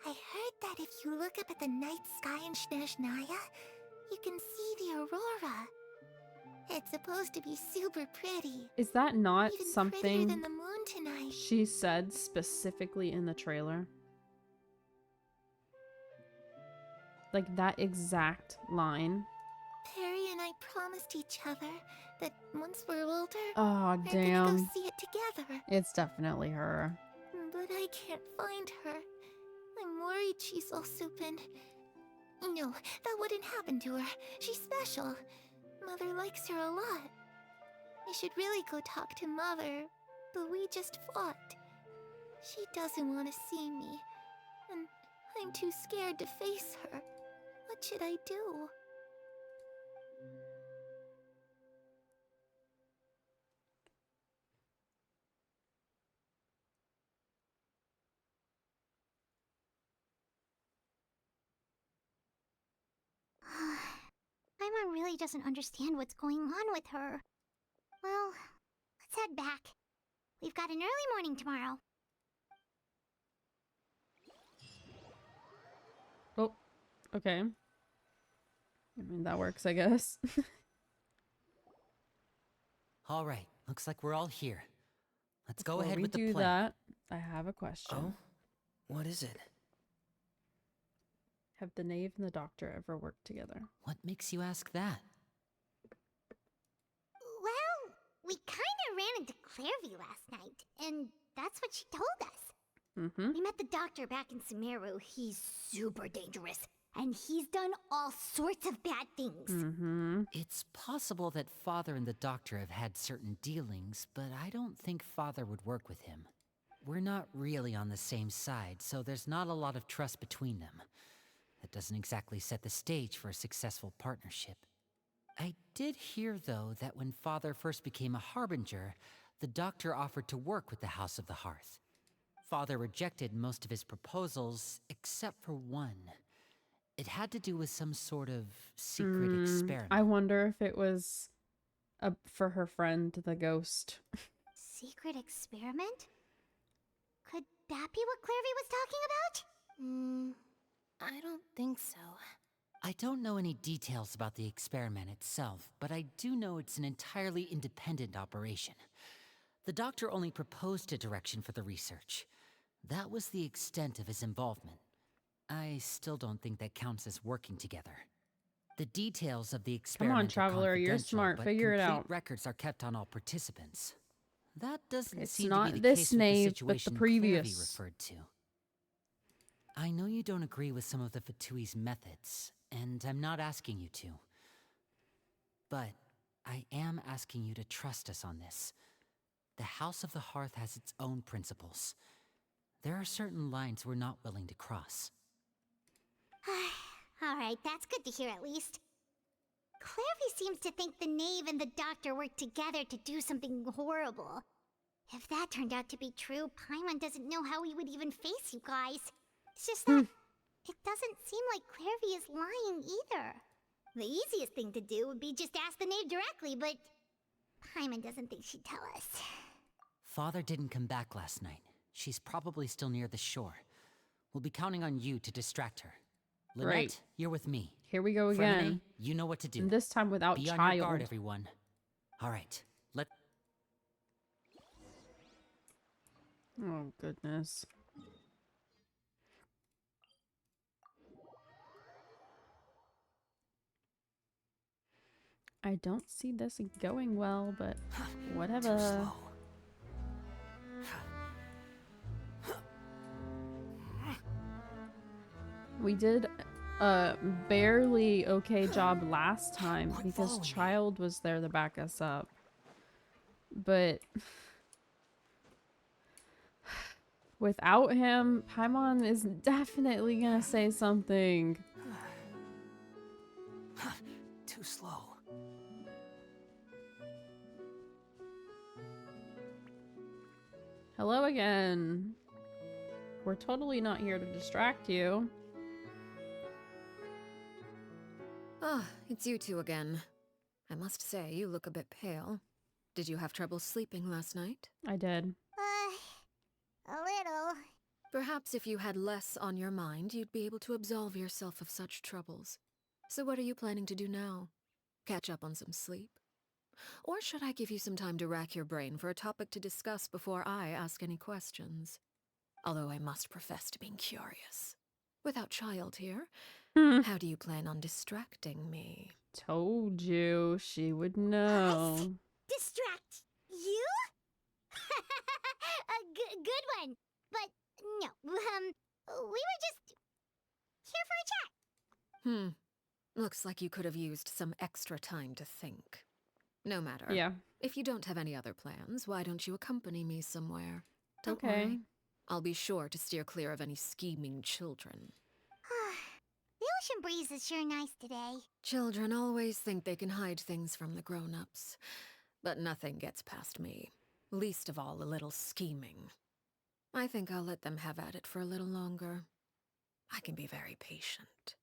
I heard that if you look up at the night sky in Snezhnaya, you can see the aurora. It's supposed to be super pretty. Is that not Even prettier something than the moon tonight. she said specifically in the trailer? Like that exact line. Perry and I promised each other that once we're older, Oh, we're damn. gonna go see it together. It's definitely her. But I can't find her. I'm worried she's all soup and... No, that wouldn't happen to her. She's special. Mother likes her a lot. I should really go talk to Mother, but we just fought. She doesn't want to see me, and I'm too scared to face her. What should I do? Paimon really doesn't understand what's going on with her. Well, let's head back. We've got an early morning tomorrow. Oh, okay. I mean, that works, I guess. All right, looks like we're all here. Let's go Before ahead we with the do plan. that, I have a question. Oh? What is it? Have the knave and the doctor ever worked together? What makes you ask that? Well, we kinda ran into Clairvy last night, and that's what she told us. Mm-hmm. We met the doctor back in Sumeru. He's super dangerous, and he's done all sorts of bad things. Mm-hmm. It's possible that Father and the Doctor have had certain dealings, but I don't think Father would work with him. We're not really on the same side, so there's not a lot of trust between them. That doesn't exactly set the stage for a successful partnership. I did hear, though, that when Father first became a Harbinger, the Doctor offered to work with the House of the Hearth. Father rejected most of his proposals, except for one. It had to do with some sort of secret experiment. I wonder if it was for her friend, the ghost. Secret experiment? Could that be what Clairvy was talking about? I don't think so. I don't know any details about the experiment itself, but I do know it's an entirely independent operation. The Doctor only proposed a direction for the research. That was the extent of his involvement. I still don't think that counts as working together. The details of the experiment Traveler, you're confidential, smart. but Figure it complete out. records are kept on all participants. That doesn't It's seem not to be the this case with knave, the but the situation previous. Clairvy referred to. I know you don't agree with some of the Fatui's methods, and I'm not asking you to. But I am asking you to trust us on this. The House of the Hearth has its own principles. There are certain lines we're not willing to cross. Alright, that's good to hear at least. Clairvy seems to think the knave and the doctor worked together to do something horrible. If that turned out to be true, Paimon doesn't know how he would even face you guys. It's just that it doesn't seem like Clairvy is lying either. The easiest thing to do would be just ask the knave directly, but Paimon doesn't think she'd tell us. Father didn't come back last night. She's probably still near the shore. We'll be counting on you to distract her. Lynette, Right. you're with me. Here we go Frenemy, again. you know what to do. And this time without Be on child. your guard, everyone. All right, let... Oh, goodness. I don't see this going well, but whatever. Too slow. We did a barely okay job last time because Child was there to back us up. But without him, Paimon is definitely gonna say something. Too slow. Hello again. We're totally not here to distract you. Ah, it's you two again. I must say, you look a bit pale. Did you have trouble sleeping last night? I did. A little. Perhaps if you had less on your mind, you'd be able to absolve yourself of such troubles. So what are you planning to do now? Catch up on some sleep? Or should I give you some time to rack your brain for a topic to discuss before I ask any questions? Although I must profess to being curious. Without Child here, how do you plan on distracting me? Told you she would know. Distract you? A good one. But no, we were just here for a chat. Looks like you could have used some extra time to think. No matter. Yeah. If you don't have any other plans, why don't you accompany me somewhere? Don't Okay. worry. I'll be sure to steer clear of any scheming children. The ocean breeze is sure nice today. Children always think they can hide things from the grown-ups. But nothing gets past me. Least of all a little scheming. I think I'll let them have at it for a little longer. I can be very patient.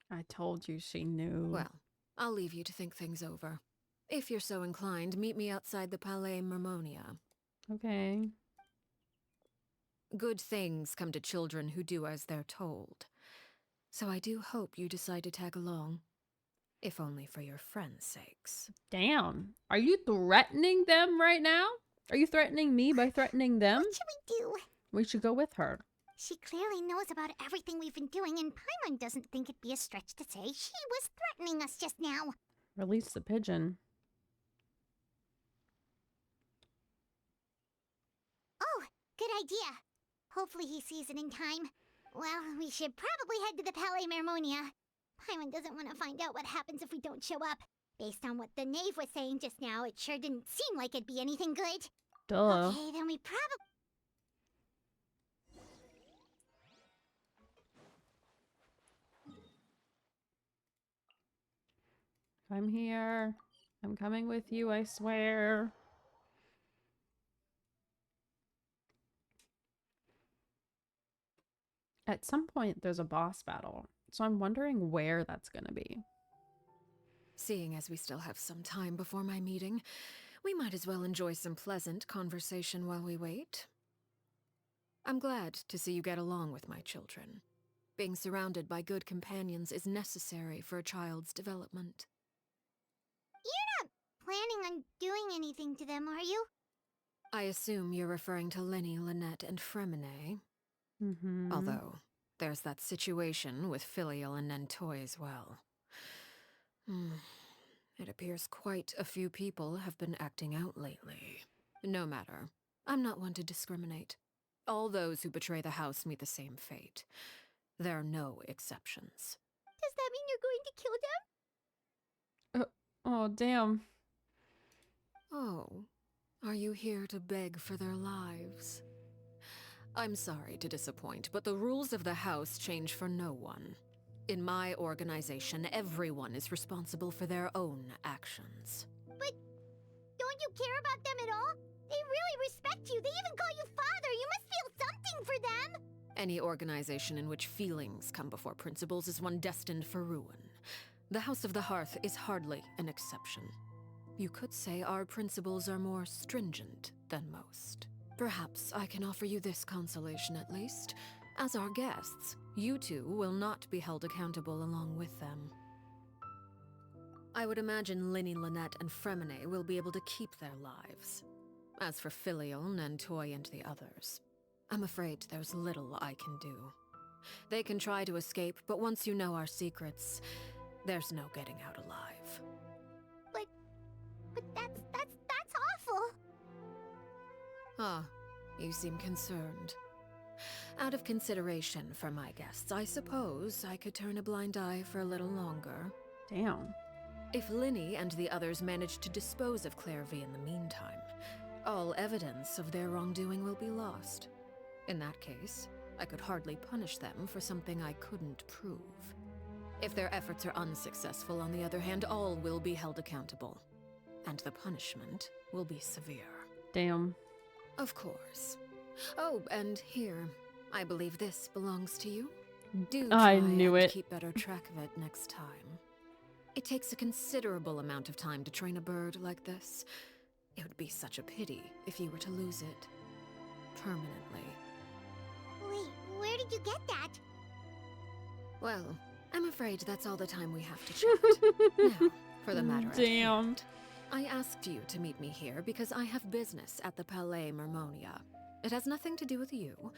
I told you she knew. Well, I'll leave you to think things over. If you're so inclined, meet me outside the Palais Mermonia. Okay. Good things come to children who do as they're told. So I do hope you decide to tag along. If only for your friends' sakes. Damn. Are you threatening them right now? Are you threatening me by threatening them? What should we do? We should go with her. She clearly knows about everything we've been doing, and Paimon doesn't think it'd be a stretch to say she was threatening us just now. Release the pigeon. Oh, good idea. Hopefully he sees it in time. Well, we should probably head to the Palais Mermonia. Paimon doesn't want to find out what happens if we don't show up. Based on what the knave was saying just now, it sure didn't seem like it'd be anything good. Duh. Okay, then we probably... I'm here. I'm coming with you, I swear. At some point, there's a boss battle, so I'm wondering where that's gonna be. Seeing as we still have some time before my meeting, we might as well enjoy some pleasant conversation while we wait. I'm glad to see you get along with my children. Being surrounded by good companions is necessary for a child's development. You're not planning on doing anything to them, are you? I assume you're referring to Lenny, Lynette, and Fremine. Mm-hmm. Although, there's that situation with Filial and Nentoy as well. It appears quite a few people have been acting out lately. No matter. I'm not one to discriminate. All those who betray the house meet the same fate. There are no exceptions. Does that mean you're going to kill them? Oh, damn. Oh, are you here to beg for their lives? I'm sorry to disappoint, but the rules of the house change for no one. In my organization, everyone is responsible for their own actions. But don't you care about them at all? They really respect you. They even call you father. You must feel something for them. Any organization in which feelings come before principles is one destined for ruin. The House of the Hearth is hardly an exception. You could say our principles are more stringent than most. Perhaps I can offer you this consolation at least. As our guests, you two will not be held accountable along with them. I would imagine Linny, Lynette, and Fremine will be able to keep their lives. As for Filial, Nentoy, and the others, I'm afraid there's little I can do. They can try to escape, but once you know our secrets, there's no getting out alive. But that's awful. Ah, you seem concerned. Out of consideration for my guests, I suppose I could turn a blind eye for a little longer. Damn. If Linny and the others manage to dispose of Clairvy in the meantime, all evidence of their wrongdoing will be lost. In that case, I could hardly punish them for something I couldn't prove. If their efforts are unsuccessful, on the other hand, all will be held accountable. And the punishment will be severe. Damn. Of course. Oh, and here, I believe this belongs to you. Do I try knew and it. keep better track of it next time. It takes a considerable amount of time to train a bird like this. It would be such a pity if you were to lose it. Permanently. Wait, where did you get that? Well, I'm afraid that's all the time we have to chat. Now, for the matter at Damn. hand. I asked you to meet me here because I have business at the Palais Mermonia. It has nothing to do with you,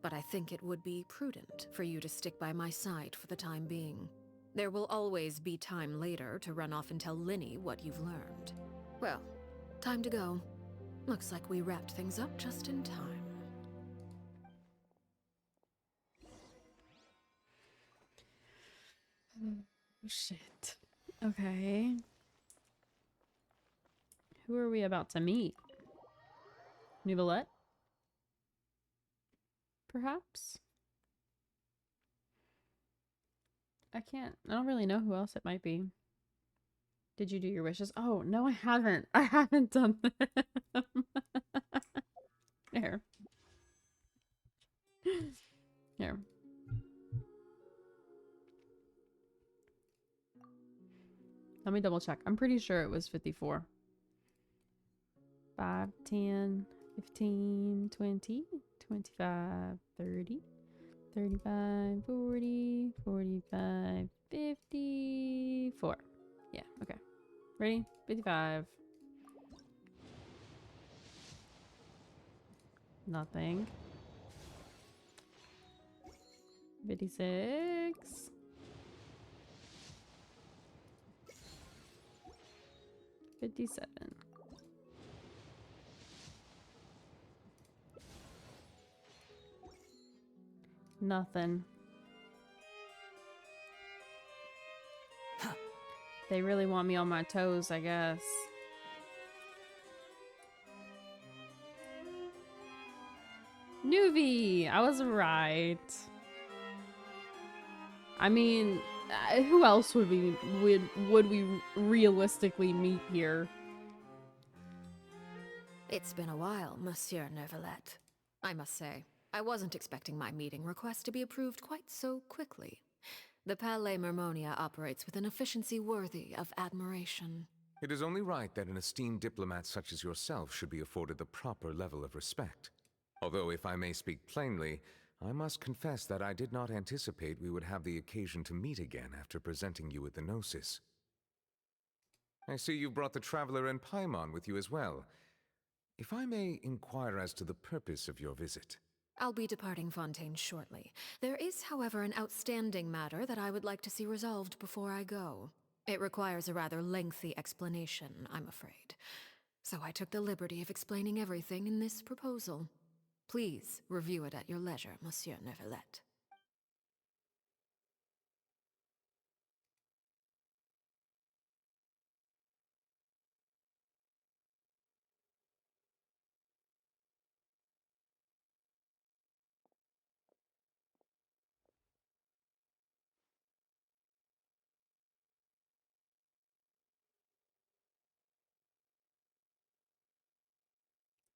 but I think it would be prudent for you to stick by my side for the time being. There will always be time later to run off and tell Linny what you've learned. Well, time to go. Looks like we wrapped things up just in time. Oh, shit. Okay. Who are we about to meet? Nouvellette? Perhaps? I don't really know who else it might be. Did you do your wishes? Oh, no, I haven't. I haven't done them. Here. Here. Let me double check. I'm pretty sure it was 54. 5, 10, 15, 20, 25, 30, 35, 40, 45, 54. Yeah, okay. Ready? 55. Nothing. 56. 57. Nothing. They really want me on my toes, I guess. Nuvi! I was right. I mean, who else would we realistically meet here? It's been a while, Monsieur Neuvillette. I must say, I wasn't expecting my meeting request to be approved quite so quickly. The Palais Mermonia operates with an efficiency worthy of admiration. It is only right that an esteemed diplomat such as yourself should be afforded the proper level of respect. Although, if I may speak plainly, I must confess that I did not anticipate we would have the occasion to meet again after presenting you with the Gnosis. I see you've brought the Traveler and Paimon with you as well. If I may inquire as to the purpose of your visit. I'll be departing Fontaine shortly. There is, however, an outstanding matter that I would like to see resolved before I go. It requires a rather lengthy explanation, I'm afraid. So I took the liberty of explaining everything in this proposal. Please review it at your leisure, Monsieur Neuvillette.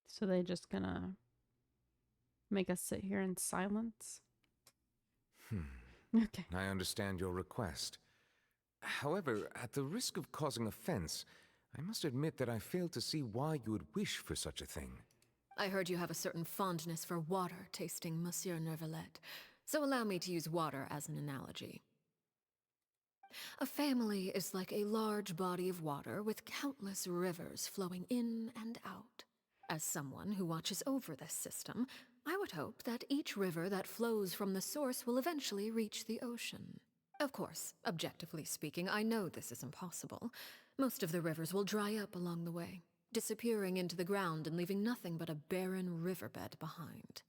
So they just gonna make us sit here in silence? Okay. I understand your request. However, at the risk of causing offense, I must admit that I fail to see why you would wish for such a thing. I heard you have a certain fondness for water tasting, Monsieur Neuvillette, so allow me to use water as an analogy. A family is like a large body of water with countless rivers flowing in and out. As someone who watches over this system, I would hope that each river that flows from the source will eventually reach the ocean. Of course, objectively speaking, I know this is impossible. Most of the rivers will dry up along the way, disappearing into the ground and leaving nothing but a barren riverbed behind.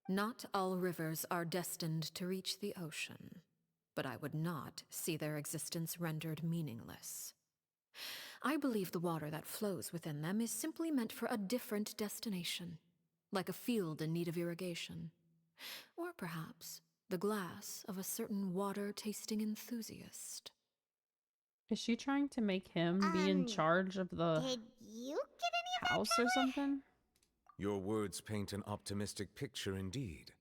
Not all rivers are destined to reach the ocean, but I would not see their existence rendered meaningless. I believe the water that flows within them is simply meant for a different destination, like a field in need of irrigation. Or perhaps the glass of a certain water-tasting enthusiast. Is she trying to make him be in charge of the Did you get any of that, house or something? Your words paint an optimistic picture indeed.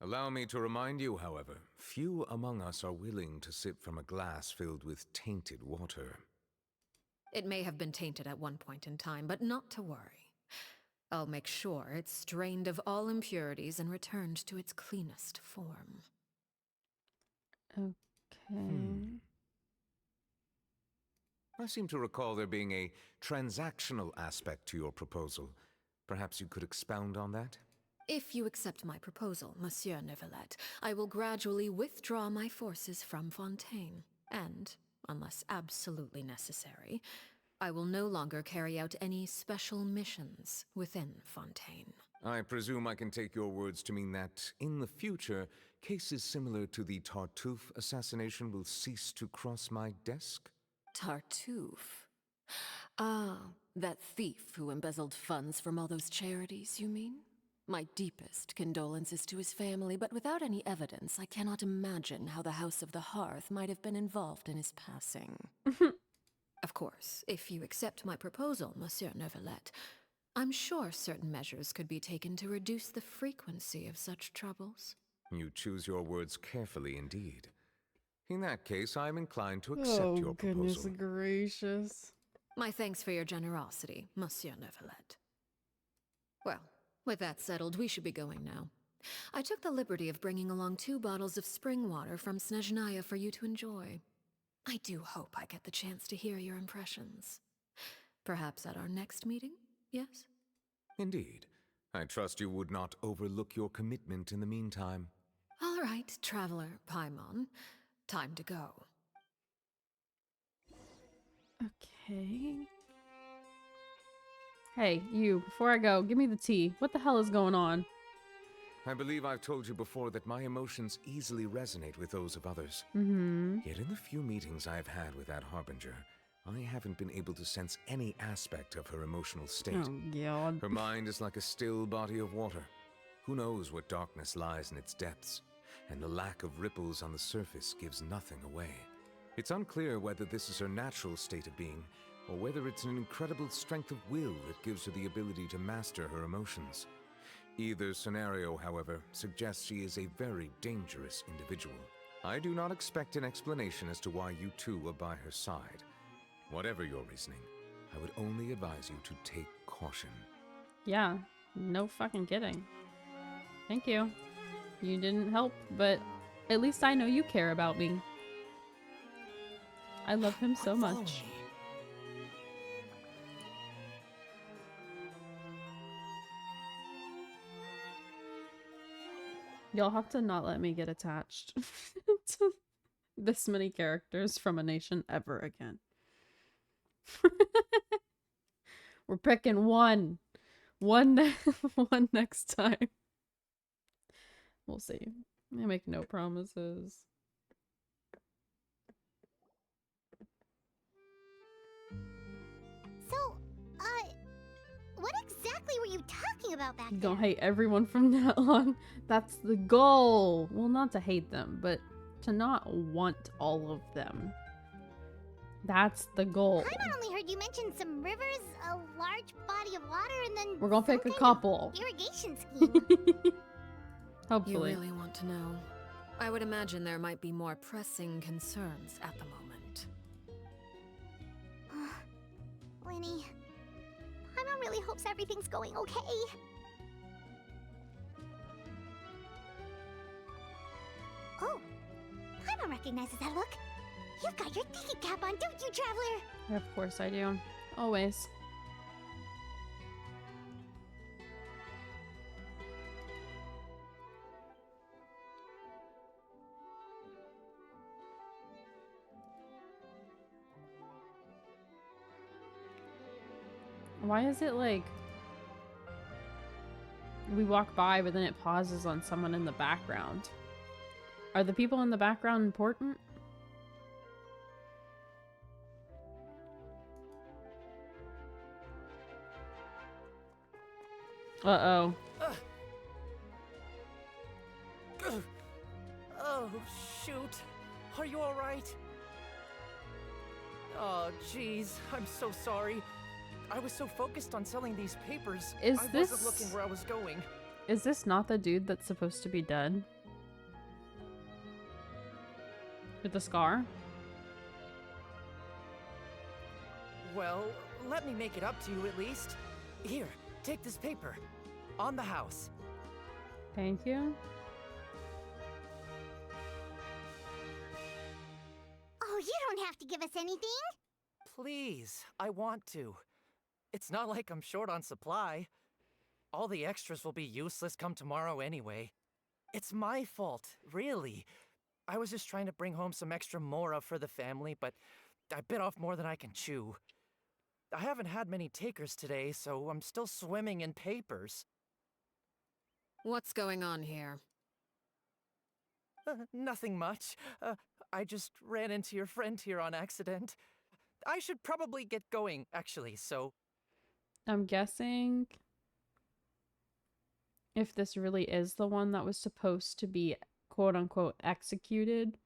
Allow me to remind you, however, few among us are willing to sip from a glass filled with tainted water. It may have been tainted at one point in time, but not to worry. I'll make sure it's strained of all impurities and returned to its cleanest form. Okay. I seem to recall there being a transactional aspect to your proposal. Perhaps you could expound on that? If you accept my proposal, Monsieur Neuvillette, I will gradually withdraw my forces from Fontaine. And, unless absolutely necessary, I will no longer carry out any special missions within Fontaine. I presume I can take your words to mean that, in the future, cases similar to the Tartuffe assassination will cease to cross my desk? Tartuffe? Ah, that thief who embezzled funds from all those charities, you mean? My deepest condolences to his family, but without any evidence, I cannot imagine how the House of the Hearth might have been involved in his passing. Of course, if you accept my proposal, Monsieur Neuvillette, I'm sure certain measures could be taken to reduce the frequency of such troubles. You choose your words carefully indeed. In that case, I am inclined to accept your proposal. Goodness gracious. My thanks for your generosity, Monsieur Neuvillette. Well, with that settled, we should be going now. I took the liberty of bringing along 2 bottles of spring water from Snezhnaya for you to enjoy. I do hope I get the chance to hear your impressions. Perhaps at our next meeting, yes? Indeed. I trust you would not overlook your commitment in the meantime. All right, Traveler Paimon. Time to go. Okay. Hey, you, before I go, give me the tea. What the hell is going on? I believe I've told you before that my emotions easily resonate with those of others. Mm-hmm. Yet in the few meetings I've had with that Harbinger, I haven't been able to sense any aspect of her emotional state. Oh, God. Her mind is like a still body of water. Who knows what darkness lies in its depths, and the lack of ripples on the surface gives nothing away. It's unclear whether this is her natural state of being, or whether it's an incredible strength of will that gives her the ability to master her emotions. Either scenario, however, suggests she is a very dangerous individual. I do not expect an explanation as to why you two are by her side. Whatever your reasoning, I would only advise you to take caution. Yeah, no fucking kidding. Thank you. You didn't help, but at least I know you care about me. I love him so much. Y'all have to not let me get attached to this many characters from a nation ever again. We're picking one. One next time. We'll see. I make no promises. So, what exactly were you talking about back there? Gonna hate everyone from now on. That's the goal. Well, not to hate them, but to not want all of them. That's the goal. I only heard you mention some rivers, a large body of water, and then We're gonna pick a couple. irrigation scheme. Hopefully. You really want to know? I would imagine there might be more pressing concerns at the moment. Winnie, Paimon really hopes everything's going okay. Oh, Paimon recognizes that look. You've got your thinking cap on, don't you, Traveler? Of course I do. Always. Why is it like we walk by but then it pauses on someone in the background? Are the people in the background important? Uh-oh. Oh, shoot. Are you alright? Oh, jeez. I'm so sorry. I was so focused on selling these papers, I wasn't looking where I was going. Is this not the dude that's supposed to be dead? With the scar? Well, let me make it up to you at least. Here, take this paper. On the house. Thank you. Oh, you don't have to give us anything. Please, I want to. It's not like I'm short on supply. All the extras will be useless come tomorrow anyway. It's my fault, really. I was just trying to bring home some extra mora for the family, but I bit off more than I can chew. I haven't had many takers today, so I'm still swimming in papers. What's going on here? Nothing much. I just ran into your friend here on accident. I should probably get going, actually, so... I'm guessing if this really is the one that was supposed to be quote-unquote executed,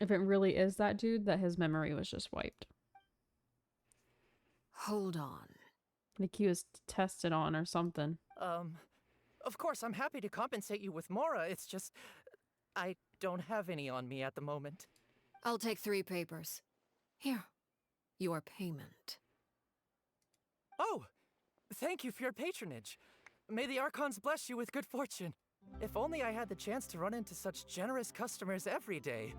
if it really is that dude, that his memory was just wiped. Hold on. Like he was tested on or something. Of course, I'm happy to compensate you with mora, it's just... I don't have any on me at the moment. I'll take 3 papers. Here. Your payment. Oh! Thank you for your patronage. May the Archons bless you with good fortune. If only I had the chance to run into such generous customers every day.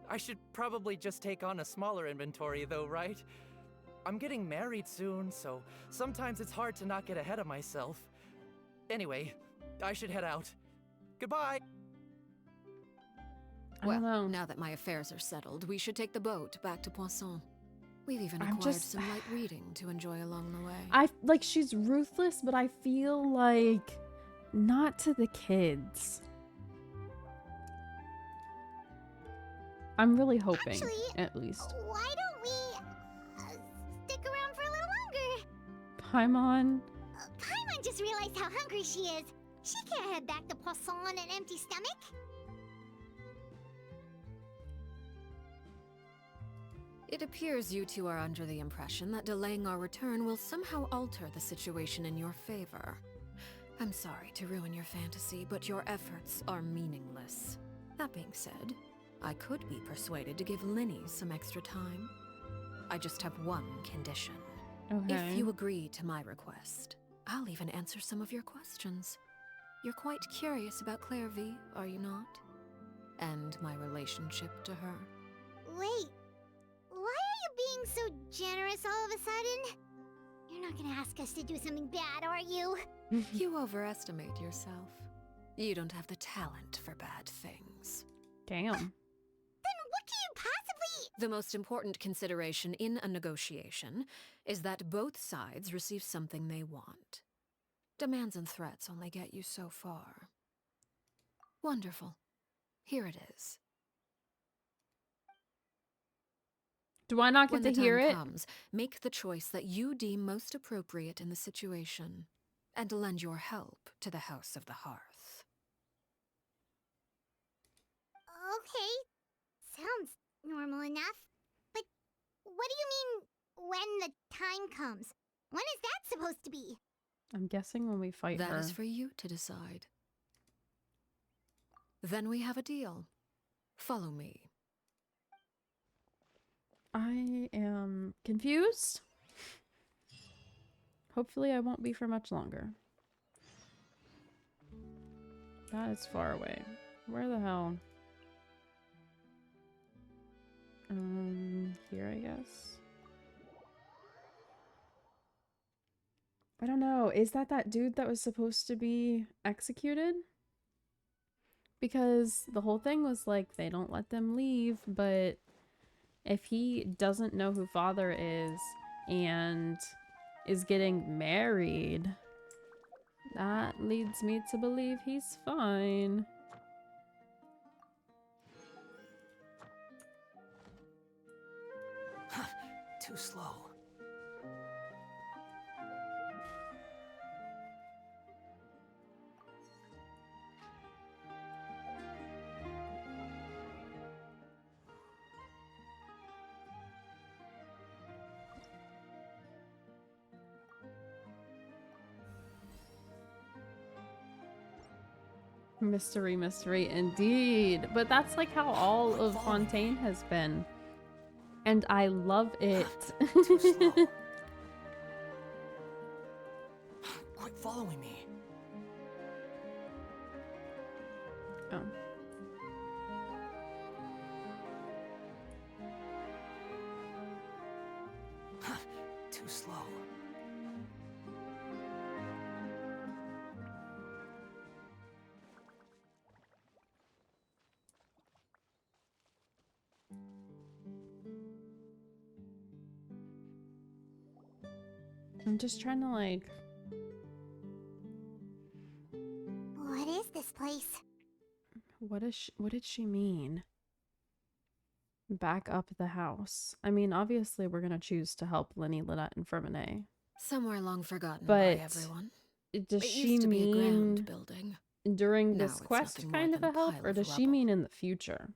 I should probably just take on a smaller inventory though, right? I'm getting married soon, so sometimes it's hard to not get ahead of myself. Anyway, I should head out. Goodbye! Well, now that my affairs are settled, we should take the boat back to Poisson. We've even acquired some light reading to enjoy along the way. Like, she's ruthless, but I feel like not to the kids. I'm really hoping, actually, at least. Why don't we stick around for a little longer? Paimon. Paimon just realized how hungry she is. She can't head back to Poisson on an empty stomach. It appears you two are under the impression that delaying our return will somehow alter the situation in your favor. I'm sorry to ruin your fantasy, but your efforts are meaningless. That being said, I could be persuaded to give Linny some extra time. I just have one condition. Okay. If you agree to my request, I'll even answer some of your questions. You're quite curious about Clairvy, are you not? And my relationship to her. Wait, why are you being so generous all of a sudden? You're not gonna ask us to do something bad, are you? You overestimate yourself. You don't have the talent for bad things. Damn. Then what can you possibly... The most important consideration in a negotiation is that both sides receive something they want. Demands and threats only get you so far. Wonderful. Here it is. Do I not get When to hear the it? time comes, make the choice that you deem most appropriate in the situation, and lend your help to the House of the Hearth. Okay, sounds normal enough. But what do you mean, when the time comes? When is that supposed to be? I'm guessing when we fight her. That is for you to decide. Then we have a deal. Follow me. I am confused. Hopefully I won't be for much longer. That is far away. Where the hell? Here I guess. I don't know. Is that dude that was supposed to be executed? Because the whole thing was like they don't let them leave, but if he doesn't know who father is and is getting married, that leads me to believe he's fine. Too slow. Mystery, mystery indeed. But that's like how all of Fontaine has been. And I love it. Too slow. Quit following me. Oh. Too slow. I'm just trying to like... What is this place? What did she mean? Back up the house. I mean, obviously we're gonna choose to help Lenny, Lynette, and Fermine. Somewhere long forgotten But by everyone. does It she used to be a grand mean building. during Now this it's quest nothing more kind of than a a help, pile or of does she rubble. mean in the future?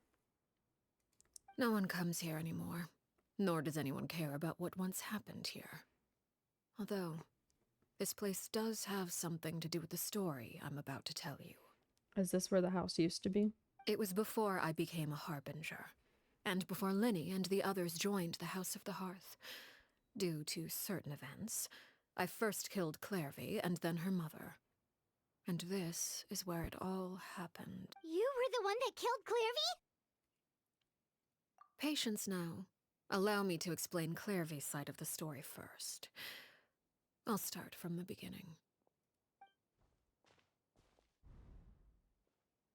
No one comes here anymore, nor does anyone care about what once happened here. Although, this place does have something to do with the story I'm about to tell you. Is this where the house used to be? It was before I became a harbinger, and before Linny and the others joined the House of the Hearth. Due to certain events, I first killed Clairvy and then her mother. And this is where it all happened. You were the one that killed Clairvy? Patience now. Allow me to explain Clairvy's side of the story first. I'll start from the beginning.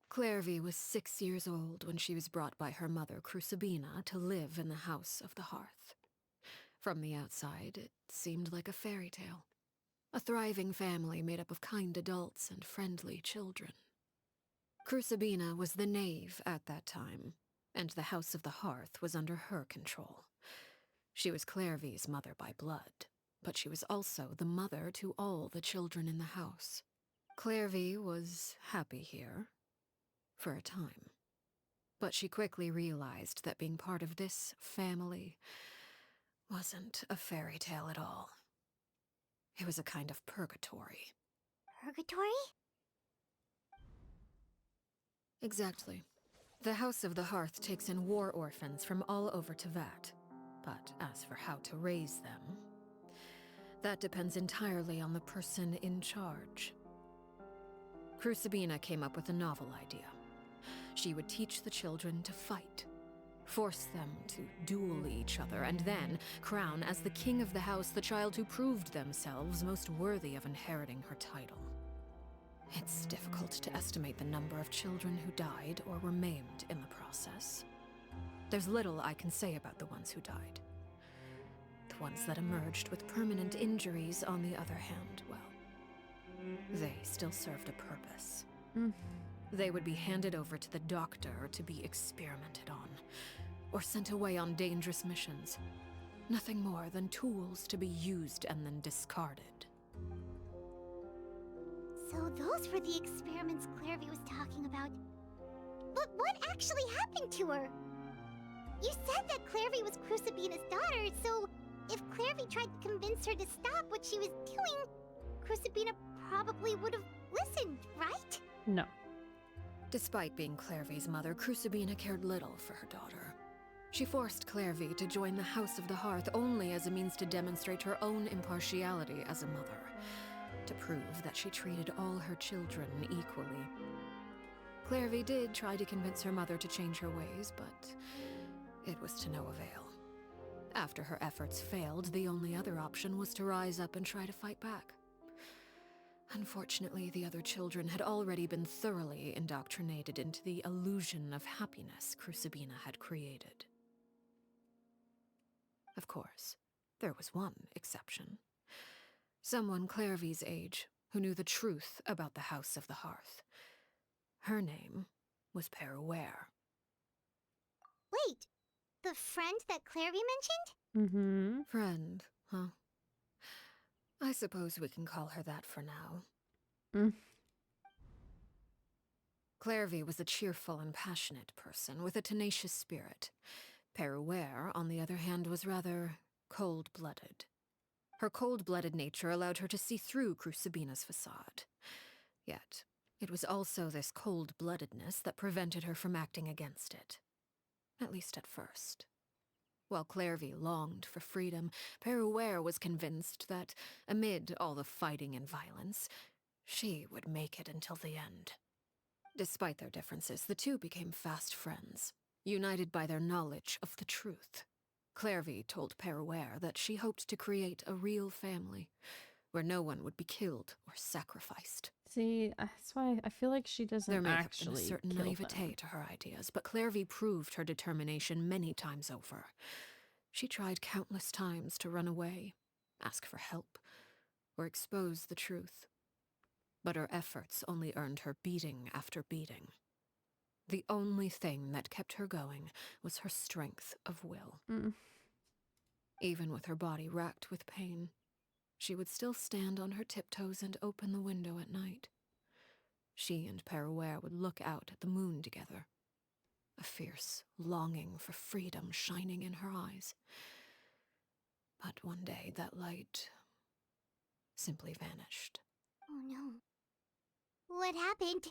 Clairvy was 6 years old when she was brought by her mother, Crucibina, to live in the House of the Hearth. From the outside, it seemed like a fairy tale. A thriving family made up of kind adults and friendly children. Crucibina was the knave at that time, and the House of the Hearth was under her control. She was Clairvy's mother by blood, but she was also the mother to all the children in the house. Clairvy was happy here, for a time. But she quickly realized that being part of this family wasn't a fairy tale at all. It was a kind of purgatory. Purgatory? Exactly. The House of the Hearth takes in war orphans from all over Tevat. But as for how to raise them, that depends entirely on the person in charge. Crucibina came up with a novel idea. She would teach the children to fight, force them to duel each other, and then crown as the king of the house the child who proved themselves most worthy of inheriting her title. It's difficult to estimate the number of children who died or were maimed in the process. There's little I can say about the ones who died. The ones that emerged with permanent injuries, on the other hand, well, they still served a purpose. They would be handed over to the doctor to be experimented on, or sent away on dangerous missions. Nothing more than tools to be used and then discarded. So those were the experiments Clairvy was talking about. But what actually happened to her? You said that Clairvy was Crucibina's daughter, so if Clairvy tried to convince her to stop what she was doing, Crucibina probably would have listened, right? No. Despite being Clairvy's mother, Crucibina cared little for her daughter. She forced Clairvy to join the House of the Hearth only as a means to demonstrate her own impartiality as a mother, to prove that she treated all her children equally. Clairvy did try to convince her mother to change her ways, but it was to no avail. After her efforts failed, the only other option was to rise up and try to fight back. Unfortunately, the other children had already been thoroughly indoctrinated into the illusion of happiness Crucibina had created. Of course, there was one exception. Someone Clairvy's age who knew the truth about the House of the Hearth. Her name was Peruere. Wait, the friend that Clairvy mentioned? Mm-hmm. Friend, huh? I suppose we can call her that for now. Mm. Clairvy was a cheerful and passionate person with a tenacious spirit. Peruere, on the other hand, was rather cold-blooded. Her cold-blooded nature allowed her to see through Crucibina's facade. Yet, it was also this cold-bloodedness that prevented her from acting against it. At least at first. While Clairvy longed for freedom, Peruere was convinced that, amid all the fighting and violence, she would make it until the end. Despite their differences, the two became fast friends, united by their knowledge of the truth. Clairvy told Peruere that she hoped to create a real family, where no one would be killed or sacrificed. See, that's why I feel like she doesn't There may have been a actually certain kill naivete them. to her ideas, but Clairvy proved her determination many times over. She tried countless times to run away, ask for help, or expose the truth. But her efforts only earned her beating after beating. The only thing that kept her going was her strength of will. Even with her body racked with pain, she would still stand on her tiptoes and open the window at night. She and Peruere would look out at the moon together, a fierce longing for freedom shining in her eyes. But one day that light simply vanished. Oh no. What happened?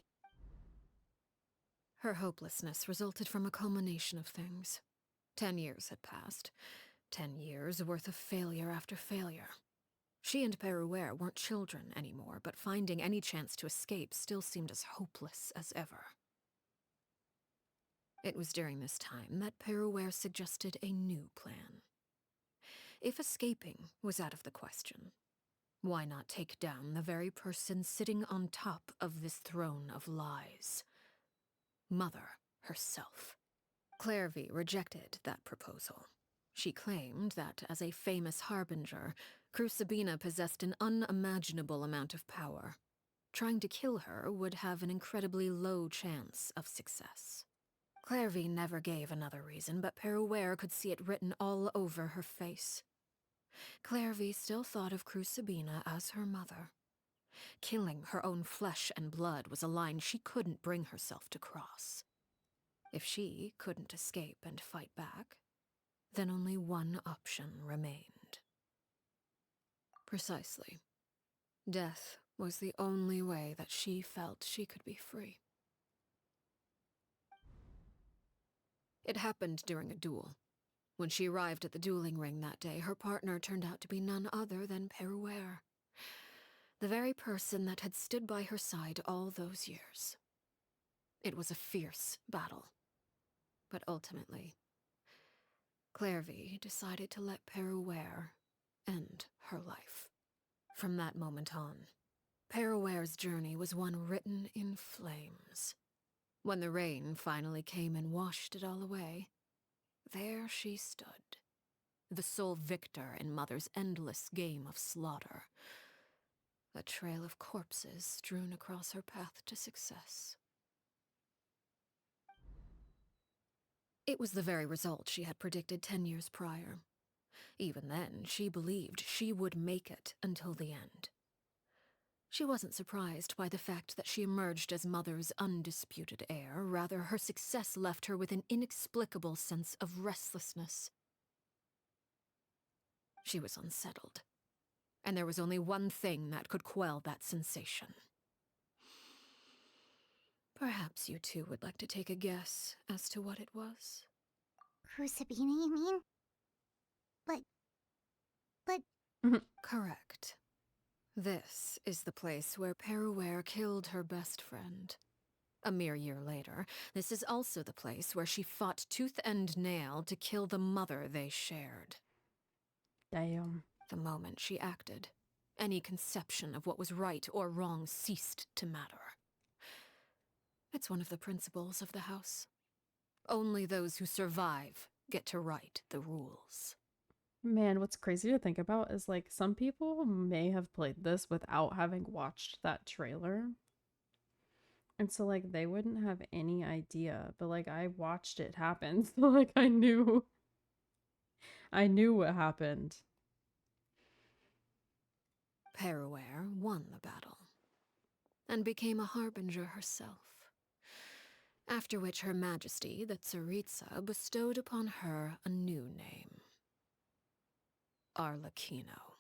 Her hopelessness resulted from a culmination of things. 10 years had passed. 10 years worth of failure after failure. She and Peruere weren't children anymore, but finding any chance to escape still seemed as hopeless as ever. It was during this time that Peruere suggested a new plan. If escaping was out of the question, why not take down the very person sitting on top of this throne of lies? Mother herself. Clairvy rejected that proposal. She claimed that, as a famous harbinger, Crucibina possessed an unimaginable amount of power. Trying to kill her would have an incredibly low chance of success. Clairvy never gave another reason, but Peruere could see it written all over her face. Clairvy still thought of Crucibina as her mother. Killing her own flesh and blood was a line she couldn't bring herself to cross. If she couldn't escape and fight back, then only one option remained. Precisely. Death was the only way that she felt she could be free. It happened during a duel. When she arrived at the dueling ring that day, her partner turned out to be none other than Peruere, the very person that had stood by her side all those years. It was a fierce battle. But ultimately, Clairvy decided to let Peruere end her life. From that moment on, Peruere's journey was one written in flames. When the rain finally came and washed it all away, there she stood, the sole victor in Mother's endless game of slaughter, a trail of corpses strewn across her path to success. It was the very result she had predicted 10 years prior. Even then, she believed she would make it until the end. She wasn't surprised by the fact that she emerged as Mother's undisputed heir. Rather, her success left her with an inexplicable sense of restlessness. She was unsettled, and there was only one thing that could quell that sensation. Perhaps you two would like to take a guess as to what it was? Crucibina, you mean? But... Correct. This is the place where Peruere killed her best friend. A mere year later, this is also the place where she fought tooth and nail to kill the mother they shared. Damn. The moment she acted, any conception of what was right or wrong ceased to matter. It's one of the principles of the house. Only those who survive get to write the rules. Man, what's crazy to think about is like some people may have played this without having watched that trailer. And so like they wouldn't have any idea, but like I watched it happen. So like I knew what happened. Peruere won the battle and became a harbinger herself. After which Her Majesty, the Tsaritsa, bestowed upon her a new name. Arlecchino.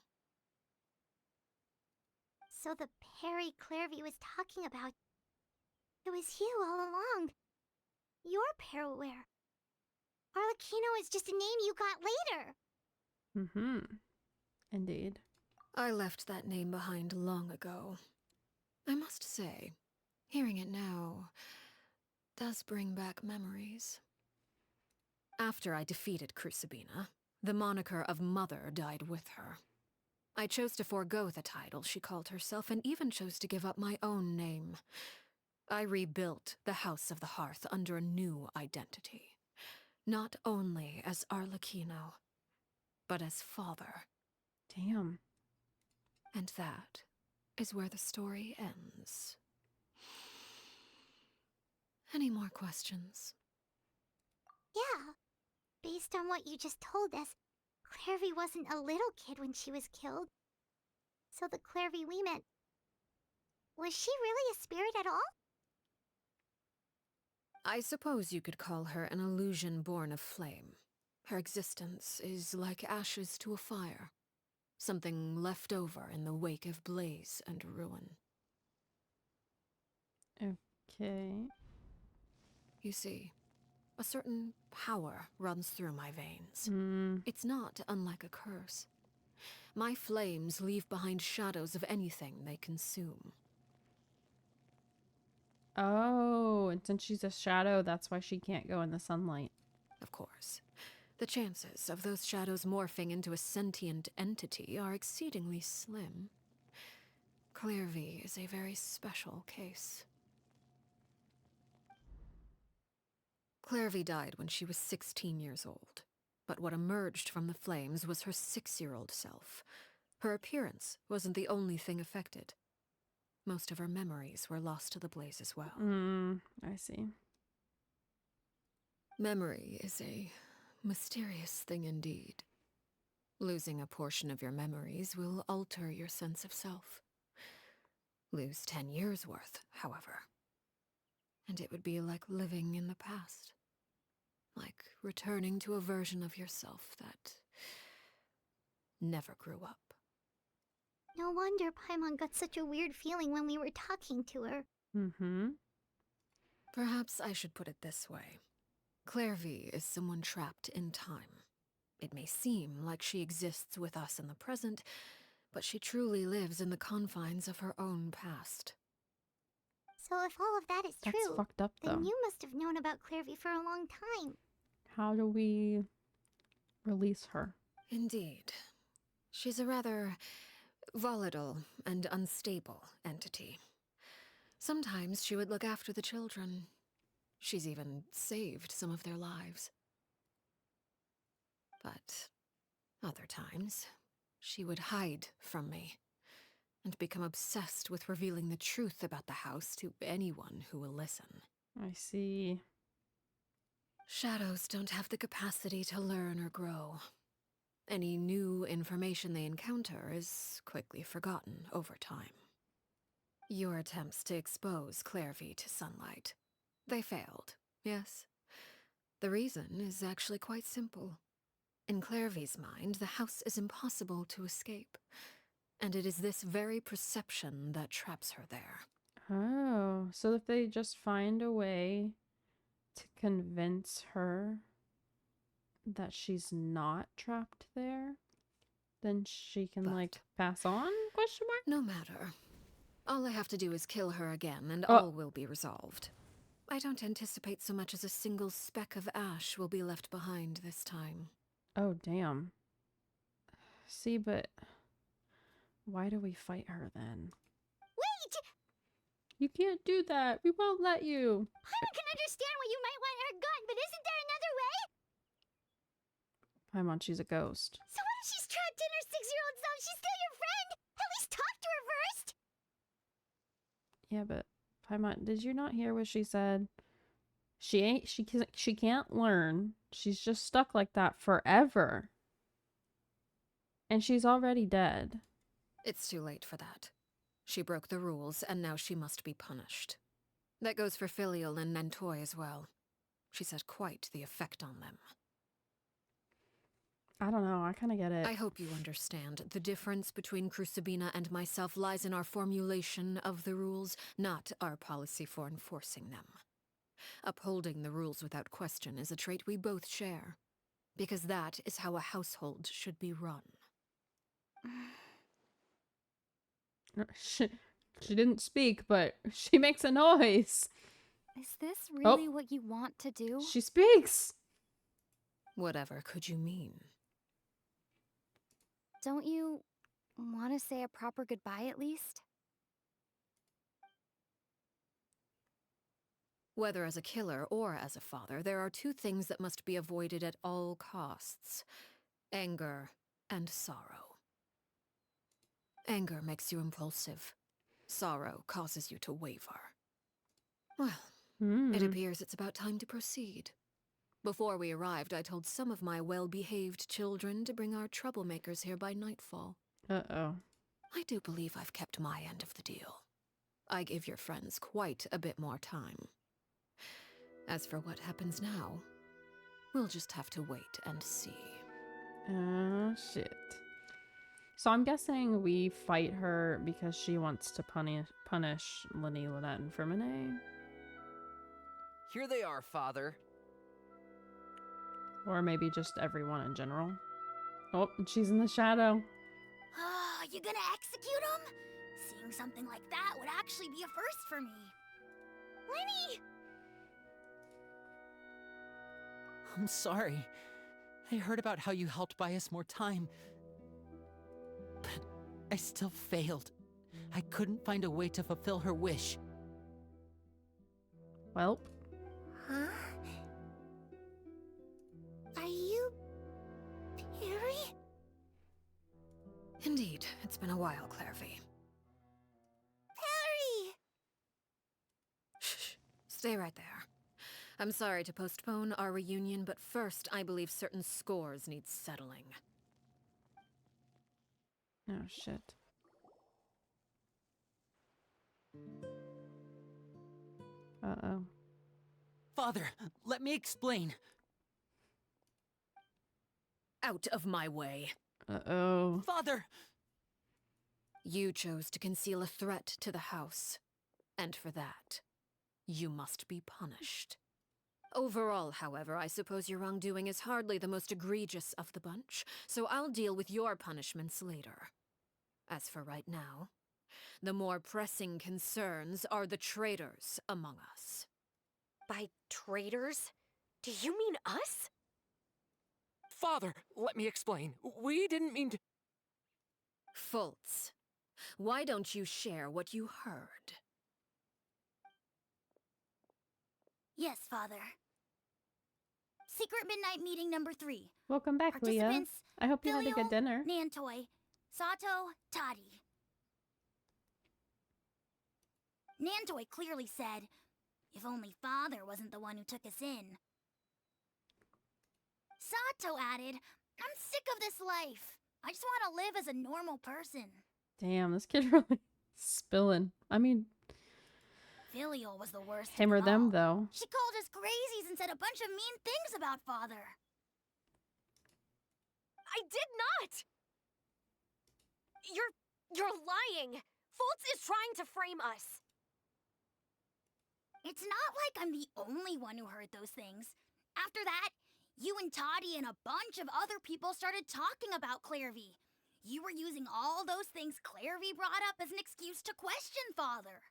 So the Perry Clairvy was talking about... It was you all along. You're Peruere. Arlecchino is just a name you got later. Mm-hmm. Indeed. I left that name behind long ago. I must say, hearing it now does bring back memories. After I defeated Crucibina, the moniker of Mother died with her. I chose to forego the title she called herself and even chose to give up my own name. I rebuilt the House of the Hearth under a new identity. Not only as Arlecchino, but as father. Damn. And that is where the story ends. Any more questions? Yeah. Based on what you just told us, Clairvy wasn't a little kid when she was killed. So the Clairvy we met... Was she really a spirit at all? I suppose you could call her an illusion born of flame. Her existence is like ashes to a fire. Something left over in the wake of blaze and ruin. Okay. You see, a certain power runs through my veins. Mm. It's not unlike a curse. My flames leave behind shadows of anything they consume. Oh, and since she's a shadow, that's why she can't go in the sunlight. Of course. The chances of those shadows morphing into a sentient entity are exceedingly slim. Clairvy is a very special case. Clairvy died when she was 16 years old, but what emerged from the flames was her 6-year-old self. Her appearance wasn't the only thing affected. Most of her memories were lost to the blaze as well. I see. Memory is a mysterious thing indeed. Losing a portion of your memories will alter your sense of self. Lose 10 years' worth, however, and it would be like living in the past. Like returning to a version of yourself that never grew up. No wonder Paimon got such a weird feeling when we were talking to her. Mm-hmm. Perhaps I should put it this way. Clairvy is someone trapped in time. It may seem like she exists with us in the present, but she truly lives in the confines of her own past. So if all of that is That's true, fucked up, though. then you must have known about Clairvy for a long time. How do we release her? Indeed. She's a rather volatile and unstable entity. Sometimes she would look after the children. She's even saved some of their lives. But other times, she would hide from me and become obsessed with revealing the truth about the house to anyone who will listen. I see. Shadows don't have the capacity to learn or grow. Any new information they encounter is quickly forgotten over time. Your attempts to expose Clairvy to sunlight. They failed, yes? The reason is actually quite simple. In Clairvy's mind, the house is impossible to escape, and it is this very perception that traps her there. Oh, so if they just find a way to convince her that she's not trapped there, then she can, like, pass on? Question mark? No matter. All I have to do is kill her again, and Oh. all will be resolved. I don't anticipate so much as a single speck of ash will be left behind this time. Oh, damn. See, but why do we fight her then? Wait! You can't do that. We won't let you. Paimon can understand why you might want her gun, but isn't there another way? Paimon, she's a ghost. So what if she's trapped in her 6-year-old self? She's still your friend! At least talk to her first! Yeah, but Paimon, did you not hear what she said? She can't learn. She's just stuck like that forever. And she's already dead. It's too late for that. She broke the rules, and now she must be punished. That goes for Filial and Nantoy as well. She's had quite the effect on them. I don't know, I kind of get it. I hope you understand. The difference between Crucibina and myself lies in our formulation of the rules, not our policy for enforcing them. Upholding the rules without question is a trait we both share. Because that is how a household should be run. She didn't speak, but she makes a noise. Is this Oh. really what you want to do? She speaks. Whatever could you mean? Don't you want to say a proper goodbye at least? Whether as a killer or as a father, there are two things that must be avoided at all costs: anger and sorrow. Anger makes you impulsive. Sorrow causes you to waver. Well, it appears it's about time to proceed. Before we arrived, I told some of my well-behaved children to bring our troublemakers here by nightfall. Uh-oh. I do believe I've kept my end of the deal. I give your friends quite a bit more time. As for what happens now, we'll just have to wait and see. Oh, shit. So I'm guessing we fight her because she wants to punish Lenny, Lynette, and Fermine? Here they are, Father. Or maybe just everyone in general. Oh, and she's in the shadow. Oh, you gonna execute him? Seeing something like that would actually be a first for me. Lenny! I'm sorry. I heard about how you helped buy us more time. But I still failed. I couldn't find a way to fulfill her wish. Welp. Huh? Are you... Perry? Indeed, it's been a while, Clairvy. Perry! Shh, stay right there. I'm sorry to postpone our reunion, but first I believe certain scores need settling. Oh, shit. Uh-oh. Father, let me explain. Out of my way. Uh-oh. Father! You chose to conceal a threat to the house, and for that, you must be punished. Overall, however, I suppose your wrongdoing is hardly the most egregious of the bunch, so I'll deal with your punishments later. As for right now, the more pressing concerns are the traitors among us. By traitors? Do you mean us? Father, let me explain. We didn't mean to... Fultz, why don't you share what you heard? Yes, Father. Secret Midnight Meeting number 3. Welcome back, Leah. Participants, I hope you had a good dinner. Nantoy, Sato, Toddy. Nantoy clearly said, if only Father wasn't the one who took us in. Sato added, I'm sick of this life. I just want to live as a normal person. Damn, this kid really spilling. I mean, Filial was the worst. him or them, though. She called us crazies and said a bunch of mean things about Father. I did not! You're lying! Fultz is trying to frame us! It's not like I'm the only one who heard those things. After that, you and Toddy and a bunch of other people started talking about Clairvy. You were using all those things Clairvy brought up as an excuse to question Father.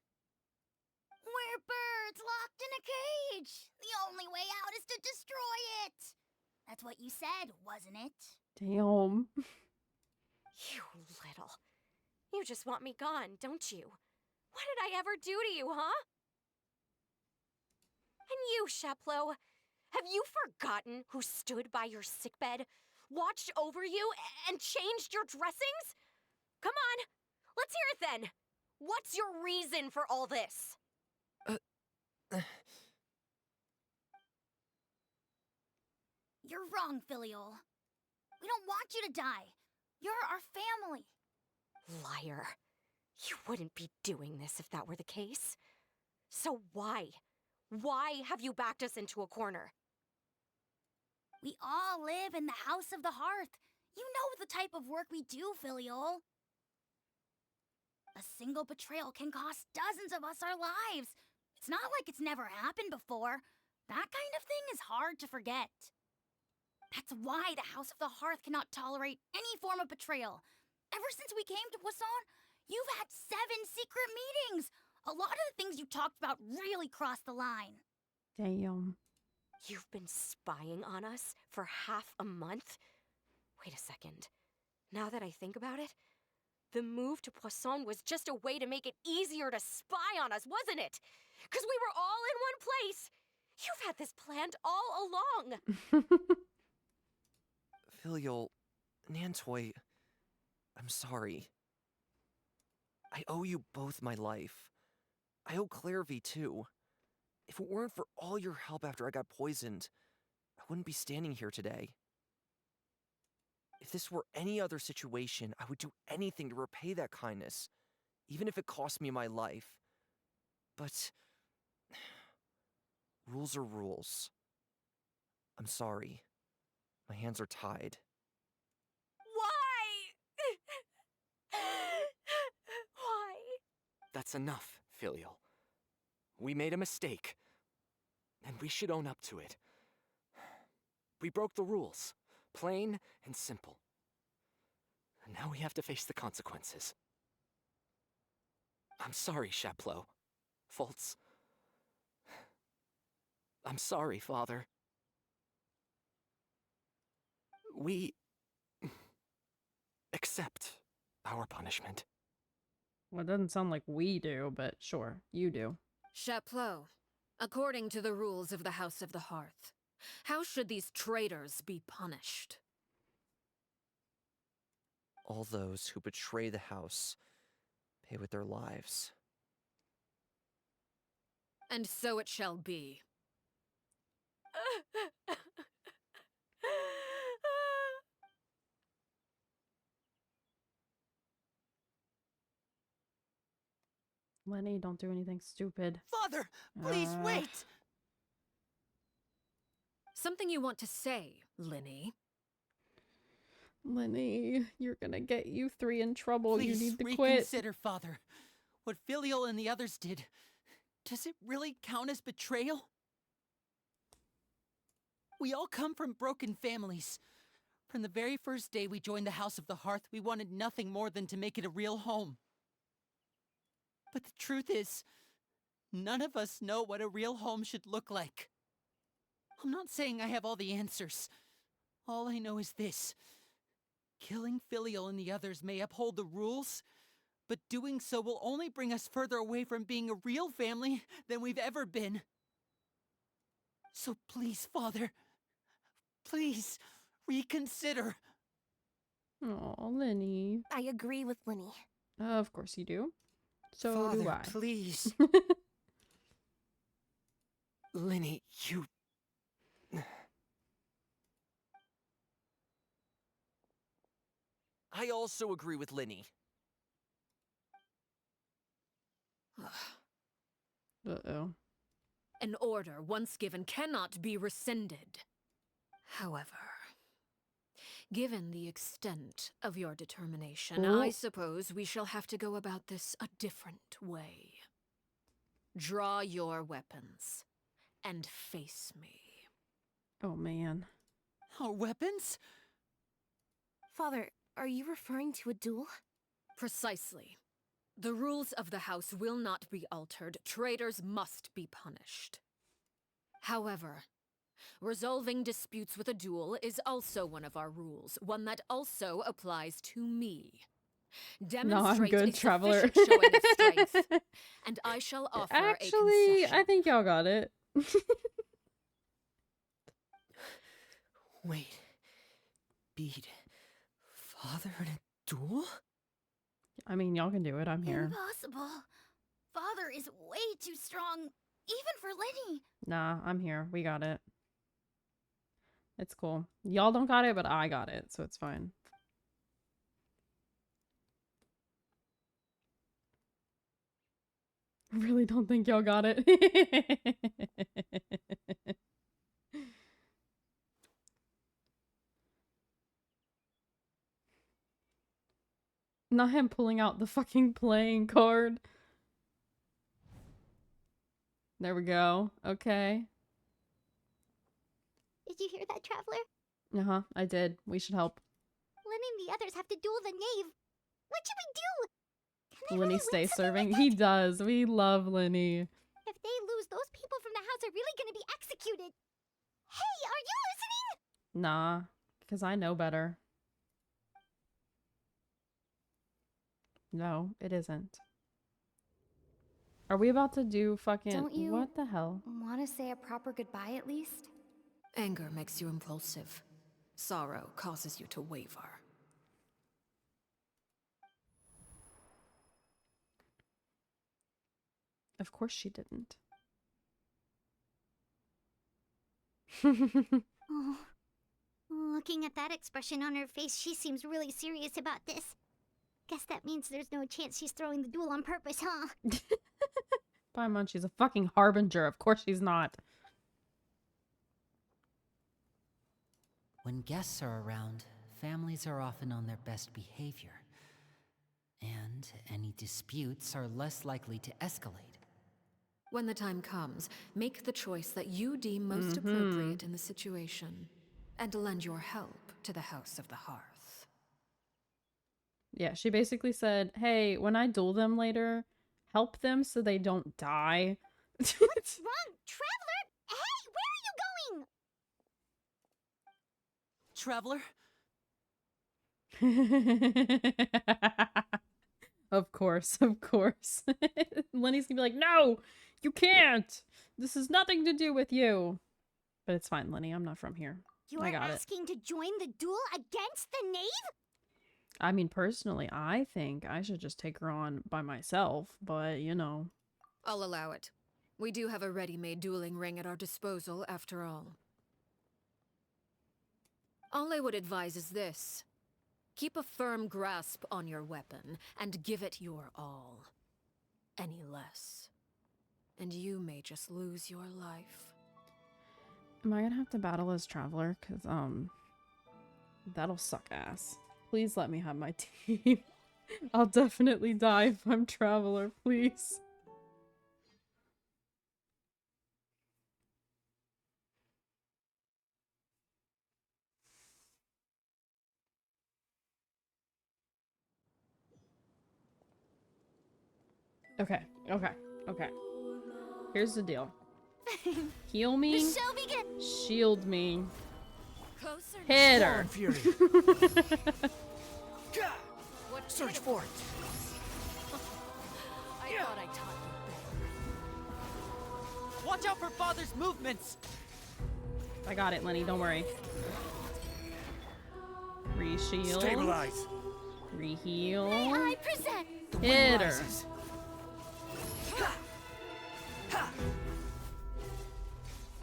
We're birds locked in a cage. The only way out is to destroy it. That's what you said, wasn't it? Damn. You little. You just want me gone, don't you? What did I ever do to you, huh? And you, Sheplo, have you forgotten who stood by your sickbed, watched over you, and changed your dressings? Come on, let's hear it then. What's your reason for all this? You're wrong, Filial. We don't want you to die. You're our family. Liar. You wouldn't be doing this if that were the case. So why? Why have you backed us into a corner? We all live in the House of the Hearth. You know the type of work we do, Filial. A single betrayal can cost dozens of us our lives. It's not like it's never happened before. That kind of thing is hard to forget. That's why the House of the Hearth cannot tolerate any form of betrayal. Ever since we came to Poisson, you've had 7 secret meetings. A lot of the things you talked about really crossed the line. Damn. You've been spying on us for half a month? Wait a second. Now that I think about it, the move to Poisson was just a way to make it easier to spy on us, wasn't it? Because we were all in one place. You've had this planned all along. Filial, Nantoy, I'm sorry. I owe you both my life. I owe Clairvy too. If it weren't for all your help after I got poisoned, I wouldn't be standing here today. If this were any other situation, I would do anything to repay that kindness, even if it cost me my life. But rules are rules. I'm sorry. My hands are tied. Why? Why? That's enough, Filial. We made a mistake, and we should own up to it. We broke the rules, plain and simple. And now we have to face the consequences. I'm sorry, Chaplot. Fultz. I'm sorry, Father. We accept our punishment. Well, it doesn't sound like we do, but sure, you do. Chaplot, according to the rules of the House of the Hearth, how should these traitors be punished? All those who betray the house pay with their lives. And so it shall be. Lenny, don't do anything stupid. Father, please wait! Something you want to say, Linny? Lenny, you're gonna get you 3 in trouble. Please you need to quit. reconsider, Father. What Filial and the others did, does it really count as betrayal? We all come from broken families. From the very first day we joined the House of the Hearth, we wanted nothing more than to make it a real home. But the truth is, none of us know what a real home should look like. I'm not saying I have all the answers. All I know is this. Killing Filial and the others may uphold the rules, but doing so will only bring us further away from being a real family than we've ever been. So please, Father, please, reconsider. Oh, Lenny. I agree with Linny. Of course you do. So Father, do I. Please. Linny, you... I also agree with Linny. Uh-oh. An order once given cannot be rescinded. However, given the extent of your determination, I suppose we shall have to go about this a different way. Draw your weapons and face me. Oh, man. Our weapons? Father, are you referring to a duel? Precisely. The rules of the house will not be altered. Traitors must be punished. However, resolving disputes with a duel is also one of our rules, one that also applies to me. No, I'm Demonstrate good, a traveler. sufficient showing of strength, and I shall offer a Actually, concession. I think y'all got it. Wait. Beat Father in a duel? I mean, y'all can do it. I'm here. Impossible. Father is way too strong, even for Lenny. Nah, I'm here. We got it. It's cool. Y'all don't got it, but I got it, so it's fine. I really don't think y'all got it. Not him pulling out the fucking playing card. There we go. Okay. Did you hear that, Traveler? Uh-huh, I did. We should help. Lenny and the others have to duel the knave. What should we do? Can they Lenny really stay win something serving. like He that? does. We love Lenny. If they lose, those people from the house are really gonna be executed. Hey, are you listening? Nah, because I know better. No, it isn't. Are we about to do fucking... Don't you What the hell? want to say a proper goodbye at least? Anger makes you impulsive. Sorrow causes you to waver. Of course she didn't. Oh, looking at that expression on her face, she seems really serious about this. Guess that means there's no chance she's throwing the duel on purpose, huh? Paimon, she's a fucking harbinger. Of course she's not. When guests are around, families are often on their best behavior. And any disputes are less likely to escalate. When the time comes, make the choice that you deem most appropriate in the situation, and lend your help to the House of the Hearth. Yeah, she basically said, hey, when I duel them later, help them so they don't die. What's wrong? Traveler? Hey, where are you going? Traveler? Of course, of course. Lenny's gonna be like, no, you can't. This has nothing to do with you. But it's fine, Lenny. I'm not from here. You're I got asking to join the duel against the knave? I mean, personally, I think I should just take her on by myself, but you know. I'll allow it. We do have a ready-made dueling ring at our disposal, after all. All I would advise is this. Keep a firm grasp on your weapon, and give it your all. Any less, and you may just lose your life. Am I gonna have to battle as Traveler? Because, that'll suck ass. Please let me have my team. I'll definitely die if I'm Traveler, please. Okay, okay, okay. Here's the deal. Heal me, shield me, hit her. Search for it. I thought I taught you better. Watch out for Father's movements! I got it, Lenny. Don't worry. Re-shield. Stabilize. Re-heal. May I present? Hit her.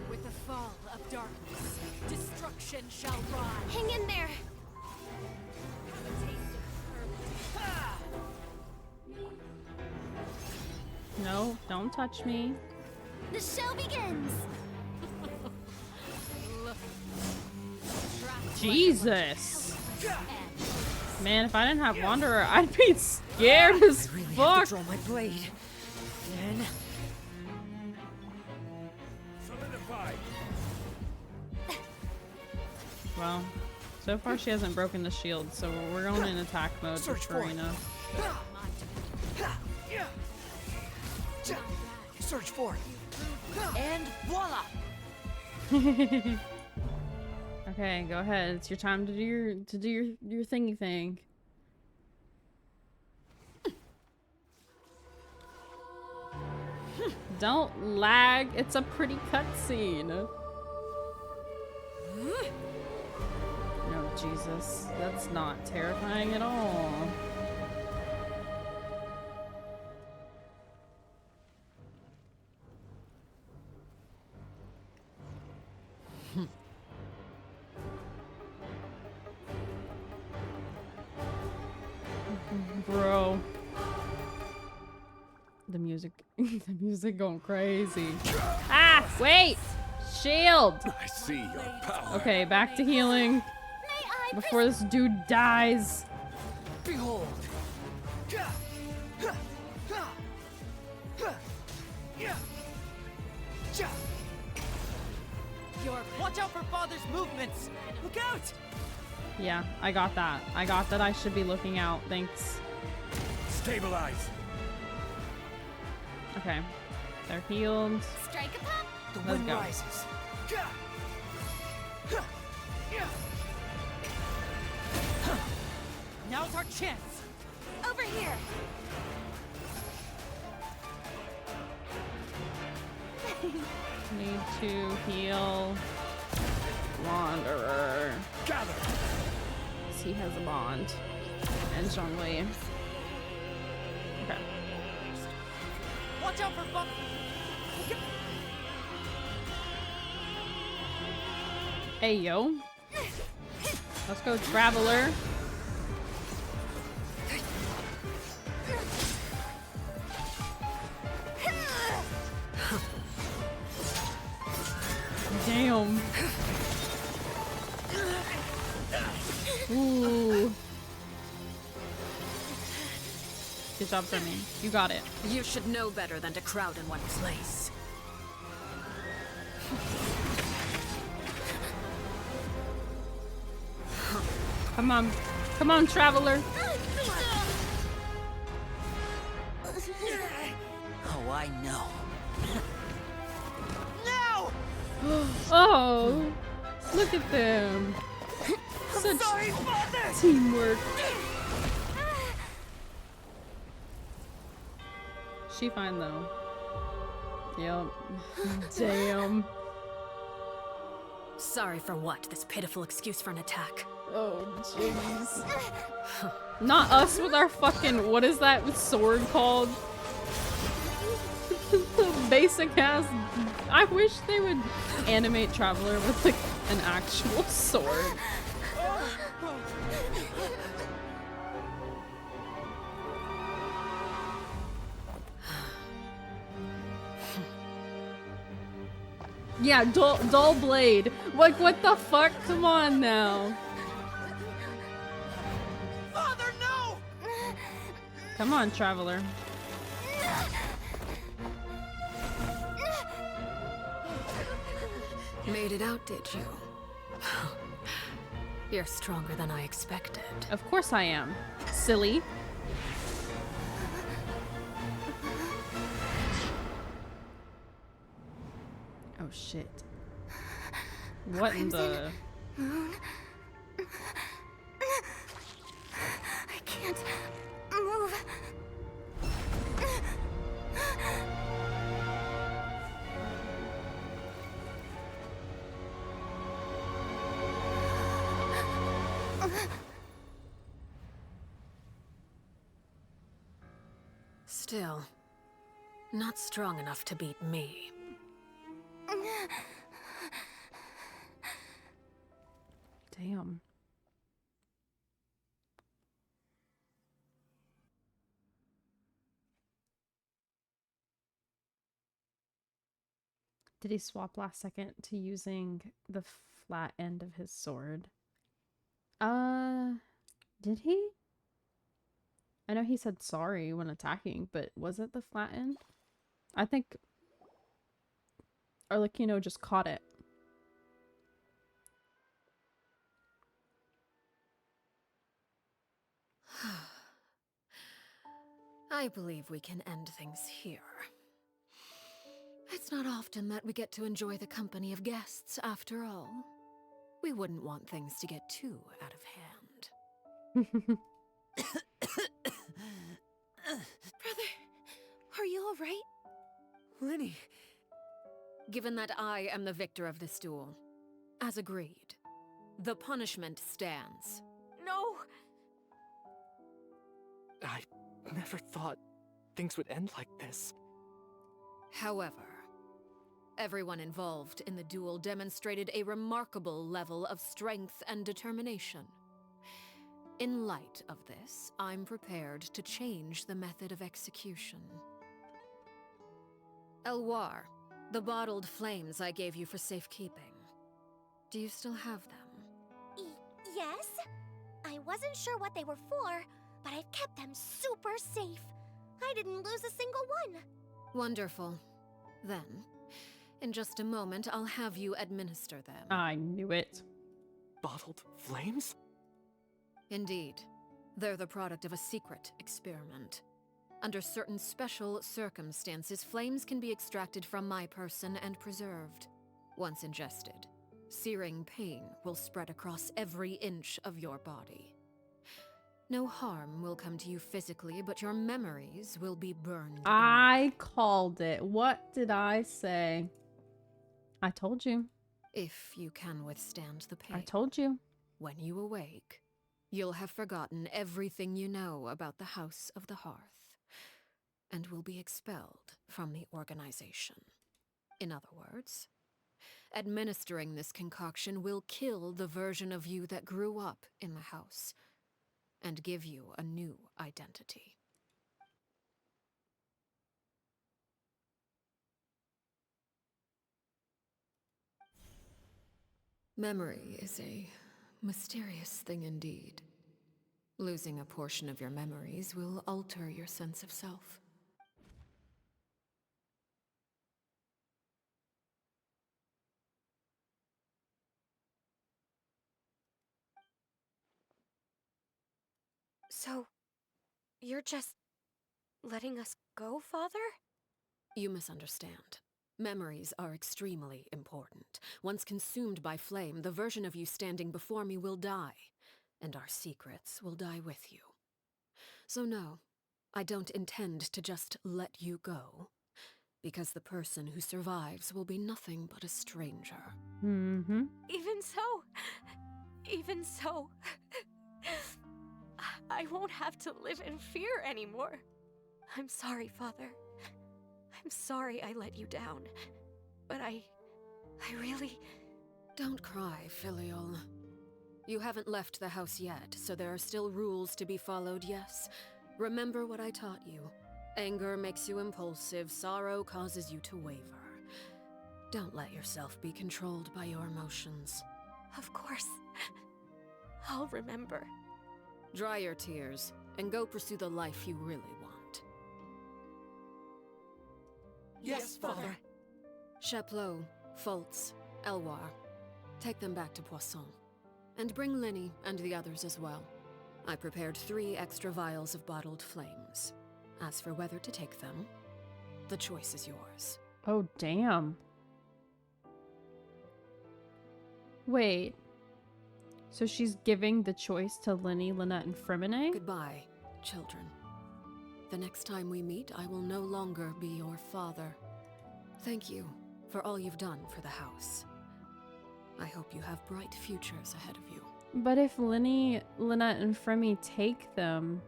With the fall of darkness, destruction shall rise. Hang in there. Have a taste of No, don't touch me. The show begins. Jesus. Man, if I didn't have Wanderer, I'd be scared as I really have fuck. to draw my blade. Then... Well, so far she hasn't broken the shield, so we're going in attack mode for Farina. Search for it. And voila! Okay, go ahead. It's your time to do your thingy thing. Don't lag. It's a pretty cutscene. No, Jesus. That's not terrifying at all. Bro. The music the music going crazy. Ah, wait! Shield! I see your power. Okay, back to healing. Before this dude dies. Behold. York, watch out for Father's movements! Look out! Yeah, I got that. I got that I should be looking out. Thanks. Stabilize. Okay. They're healed. Strike a pop. The Let's wind go. rises. Now's our chance. Over here. Need to heal Wanderer. Gather. He has a bond. And Zhongli. Okay. Watch out for bump. Hey, yo. Let's go, Traveler. Damn. Ooh. Good job for me. You got it. You should know better than to crowd in one place. Come on. Come on, Traveler. Oh, I know. Oh, look at them. Such teamwork. She fine though. Yep. Damn. Sorry for what? This pitiful excuse for an attack. Oh, jeez. Not us with our fucking, what is that sword called? Basic ass. I wish they would animate Traveler with like an actual sword. Yeah, dull blade. Like, what the fuck? Come on now. Father, no! Come on, Traveler. Made it out, did you? You're stronger than I expected. Of course I am. Silly. Oh shit. What in the... Moon. I can't move. Still, not strong enough to beat me. Damn. Did he swap last second to using the flat end of his sword? Did he? I know he said sorry when attacking, but was it the flat end? I think Arlecchino just caught it. I believe we can end things here. It's not often that we get to enjoy the company of guests, after all. We wouldn't want things to get too out of hand. Brother, are you all right? Linny. Given that I am the victor of this duel, as agreed, the punishment stands. No! I never thought things would end like this. However, everyone involved in the duel demonstrated a remarkable level of strength and determination. In light of this, I'm prepared to change the method of execution. Elwar, the bottled flames I gave you for safekeeping. Do you still have them? Yes? I wasn't sure what they were for, but I've kept them super safe. I didn't lose a single one. Wonderful. Then, In just a moment, I'll have you administer them. I knew it. Bottled flames? Indeed. They're the product of a secret experiment. Under certain special circumstances, flames can be extracted from my person and preserved. Once ingested, searing pain will spread across every inch of your body. No harm will come to you physically, but your memories will be burned. I called it. What did I say? I told you. If you can withstand the pain. I told you. When you awake, you'll have forgotten everything you know about the House of the Hearth, and will be expelled from the organization. In other words, administering this concoction will kill the version of you that grew up in the house, and give you a new identity. Memory is a mysterious thing indeed. Losing a portion of your memories will alter your sense of self. So, you're just letting us go, Father? You misunderstand. Memories are extremely important. Once consumed by flame, the version of you standing before me will die, and our secrets will die with you. So no, I don't intend to just let you go, because the person who survives will be nothing but a stranger. Mm-hmm. Even so, I won't have to live in fear anymore. I'm sorry, Father. I'm sorry I let you down. But I really... Don't cry, Filial. You haven't left the house yet, so there are still rules to be followed, yes? Remember what I taught you. Anger makes you impulsive, sorrow causes you to waver. Don't let yourself be controlled by your emotions. Of course. I'll remember. Dry your tears, and go pursue the life you really want. Yes, Father. Chaplot, Foltz, Elwar. Take them back to Poisson. And bring Linny and the others as well. I prepared 3 extra vials of bottled flames. As for whether to take them, the choice is yours. Oh, damn. Wait. So she's giving the choice to Linny, Lynette, and Freminet? Goodbye, children. The next time we meet, I will no longer be your father. Thank you for all you've done for the house. I hope you have bright futures ahead of you. But if Linny, Lynette, and Fremy take them,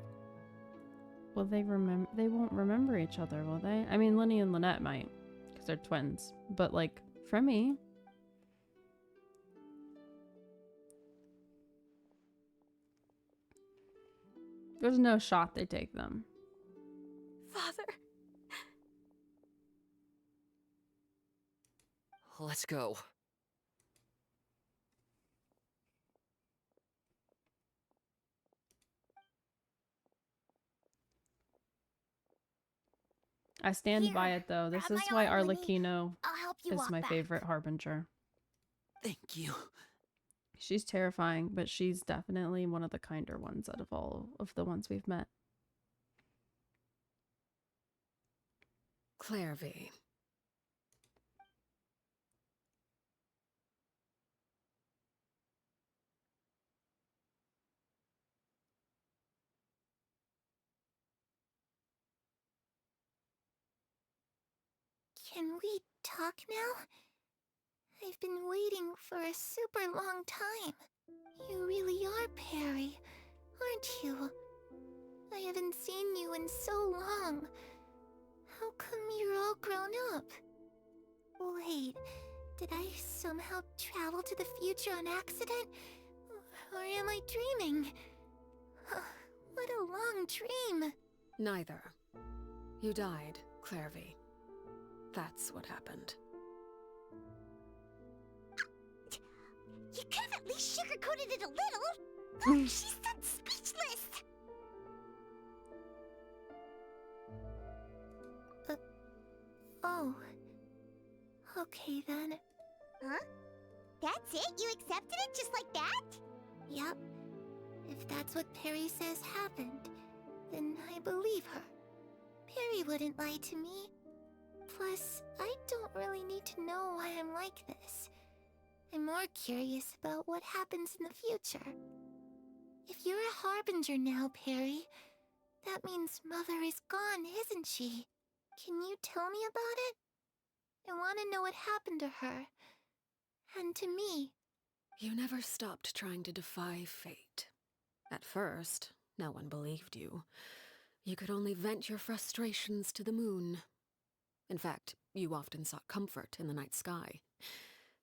will they remember? They won't remember each other, will they? I mean, Linny and Lynette might, because they're twins. But, like, Fremy... There's no shot they take them. Father. Let's go. I stand Here, by it, though. This grab is my why arm, Linny. Arlecchino I'll help you is walk my back. favorite Harbinger. Thank you. She's terrifying, but she's definitely one of the kinder ones out of all of the ones we've met. Clairvy. Can we talk now? I've been waiting for a super long time. You really are Perry, aren't you? I haven't seen you in so long. How come you're all grown up? Wait, did I somehow travel to the future on accident? Or am I dreaming? What a long dream! Neither. You died, Clairvy. That's what happened. You could have at least sugarcoated it a little! Look, she's done speechless! Oh. Okay then. Huh? That's it? You accepted it just like that? Yep. If that's what Perry says happened, then I believe her. Perry wouldn't lie to me. Plus, I don't really need to know why I'm like this. I'm more curious about what happens in the future. If you're a harbinger now, Perry, that means Mother is gone, isn't she? Can you tell me about it? I want to know what happened to her. And to me. You never stopped trying to defy fate. At first, no one believed you. You could only vent your frustrations to the moon. In fact, you often sought comfort in the night sky.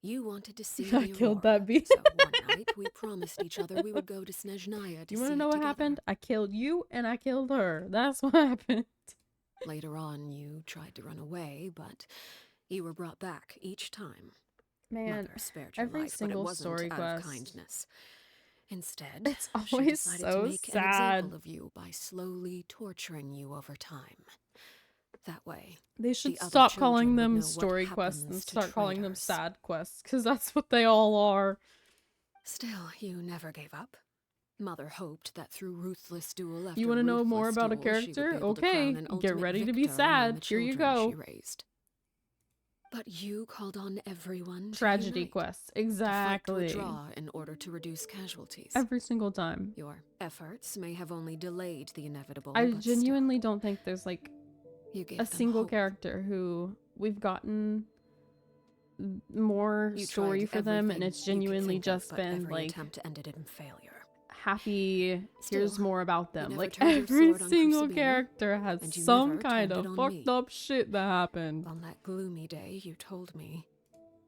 You wanted to see I the killed aurora, that bee. so one night we promised each other we would go to Snezhnaya to You see want to it know what together. happened? I killed you and I killed her. That's what happened. Later on, you tried to run away, but you were brought back each time. Man, Mother spared your every life, but it single wasn't story out of quest. kindness. Instead, It's she always decided to so make an sad. example of you by slowly torturing you over time. That way, They should the other stop children calling would them know what story quests and happens to start calling them traitors. sad quests, because that's what they all are. Still, you never gave up. Mother hoped that through ruthless duel after You want to know more ruthless about a duel, she would be character? able to crown Okay, an get ultimate ready to be victor among sad. the Here you children go. she raised. But you called on everyone Tragedy to unite, quests. to fight Exactly. to a draw in order to reduce casualties. Every single time. Your efforts may have only delayed the inevitable, I but genuinely don't think there's like still, you gave a them single hope. character who we've gotten more You story tried for them, and everything it's you could genuinely think of, just but been every like attempt ended in failure. happy. Here's Still, more about you them. never Like turned your every sword on single Crucibina, character has and you some never kind turned of it on fucked me. up shit that happened. On that gloomy day, you told me,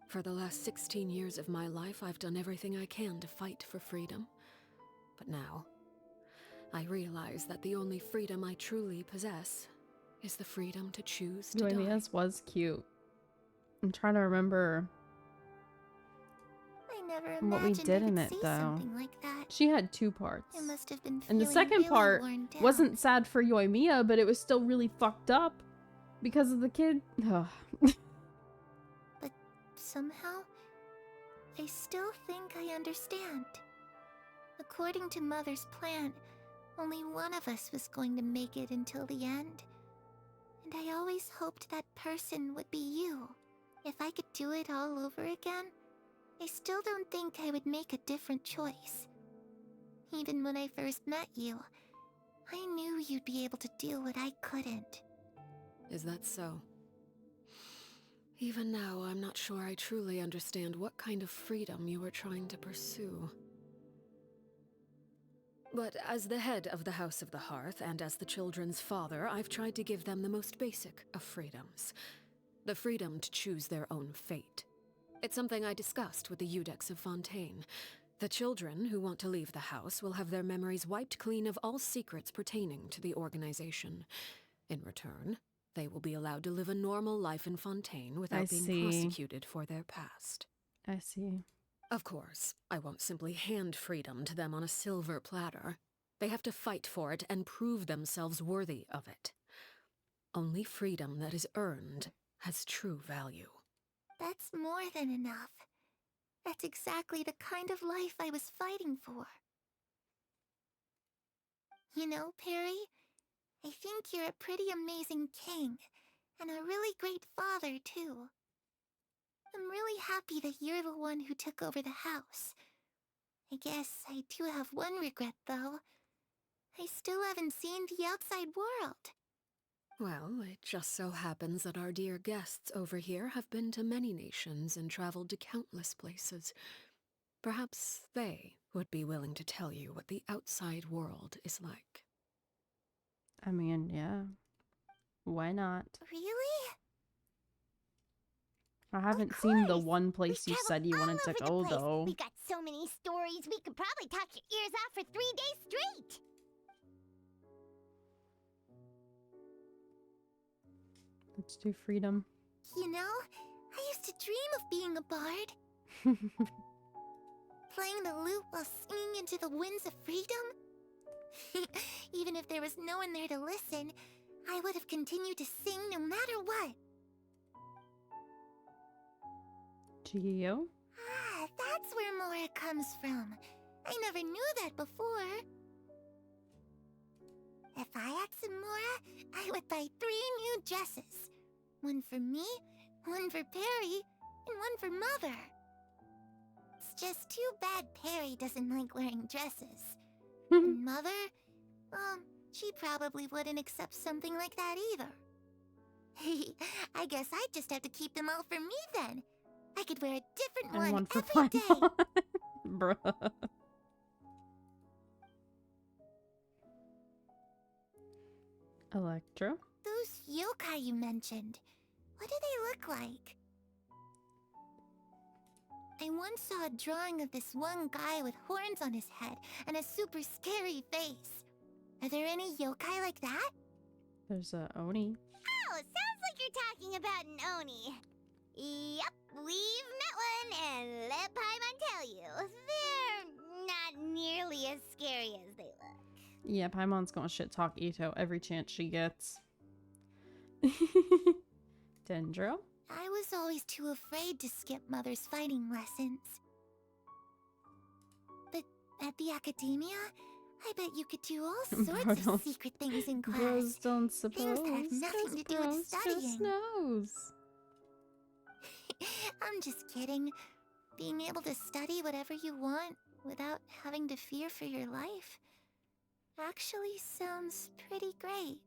for the last 16 years of my life, I've done everything I can to fight for freedom. But now, I realize that the only freedom I truly possess is the freedom to choose to die. Yoimiya's was cute. I'm trying to remember I never what we imagined did I in would it see though. something like that. She had two parts. I must have been And the feeling second really part worn down. wasn't sad for Yoimiya, but it was still really fucked up because of the kid. Ugh. But somehow, I still think I understand. According to Mother's plan, only one of us was going to make it until the end. And I always hoped that person would be you. If I could do it all over again, I still don't think I would make a different choice. Even when I first met you, I knew you'd be able to do what I couldn't. Is that so? Even now, I'm not sure I truly understand what kind of freedom you were trying to pursue. But as the head of the House of the Hearth, and as the children's father, I've tried to give them the most basic of freedoms. The freedom to choose their own fate. It's something I discussed with the Eudex of Fontaine. The children who want to leave the house will have their memories wiped clean of all secrets pertaining to the organization. In return, they will be allowed to live a normal life in Fontaine without being prosecuted for their past. I see. Of course, I won't simply hand freedom to them on a silver platter. They have to fight for it and prove themselves worthy of it. Only freedom that is earned has true value. That's more than enough. That's exactly the kind of life I was fighting for. You know, Perry, I think you're a pretty amazing king, and a really great father, too. I'm really happy that you're the one who took over the house. I guess I do have one regret, though. I still haven't seen the outside world. Well, it just so happens that our dear guests over here have been to many nations and traveled to countless places. Perhaps they would be willing to tell you what the outside world is like. I mean, yeah. Why not? Really? I haven't seen the one place you said you wanted to go, though. We got so many stories, we could probably talk your ears out for 3 days straight. Let's do freedom. You know, I used to dream of being a bard. Playing the lute while singing into the winds of freedom. Even if there was no one there to listen, I would have continued to sing no matter what. Geo? Ah, that's where Mora comes from. I never knew that before. If I had some Mora, I would buy 3 new dresses. One for me, one for Perry, and one for Mother. It's just too bad Perry doesn't like wearing dresses. And Mother, well, she probably wouldn't accept something like that either. I guess I'd just have to keep them all for me then. I could wear a different And one for every day. Paimon. Bruh. Electro? Those yokai you mentioned, what do they look like? I once saw a drawing of this one guy with horns on his head and a super scary face. Are there any yokai like that? There's a Oni. Oh, sounds like you're talking about an Oni. Yep, we've met one, and let Paimon tell you, they're not nearly as scary as they look. Yeah, Paimon's gonna shit talk Ito every chance she gets. Dendro? I was always too afraid to skip Mother's fighting lessons. But at the academia, I bet you could do all sorts of secret things in class. Bros don't suppose. Things that have nothing to do with studying. Just knows. I'm just kidding. Being able to study whatever you want without having to fear for your life actually sounds pretty great.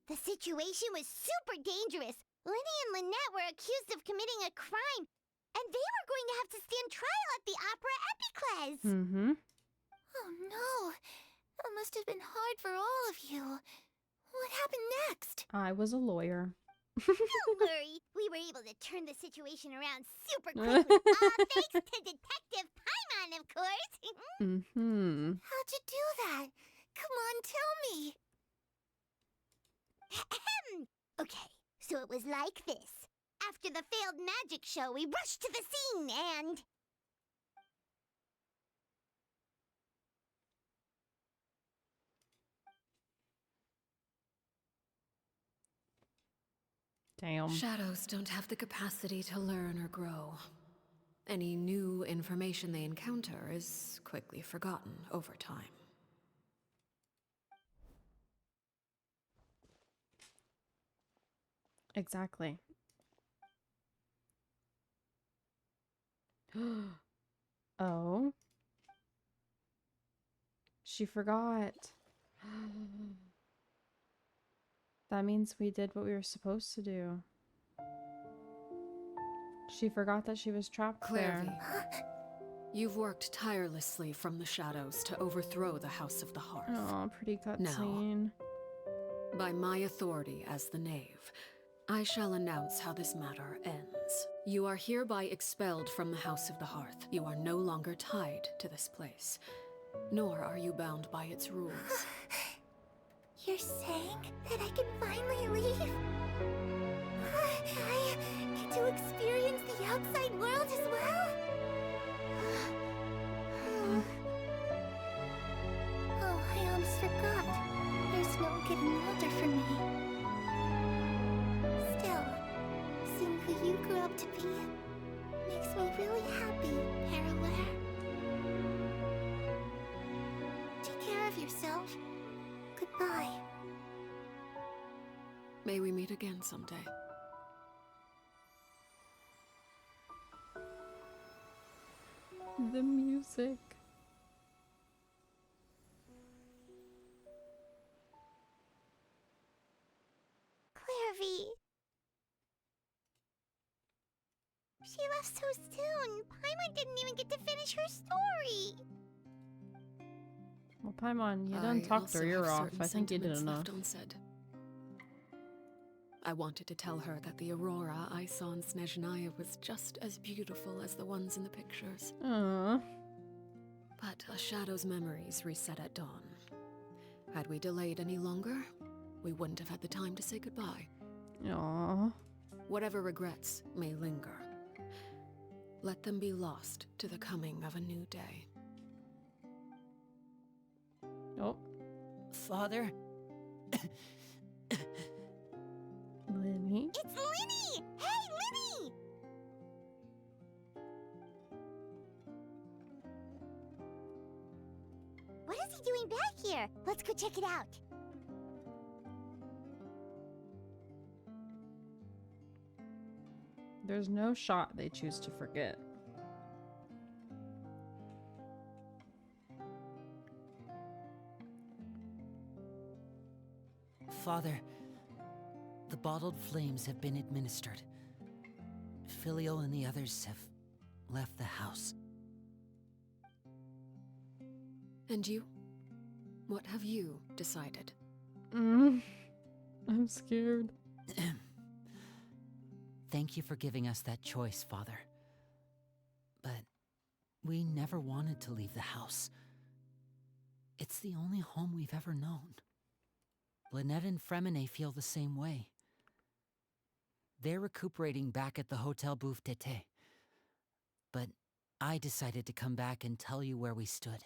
The situation was super dangerous. Lenny and Lynette were accused of committing a crime, and they were going to have to stand trial at the Opera Epicles. Mm-hmm. Oh no, that must have been hard for all of you. What happened next? I was a lawyer. Don't worry, we were able to turn the situation around super quickly. All thanks to Detective Paimon, of course. Mm-hmm. How'd you do that? Come on, tell me. Okay, so it was like this. After the failed magic show, we rushed to the scene and... Damn. Shadows don't have the capacity to learn or grow. Any new information they encounter is quickly forgotten over time. Exactly. Oh. She forgot. That means we did what we were supposed to do. She forgot that she was trapped there. Clairvy, you've worked tirelessly from the shadows to overthrow the House of the Hearth. Oh, pretty cutscene. By my authority as the Knave, I shall announce how this matter ends. You are hereby expelled from the House of the Hearth. You are no longer tied to this place, nor are you bound by its rules. You're saying that I can finally leave? I get to experience the outside world as well? Oh, I almost forgot. There's no getting older for me. Still, seeing who you grew up to be makes me really happy, Parallel. Take care of yourself. Goodbye. May we meet again someday. The music. Clairvy. She left so soon. Paimon didn't even get to finish her story. Well, Paimon, you done talked her ear off. I think you did enough. Unsaid. I wanted to tell her that the aurora I saw in Snezhnaya was just as beautiful as the ones in the pictures. Aww. But a shadow's memories reset at dawn. Had we delayed any longer, we wouldn't have had the time to say goodbye. Aww. Whatever regrets may linger, let them be lost to the coming of a new day. Oh. Father, Linny? It's Linny! Hey, Linny! What is he doing back here? Let's go check it out. There's no shot they choose to forget. Father, the bottled flames have been administered. Filial and the others have left the house. And you? What have you decided? I'm scared. Thank you for giving us that choice, Father. But we never wanted to leave the house. It's the only home we've ever known. Lynette and Fremine feel the same way. They're recuperating back at the Hotel Bouffe d'été. But I decided to come back and tell you where we stood.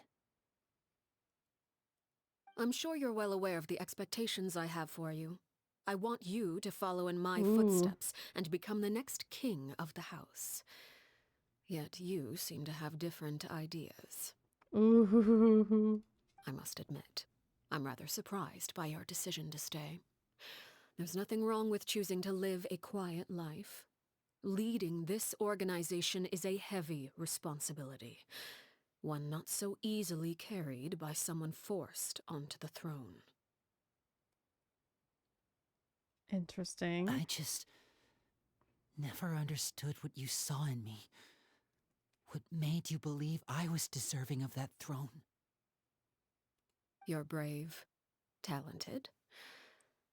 I'm sure you're well aware of the expectations I have for you. I want you to follow in my footsteps and become the next king of the house. Yet you seem to have different ideas. Ooh. I must admit, I'm rather surprised by your decision to stay. There's nothing wrong with choosing to live a quiet life. Leading this organization is a heavy responsibility, one not so easily carried by someone forced onto the throne. Interesting. I just never understood what you saw in me. What made you believe I was deserving of that throne? You're brave, talented,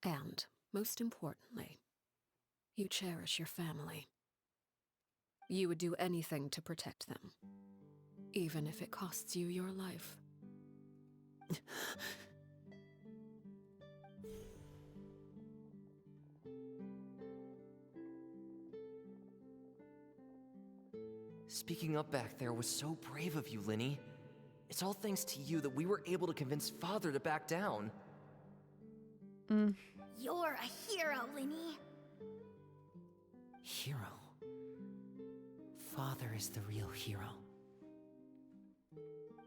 and, most importantly, you cherish your family. You would do anything to protect them, even if it costs you your life. Speaking up back there was so brave of you, Linny. It's all thanks to you that we were able to convince Father to back down. You're a hero, Linny. Hero. Father is the real hero.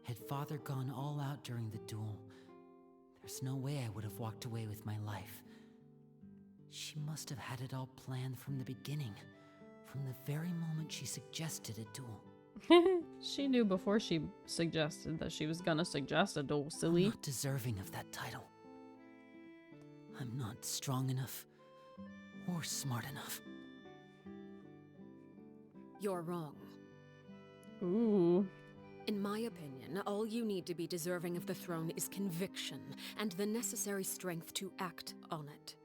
Had Father gone all out during the duel, there's no way I would have walked away with my life. She must have had it all planned from the beginning, from the very moment she suggested a duel. She knew before she suggested that she was gonna suggest a duel, silly. I'm not deserving of that title. I'm not strong enough or smart enough. You're wrong. Ooh. In my opinion, all you need to be deserving of the throne is conviction and the necessary strength to act on it.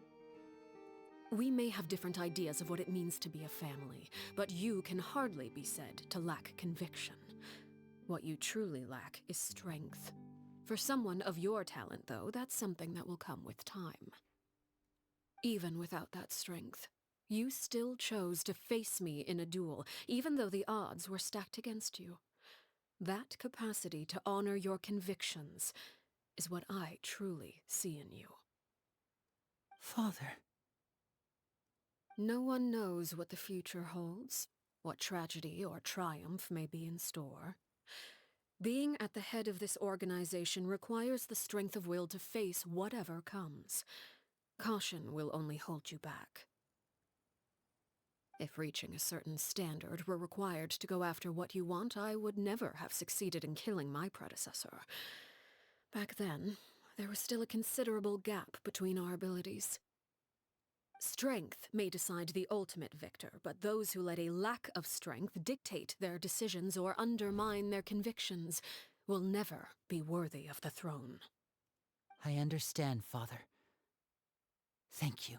We may have different ideas of what it means to be a family, but you can hardly be said to lack conviction. What you truly lack is strength. For someone of your talent, though, that's something that will come with time. Even without that strength, you still chose to face me in a duel, even though the odds were stacked against you. That capacity to honor your convictions is what I truly see in you. Father. No one knows what the future holds, what tragedy or triumph may be in store. Being at the head of this organization requires the strength of will to face whatever comes. Caution will only hold you back. If reaching a certain standard were required to go after what you want, I would never have succeeded in killing my predecessor. Back then, there was still a considerable gap between our abilities. Strength may decide the ultimate victor, but those who let a lack of strength dictate their decisions or undermine their convictions will never be worthy of the throne. I understand, Father. Thank you.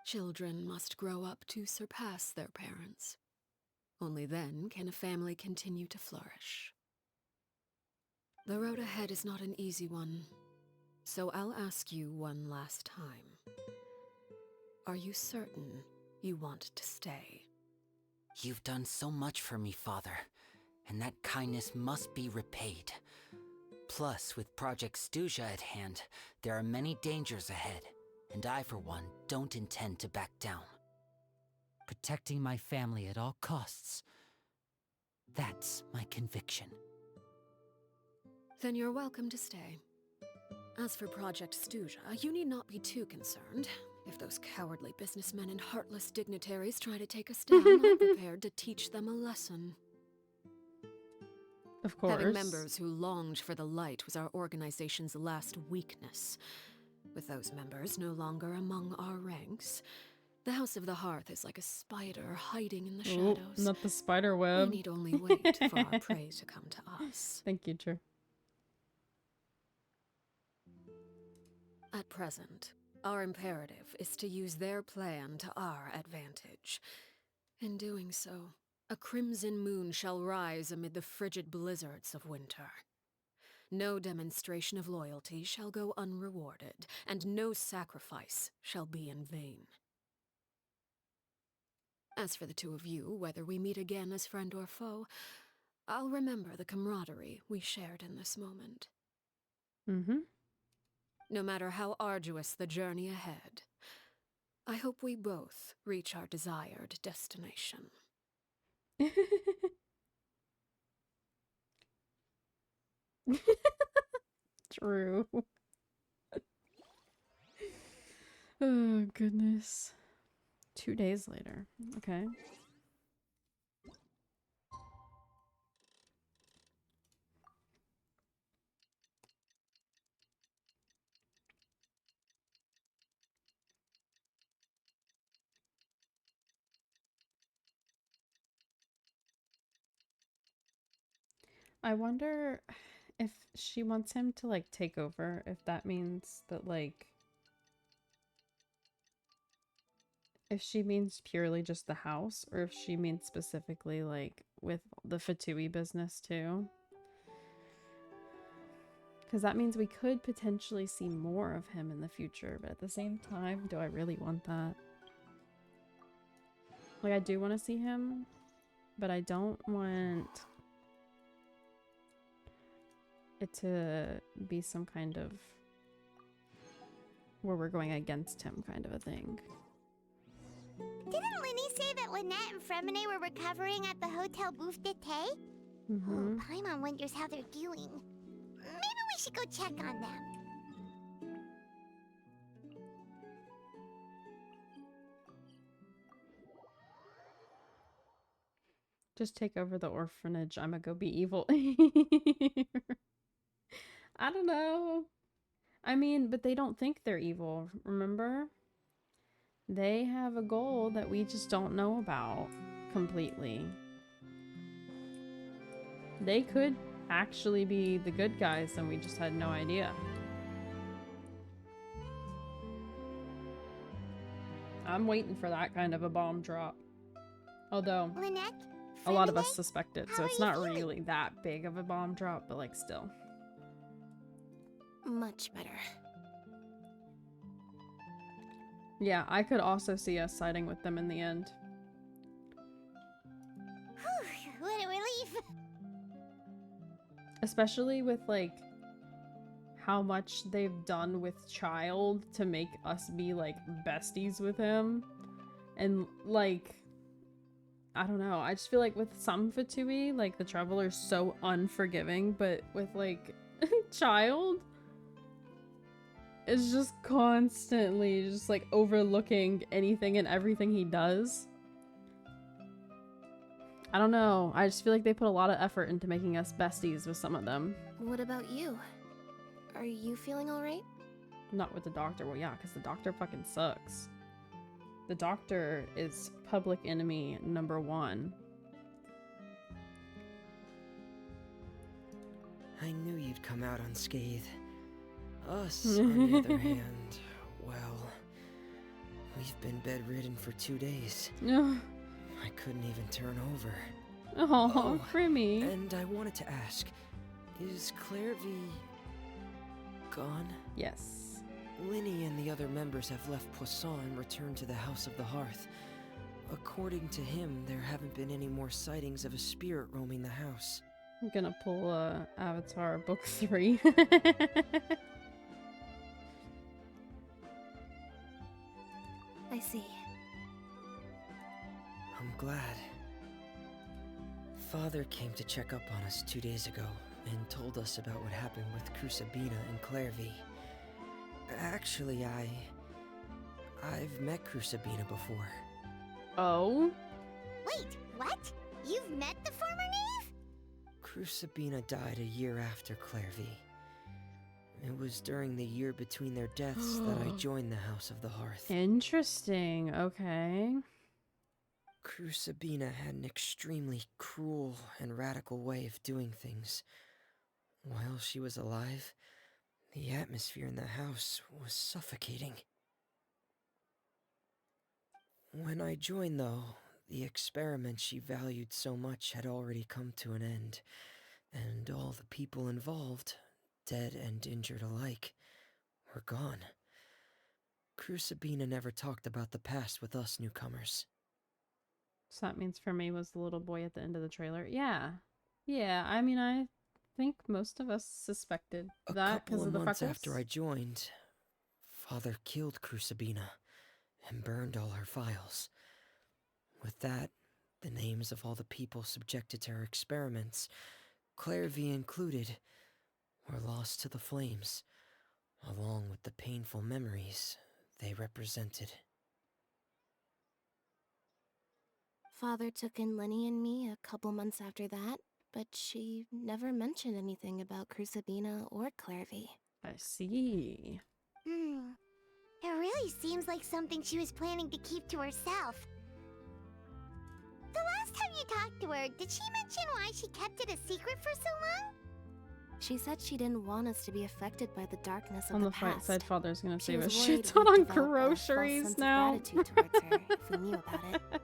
Children must grow up to surpass their parents. Only then can a family continue to flourish. The road ahead is not an easy one, so I'll ask you one last time. Are you certain you want to stay? You've done so much for me, Father, and that kindness must be repaid. Plus, with Project Stuja at hand, there are many dangers ahead, and I, for one, don't intend to back down. Protecting my family at all costs. That's my conviction. Then you're welcome to stay. As for Project Stuja, you need not be too concerned. If those cowardly businessmen and heartless dignitaries try to take us down, I'm prepared to teach them a lesson. Of course. Having members who longed for the light was our organization's last weakness. With those members no longer among our ranks, the House of the Hearth is like a spider hiding in the shadows. Not the spider web. We need only wait for our prey to come to us. Thank you, Drew. At present, our imperative is to use their plan to our advantage. In doing so, a crimson moon shall rise amid the frigid blizzards of winter. No demonstration of loyalty shall go unrewarded, and no sacrifice shall be in vain. As for the two of you, whether we meet again as friend or foe, I'll remember the camaraderie we shared in this moment. Mm-hmm. No matter how arduous the journey ahead, I hope we both reach our desired destination. True. Oh, goodness. 2 days later. Okay. I wonder if she wants him to, like, take over, if that means that, like, if she means purely just the house, or if she means specifically, like, with the Fatui business, too. Because that means we could potentially see more of him in the future, but at the same time, do I really want that? Like, I do want to see him, but I don't want it to be some kind of where we're going against him kind of a thing. Didn't Linny say that Lynette and Fremine were recovering at the Hotel Bouffe d'été? Mm-hmm. Oh, Paimon wonders how they're doing. Maybe we should go check on them. Just take over the orphanage. I'ma go be evil. I don't know. I mean, but they don't think they're evil, remember? They have a goal that we just don't know about completely. They could actually be the good guys and we just had no idea. I'm waiting for that kind of a bomb drop. Although, Lynette, a lot of us suspect it, so it's not really that big of a bomb drop, but like still. Much better. Yeah, I could also see us siding with them in the end. Whew, what a relief. Especially with like how much they've done with Child to make us be like besties with him. And like, I don't know, I just feel like with some Fatui, like the Traveler's so unforgiving, but with like Child, it's just constantly just like overlooking anything and everything he does. I don't know, I just feel like they put a lot of effort into making us besties with some of them. What about you? Are you feeling alright? Not with the doctor, well yeah, because the doctor fucking sucks. The doctor is public enemy #1. I knew you'd come out unscathed. Us, on the other hand, well, we've been bedridden for 2 days. I couldn't even turn over. Oh, Grimmy. And I wanted to ask, is Claire V gone? Yes. Linny and the other members have left Poisson and returned to the House of the Hearth. According to him, there haven't been any more sightings of a spirit roaming the house. I'm gonna pull Avatar Book 3. I see. I'm glad. Father came to check up on us 2 days ago and told us about what happened with Crusabina and Clairvy. Actually, I've met Crusabina before. Oh? Wait, what? You've met the former knave? Crusabina died a year after Clairvy. It was during the year between their deaths that I joined the House of the Hearth. Interesting, okay. Crusabina had an extremely cruel and radical way of doing things. While she was alive, the atmosphere in the house was suffocating. When I joined, though, the experiment she valued so much had already come to an end, and all the people involved, dead and injured alike, were gone. Crusabina never talked about the past with us newcomers. So that means for me was the little boy at the end of the trailer. Yeah. Yeah, I mean, I think most of us suspected that because of the freckles. A couple of months after I joined, Father killed Crusabina and burned all her files. With that, the names of all the people subjected to her experiments, Clairvy included, were lost to the flames, along with the painful memories they represented. Father took in Lenny and me a couple months after that, but she never mentioned anything about Crusabina or Clairvy. I see. It really seems like something she was planning to keep to herself. The last time you talked to her, did she mention why she kept it a secret for so long? She said she didn't want us to be affected by the darkness of On the the bright past. side, Father's gonna She save a was shit worried ton we'd on develop a false groceries sense of now. gratitude towards her if we knew about it.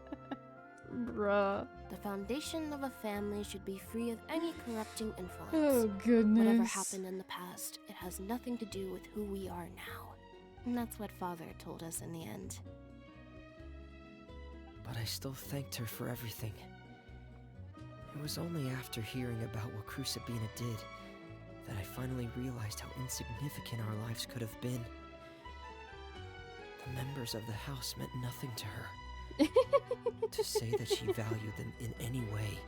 Bruh. The foundation of a family should be free of any corrupting influence. Oh, goodness. Whatever happened in the past, it has nothing to do with who we are now. And that's what Father told us in the end. But I still thanked her for everything. It was only after hearing about what Crusabina did that I finally realized how insignificant our lives could have been. The members of the house meant nothing to her. To say that she valued them in any way,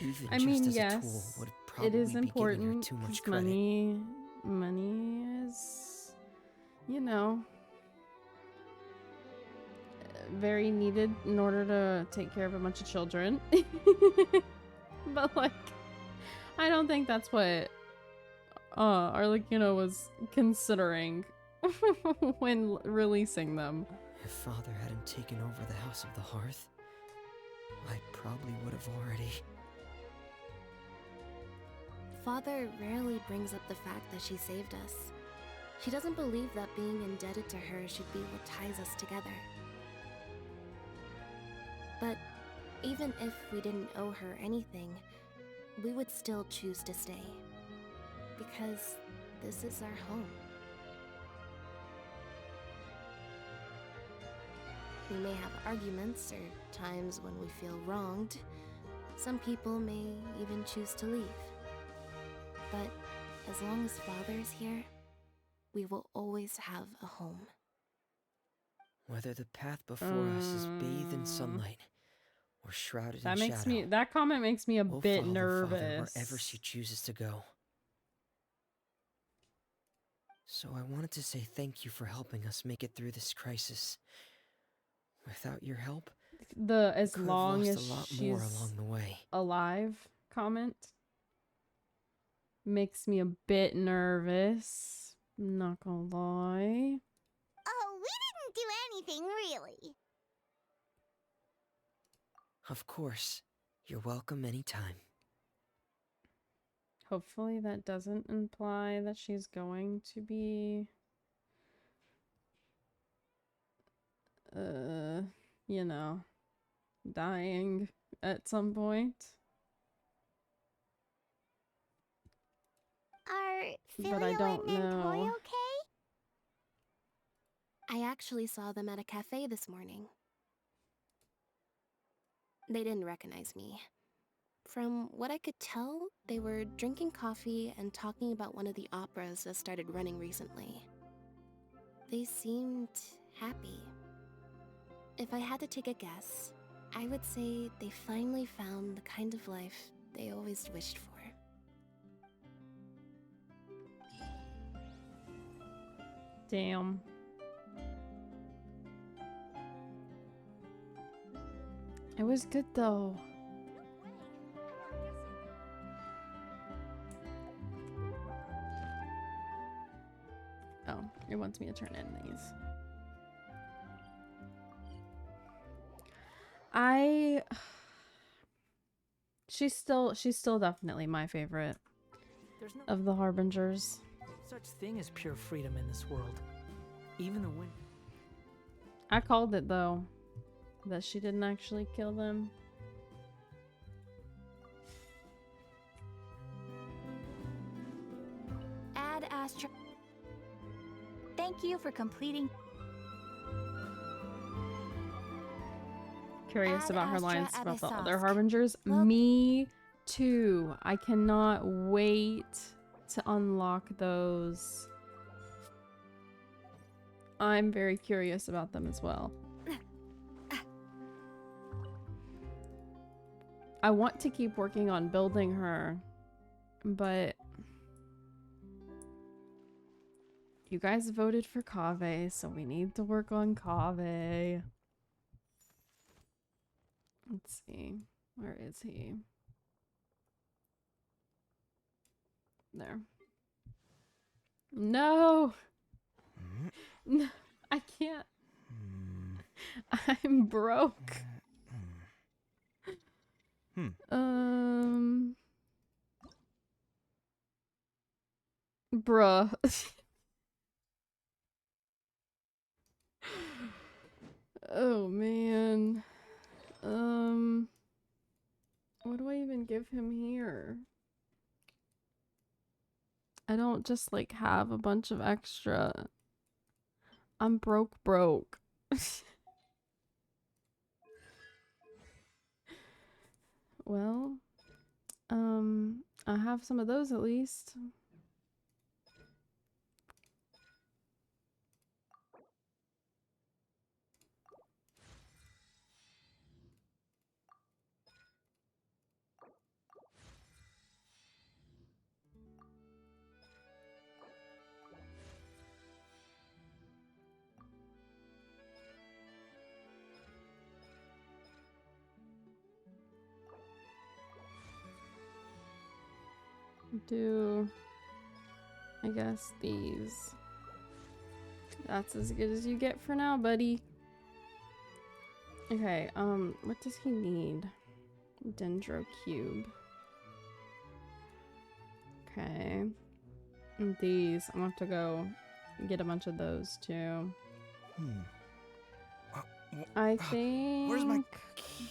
even just as a tool, would probably it is be important giving her too much 'cause credit. money is, you know, very needed in order to take care of a bunch of children. But like, I don't think that's what Arlecchino was considering when releasing them. If Father hadn't taken over the House of the Hearth, I probably would have already... Father rarely brings up the fact that she saved us. She doesn't believe that being indebted to her should be what ties us together. But even if we didn't owe her anything, we would still choose to stay. Because this is our home. We may have arguments or times when we feel wronged. Some people may even choose to leave. But as long as Father is here, we will always have a home. Whether the path before us is bathed in sunlight or shrouded That in makes shadow, me. That comment makes me a we'll bit follow nervous. Father wherever she chooses to go. So I wanted to say thank you for helping us make it through this crisis. Without your help, As long lost as a lot she's more along the way. alive comment makes me a bit nervous. I'm not gonna lie. Oh, we didn't do anything, really. Of course. You're welcome anytime. Hopefully that doesn't imply that she's going to be you know, dying at some point. Are But I Filio don't and know. Toy okay? I actually saw them at a cafe this morning. They didn't recognize me. From what I could tell, they were drinking coffee and talking about one of the operas that started running recently. They seemed happy. If I had to take a guess, I would say they finally found the kind of life they always wished for. Damn. It was good though. Oh, it wants me to turn in these. She's still definitely my favorite There's no of the Harbingers. such thing as pure freedom in this world. Even the wind. I called it though, that she didn't actually kill them. Ad Astra. Thank you for completing. Curious Ad about her Astra lines about the other Abyssosque. Harbingers. Me too. I cannot wait to unlock those. I'm very curious about them as well. I want to keep working on building her, but you guys voted for Kaveh, so we need to work on Kaveh. Let's see. Where is he? There. No! No, I can't. I'm broke. Bruh. Oh man. What do I even give him here? I don't just like have a bunch of extra. I'm broke. Well, I have some of those at least. Do, I guess, these. That's as good as you get for now, buddy. Okay, what does he need? Dendro cube. Okay. And these, I'm gonna have to go get a bunch of those too. I think. Where's my key?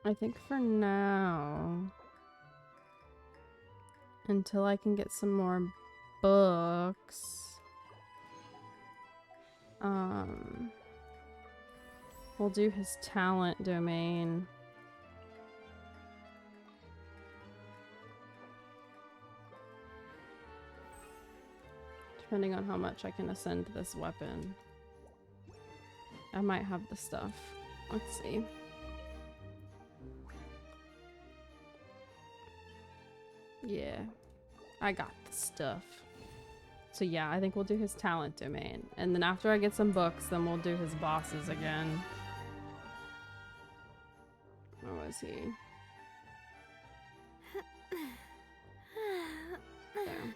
I think for now, until I can get some more books, we'll do his talent domain. Depending on how much I can ascend this weapon, I might have the stuff. Let's see. Yeah, I got the stuff. So yeah, I think we'll do his talent domain. And then after I get some books, then we'll do his bosses again. Where was he? There.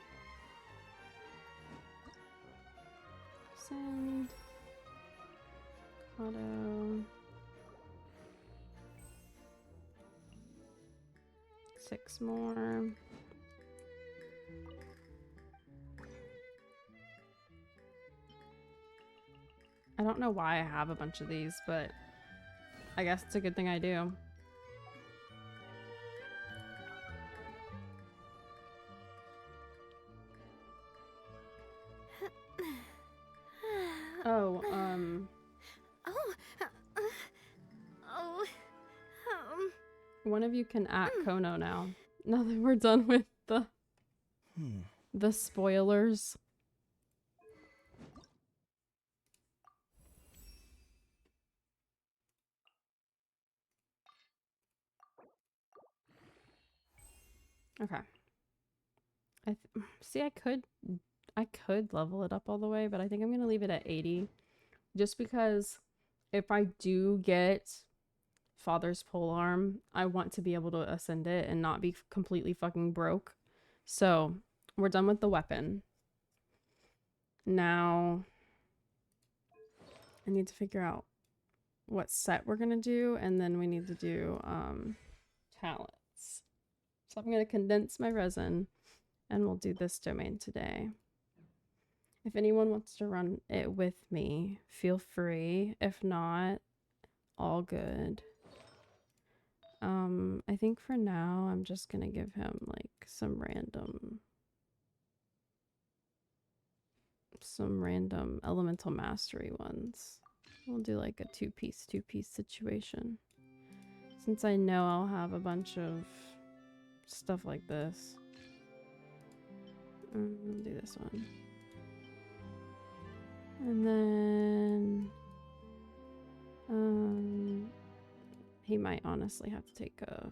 Send. Auto. 6 more. I don't know why I have a bunch of these, but I guess it's a good thing I do. Oh, One of you can at Kono now. Now that we're done with the spoilers. Okay. See, I could level it up all the way, but I think I'm gonna leave it at 80, just because if I do get Father's Polearm, I want to be able to ascend it and not be completely fucking broke. So we're done with the weapon. Now I need to figure out what set we're gonna do, and then we need to do talents. So I'm gonna condense my resin, and we'll do this domain today. If anyone wants to run it with me, feel free. If not, all good. I think for now I'm just gonna give him like some random elemental mastery ones. We'll do like a two-piece situation. Since I know I'll have a bunch of stuff like this. I'll do this one. And then he might honestly have to take a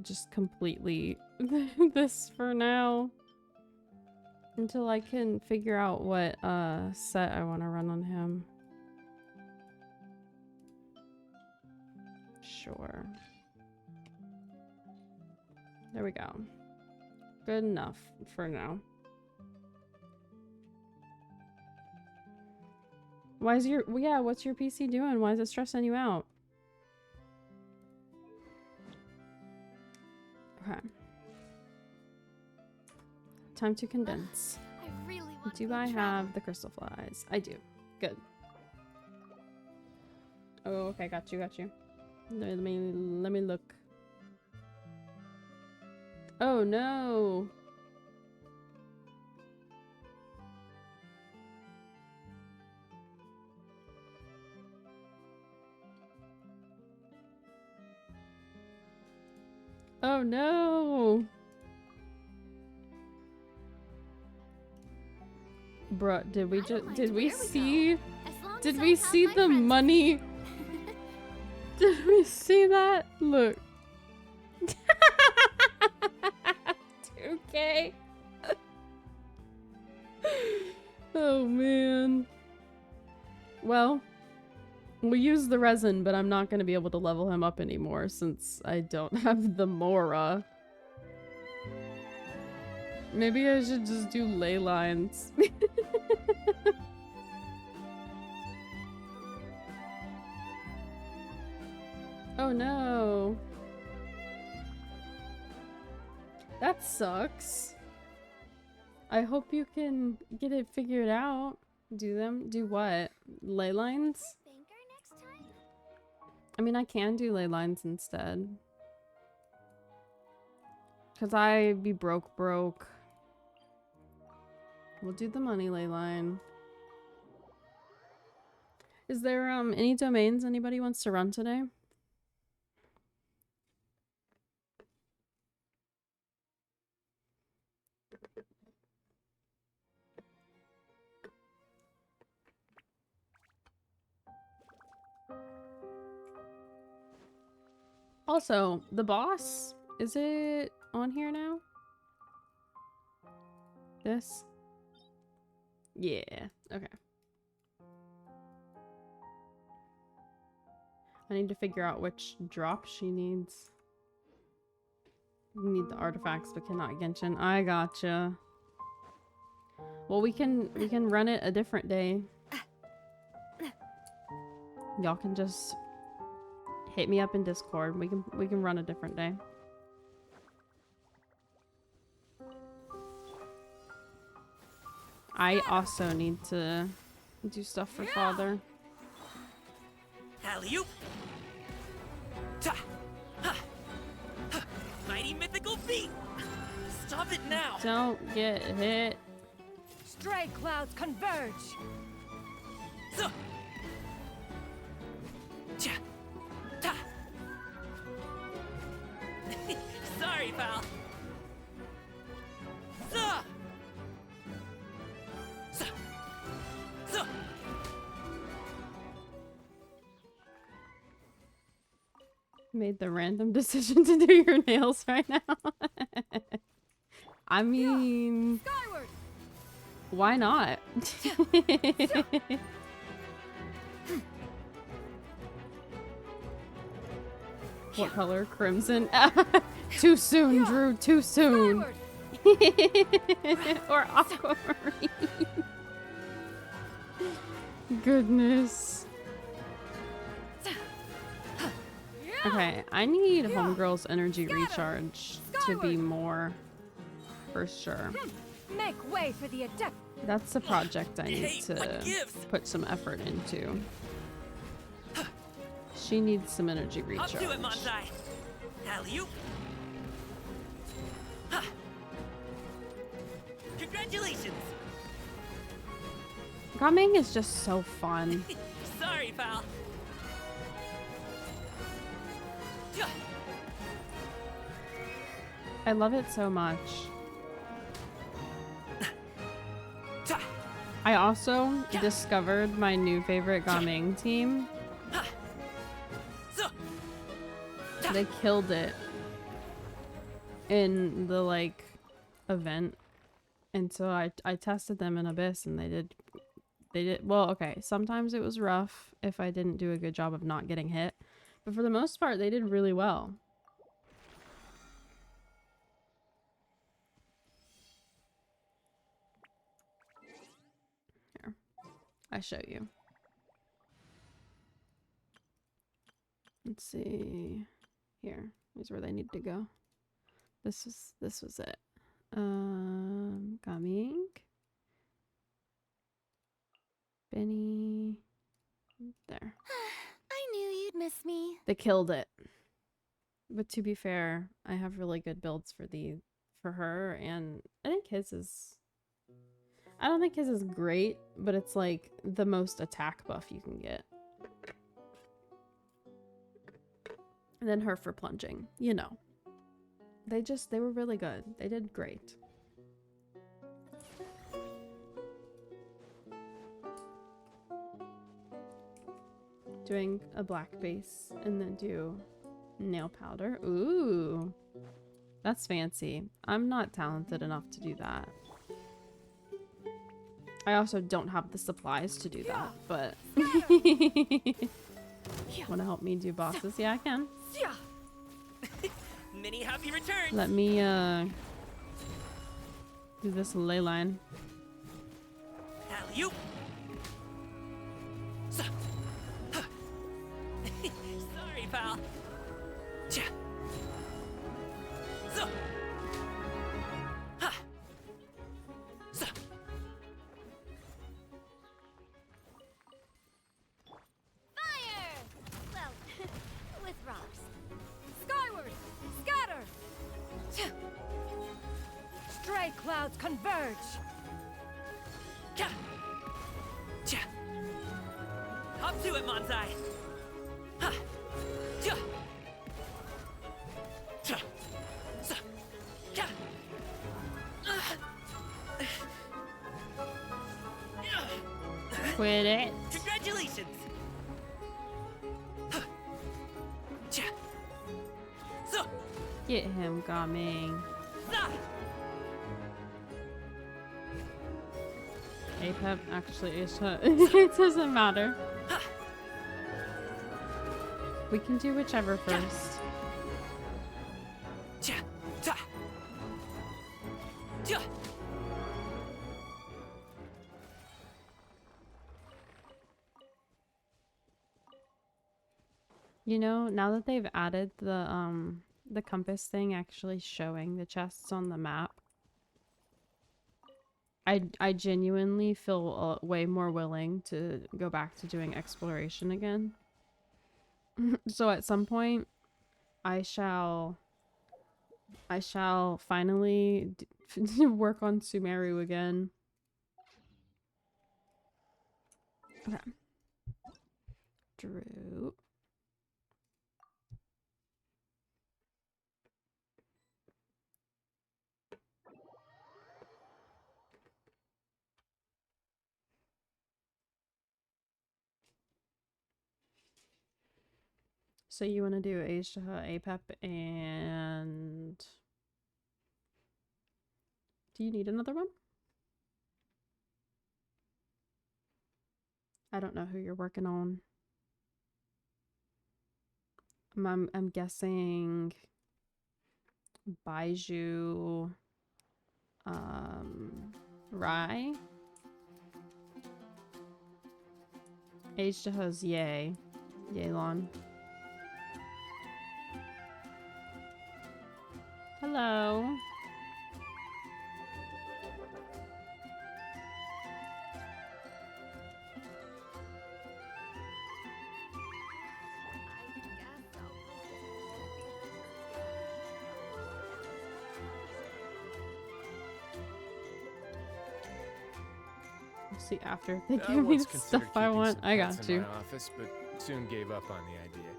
just completely this for now until I can figure out what set I want to run on him. Sure. There we go. Good enough for now. Why is your... yeah, what's your PC doing? Why is it stressing you out? Okay. Time to condense. I really want Do I have the crystal flies? I do. Good. Oh, okay, got you. Let me look. Oh no! Oh no! Bruh, did we see the money? Did we see that? Look. 2K. Oh man. Well, we used the resin, but I'm not going to be able to level him up anymore since I don't have the Mora. Maybe I should just do ley lines. Oh no. That sucks. I hope you can get it figured out. Do what? Ley lines? I mean, I can do ley lines instead. Cause I be broke. We'll do the money ley line. Is there any domains anybody wants to run today? Also, the boss, is it on here now? This? Yeah, okay. I need to figure out which drop she needs. We need the artifacts, but cannot Genshin. I gotcha. Well, we can run it a different day. Y'all can just hit me up in Discord. We can run a different day. I also need to do stuff for father. Alley-oop! Ta! Ha! Ha! Mighty mythical feat! Stop it now! Don't get hit. Stray clouds converge! Sorry, pal. Zuh! Zuh! Zuh! Made the random decision to do your nails right now. I mean, why not? What color? Crimson? Too soon, Drew. Too soon. Or aquamarine. Goodness. Okay, I need Homegirl's energy recharge to be more, for sure. Make way for the adept. That's a project I need to put some effort into. She needs some energy recharge. Up to it, Manzai. Alley-oop. Ha. Congratulations. Coming is just so fun. Sorry, pal. I love it so much. I also discovered my new favorite Gaming team. They killed it in the like event, and so I tested them in Abyss, and they did well. Okay, sometimes it was rough if I didn't do a good job of not getting hit, but for the most part they did really well. Here, I show you. Let's see. Here, here's where they need to go. This was it. Coming. Benny. There. I knew you'd miss me. They killed it. But to be fair, I have really good builds for her, and I think his is. I don't think his is great, but it's like the most attack buff you can get. And then her for plunging, you know. They were really good. They did great. Doing a black base and then do nail powder. Ooh, that's fancy. I'm not talented enough to do that. I also don't have the supplies to do that, but want to help me do bosses? Yeah, I can. Many happy returns. Let me do this ley line. Alley-oop. Sorry, pal. Fire! Well, with rocks. Skyward! Scatter! Stray clouds converge! Up to it, Manzai. Ha. Ja. Ja. Sa. Ja. Quit it. Congratulations. Ha. Ja. So. Get him, Gaming. Sa. Apep actually is it doesn't matter. We can do whichever first. You know, now that they've added the compass thing actually showing the chests on the map, I genuinely feel way more willing to go back to doing exploration again. So at some point, I shall finally work on Sumeru again. Okay. Drew. So you want to do Asia, APEP, and do you need another one? I don't know who you're working on. I'm guessing Baiju, Rai. H-Jaha's Yay. Yeilon. Hello. See after if they give me the stuff I want. I got in you. my office, but soon gave up on the idea.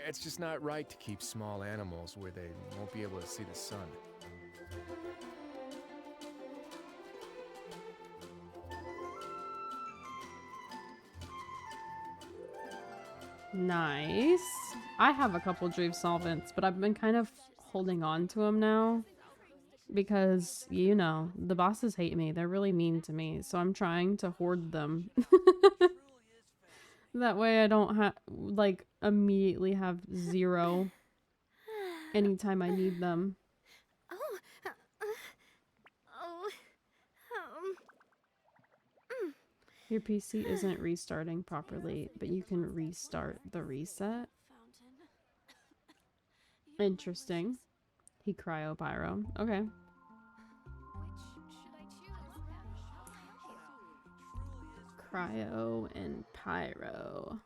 It's just not right to keep small animals where they won't be able to see the sun. Nice. I have a couple Dreve solvents, but I've been kind of holding on to them now because, you know, the bosses hate me. They're really mean to me, so I'm trying to hoard them. That way I don't have, like, immediately have 0 anytime I need them. Your PC isn't restarting properly, but you can restart the reset. Interesting. He cryo-pyro. Okay. Cryo and pyro.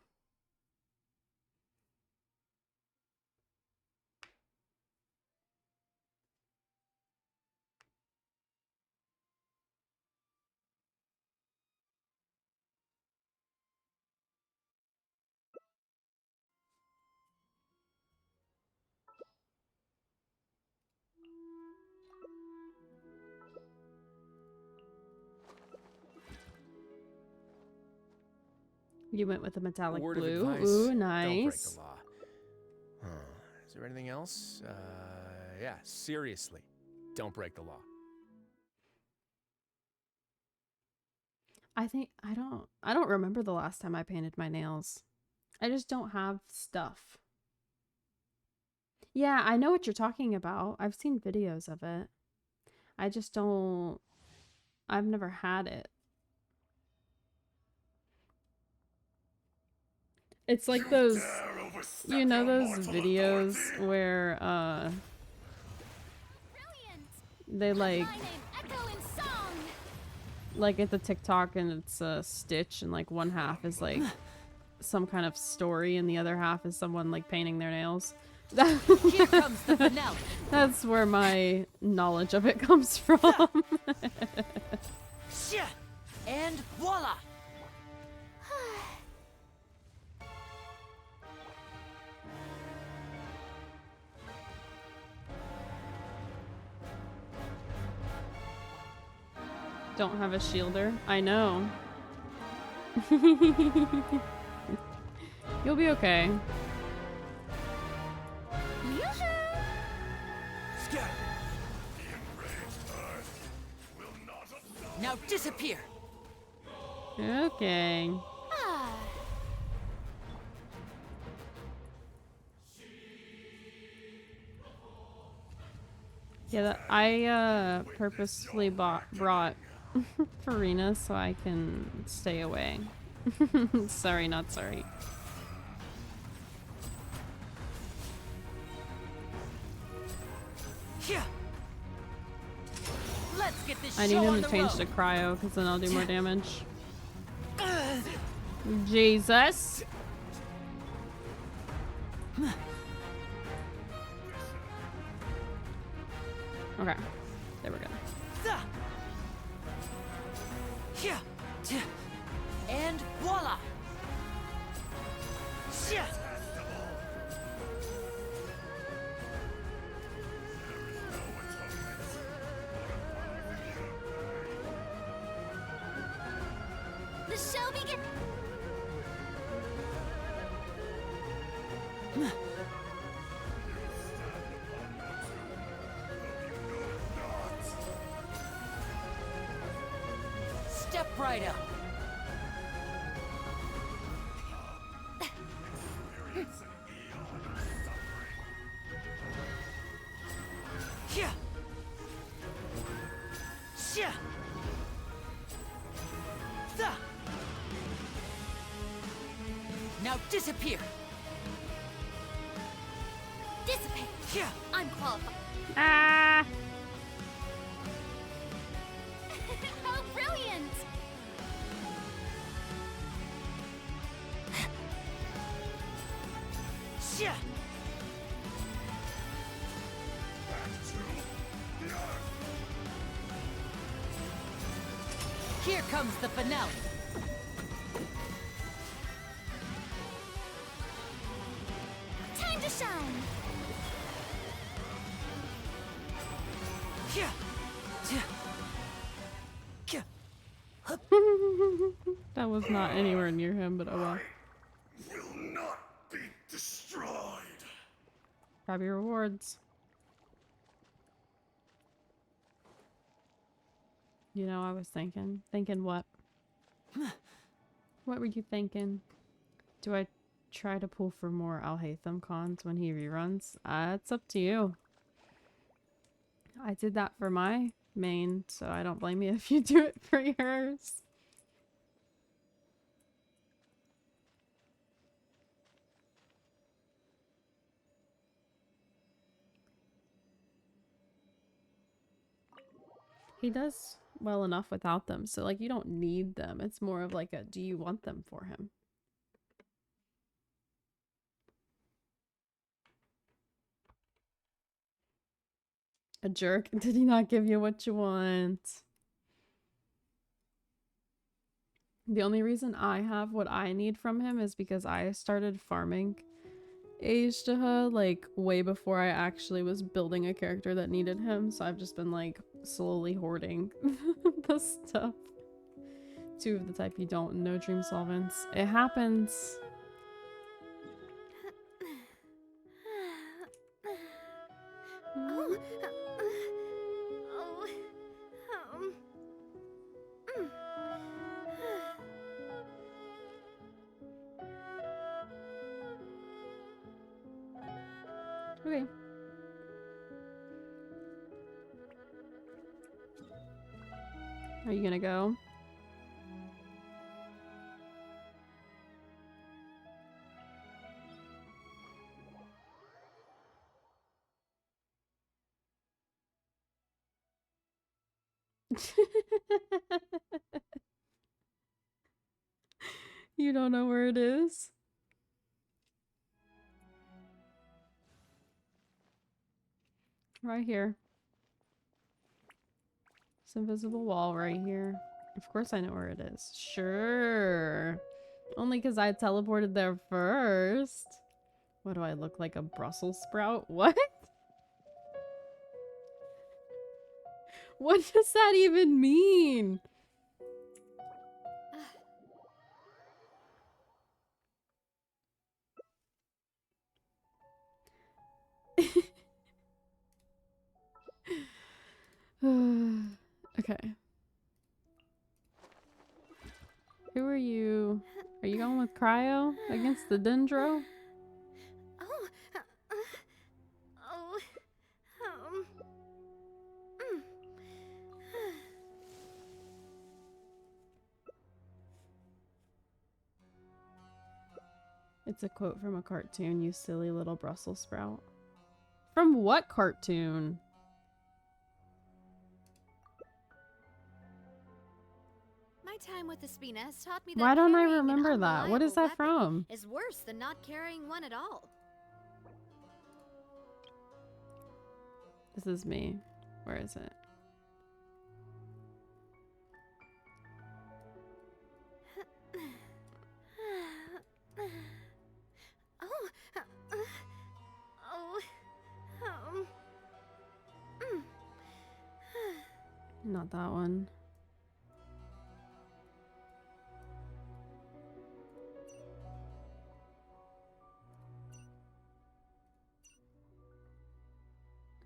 You went with the metallic Word blue. of advice, Ooh, don't break the nice. law. Huh. Is there anything else? Yeah, seriously, don't break the law. I think I don't remember the last time I painted my nails. I just don't have stuff. Yeah, I know what you're talking about. I've seen videos of it. I just don't I've never had it. It's like those, you know, those videos where they like at the TikTok and it's a Stitch and like one half is like some kind of story and the other half is someone like painting their nails. Here comes the finale. That's where my knowledge of it comes from. And voila! Don't have a shielder. I know. You'll be okay. Now disappear. Okay. Yeah, I purposefully brought Farina so I can stay away. Sorry, not sorry. Let's get this I need show him on to the change road. to cryo because then I'll do more damage. Jesus. Okay, there we go. And voila! The show begins. Step right up. Yeah. Yeah. Now disappear. Dissipate. Yeah. I'm qualified. Ah! Oh, brilliant! Yeah. Here comes the finale. Time to shine! Yeah. That was not anywhere near him, but oh well. Will not be destroyed. Grab your rewards. You know, I was thinking. Thinking what? What were you thinking? Do I try to pull for more Alhaitham cons when he reruns? It's up to you. I did that for my main, so I don't blame you if you do it for yours. He does well enough without them, so like you don't need them. It's more of like a, do you want them for him? A jerk. Did he not give you what you want? The only reason I have what I need from him is because I started farming Aishtaha like way before I actually was building a character that needed him, so I've just been like slowly hoarding the stuff. Two of the type you don't know, dream solvents. It happens. Oh, Okay. Are you gonna go? You don't know where it is? Right here. This invisible wall right here. Of course I know where it is. Sure. Only because I teleported there first. What do I look like, a Brussels sprout? What? What does that even mean? Okay. Who are you? Are you going with Cryo against the Dendro? oh, oh, mm. It's a quote from a cartoon, you silly little Brussels sprout. From what cartoon? My time with the Spina has taught me that Why don't I carrying an remember that? What is that unreliable from? weapon is worse than not carrying one at all. This is me. Where is it? Oh, oh, mm. Not that one.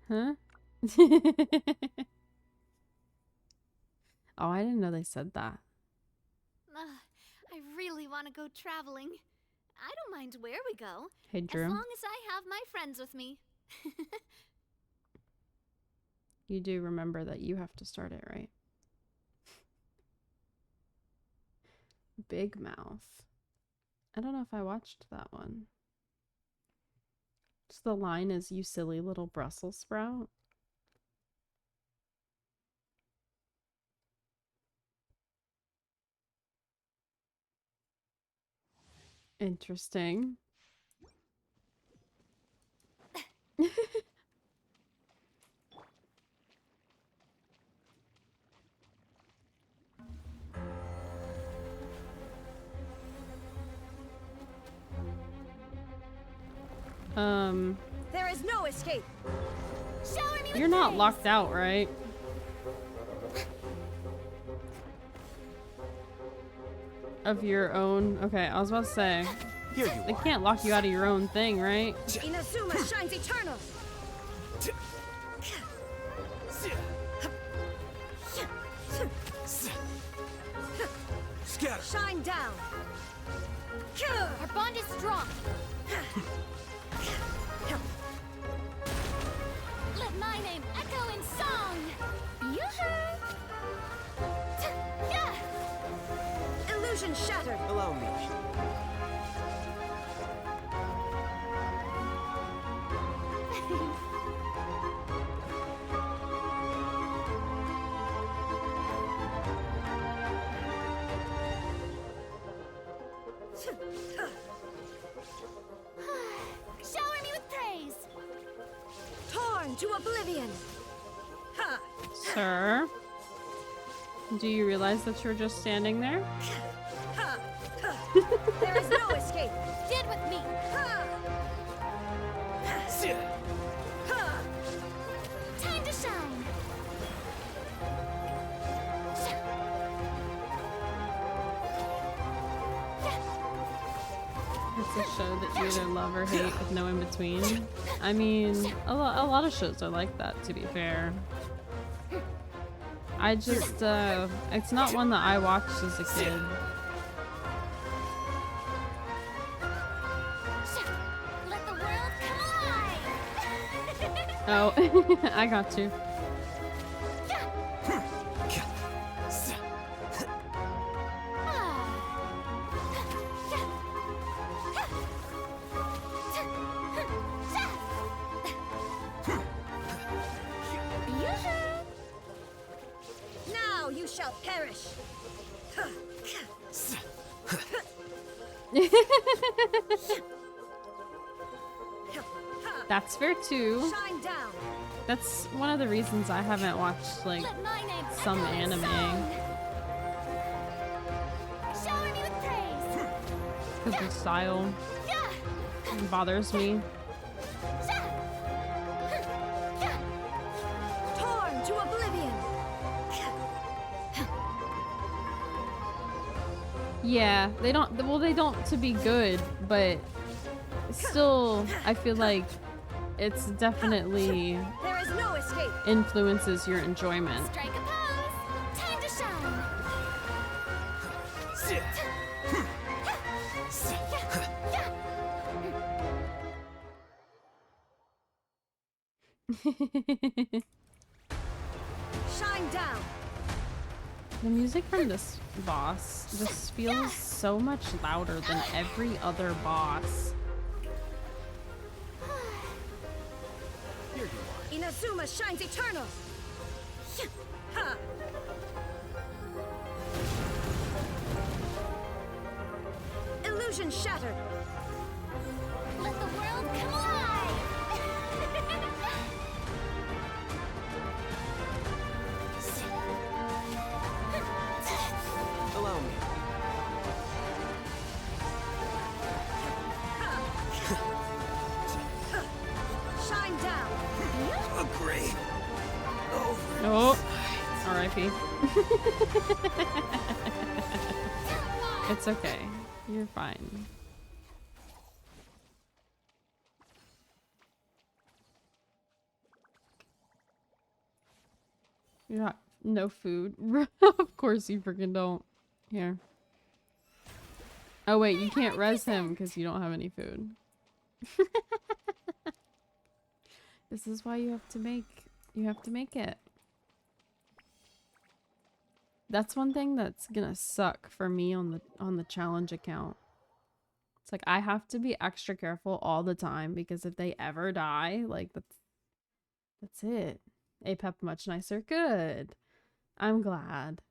Huh? Oh, I didn't know they said that. really want to go traveling. I don't mind where we go. Hey, Drew. As long as I have my friends with me. You do remember that you have to start it, right? Big Mouth. I don't know if I watched that one. Just the line is, "You silly little Brussels sprout." Interesting. There is no escape. You're not locked out, right? Of your own. Okay, I was about to say. Here you They are. can't lock you out of your own thing, right? Inazuma shines eternal. Scatter. Shine down. Our bond is strong. Let my name echo in song. Illusion shattered. Allow me. Shower me with praise. Torn to oblivion. Ha. Sir? Do you realize that you're just standing there? Ha. There is no escape. Stand with me. Time to shine. It's a show that you either love or hate with no in between. I mean, a lot of shows are like that, to be fair. I just, it's not one that I watched as a kid. Let the world come alive. Oh, I got you. Now you shall perish. That's fair too. Shine down. That's one of the reasons I haven't watched like Let my name some echo in anime. song. Shower me with praise. Because the style bothers me. Torn to oblivion. Yeah, they don't, well, they don't to be good, but still, I feel like it's definitely There is no escape. influences your enjoyment. Strike a pose. Time to shine. Shine down. The music from this boss just feels so much louder than every other boss. Here you are. Inazuma shines eternal. Ha. Illusion shattered. Let the world come alive. Allow me. Shine down. Agree. Oh, R.I.P. It's okay. You're fine. You got no food. Of course you freaking don't. Here. Oh wait, you can't res him because you don't have any food. This is why you have to make it. That's one thing that's gonna suck for me on the challenge account. It's like I have to be extra careful all the time because if they ever die, like that's it. APEP much nicer. Good. I'm glad.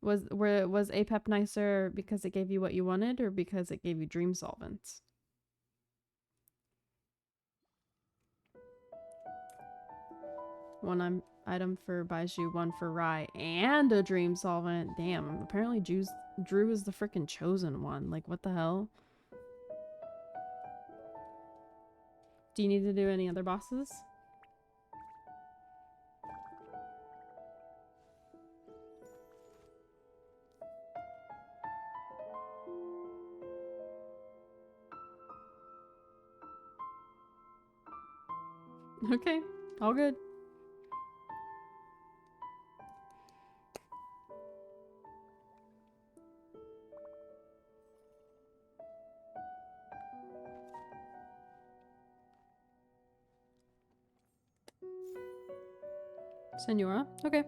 Was APEP nicer because it gave you what you wanted or because it gave you dream solvents? One item for Baiju, one for Rai, and a dream solvent. Damn, apparently Drew is the freaking chosen one. Like, what the hell? Do you need to do any other bosses? Okay, all good. Senora? Okay.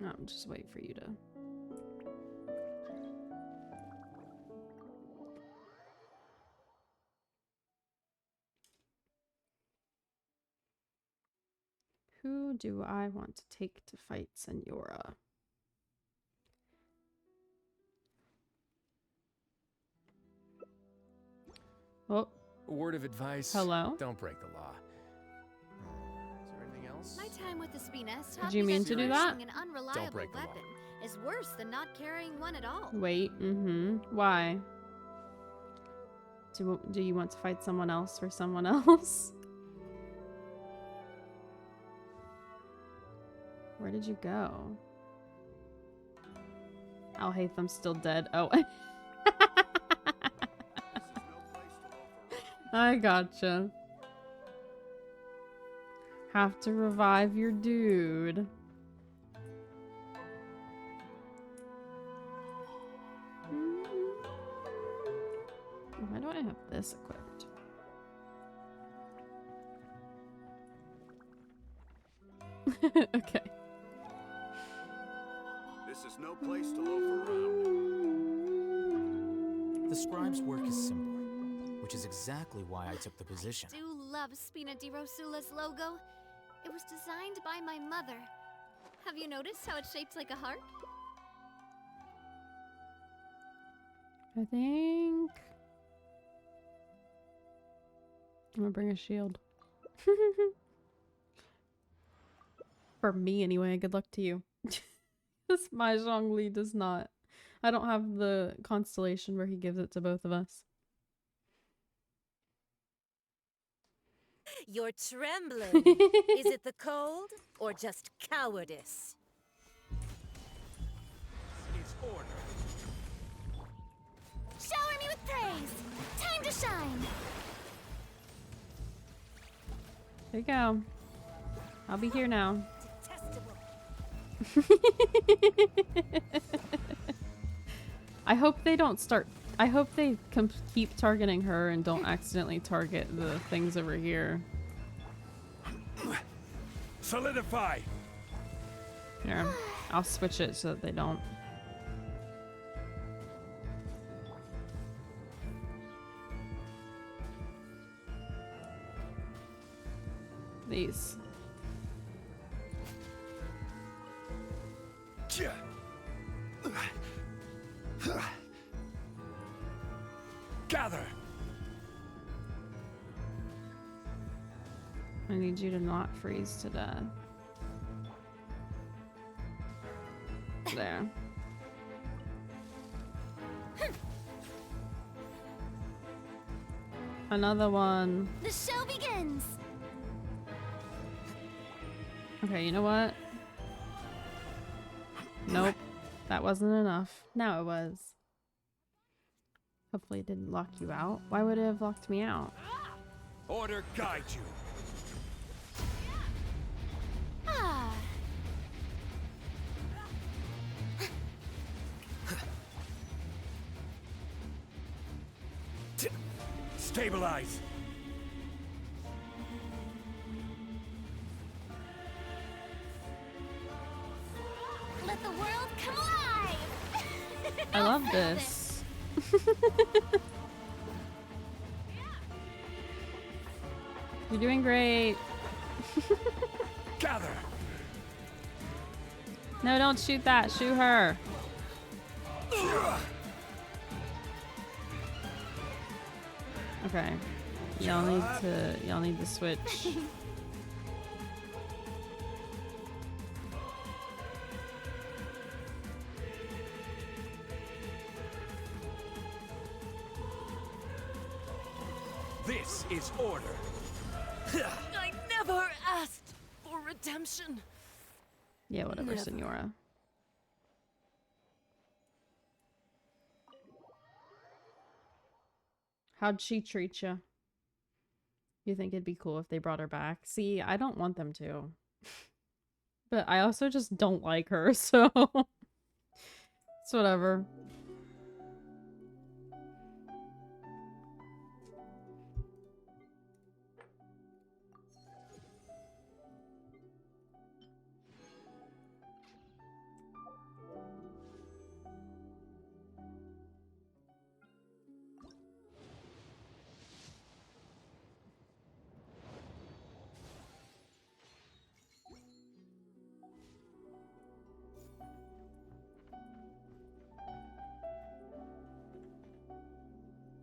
I'm just waiting for you to... Who do I want to take to fight Senora? Oh. A word of advice. Hello? Don't break the law. Is there anything else? My time with the Spiness Did taught you me mean that to do that? an unreliable weapon is worse than not carrying one at all. Wait, Why? Do you want to fight someone else for someone else? Where did you go? Al-Haytham's still dead. Oh. I gotcha. Have to revive your dude. Why do I have this equipped? Okay. This is no place to loaf around. The scribe's work is simple, which is exactly why I took the position. I do love Spina di Rosula's logo. It was designed by my mother. Have you noticed how it's shaped like a heart? I think I'm gonna bring a shield. For me anyway, good luck to you. This Mahjong Li does not. I don't have the constellation where he gives it to both of us. You're trembling. Is it the cold or just cowardice? It's order. Shower me with praise! Time to shine! There you go. I'll be here now. I hope they don't start. I hope they keep targeting her and don't accidentally target the things over here. Solidify. Here, I'll switch it so that they don't. These. Gather. I need you to not freeze to death. There. Another one. The show begins! Okay, you know what? Nope. That wasn't enough. Now it was. Hopefully it didn't lock you out. Why would it have locked me out? Order guide you. Ah, Stabilize! Let the world come alive! I love this. You're doing great. Gather! No, don't shoot that. Shoot her. Okay. Y'all need to switch. This is order. I never asked for redemption. Yeah, whatever, Never. Senora. How'd she treat you? You think it'd be cool if they brought her back? See, I don't want them to. But I also just don't like her, so it's whatever.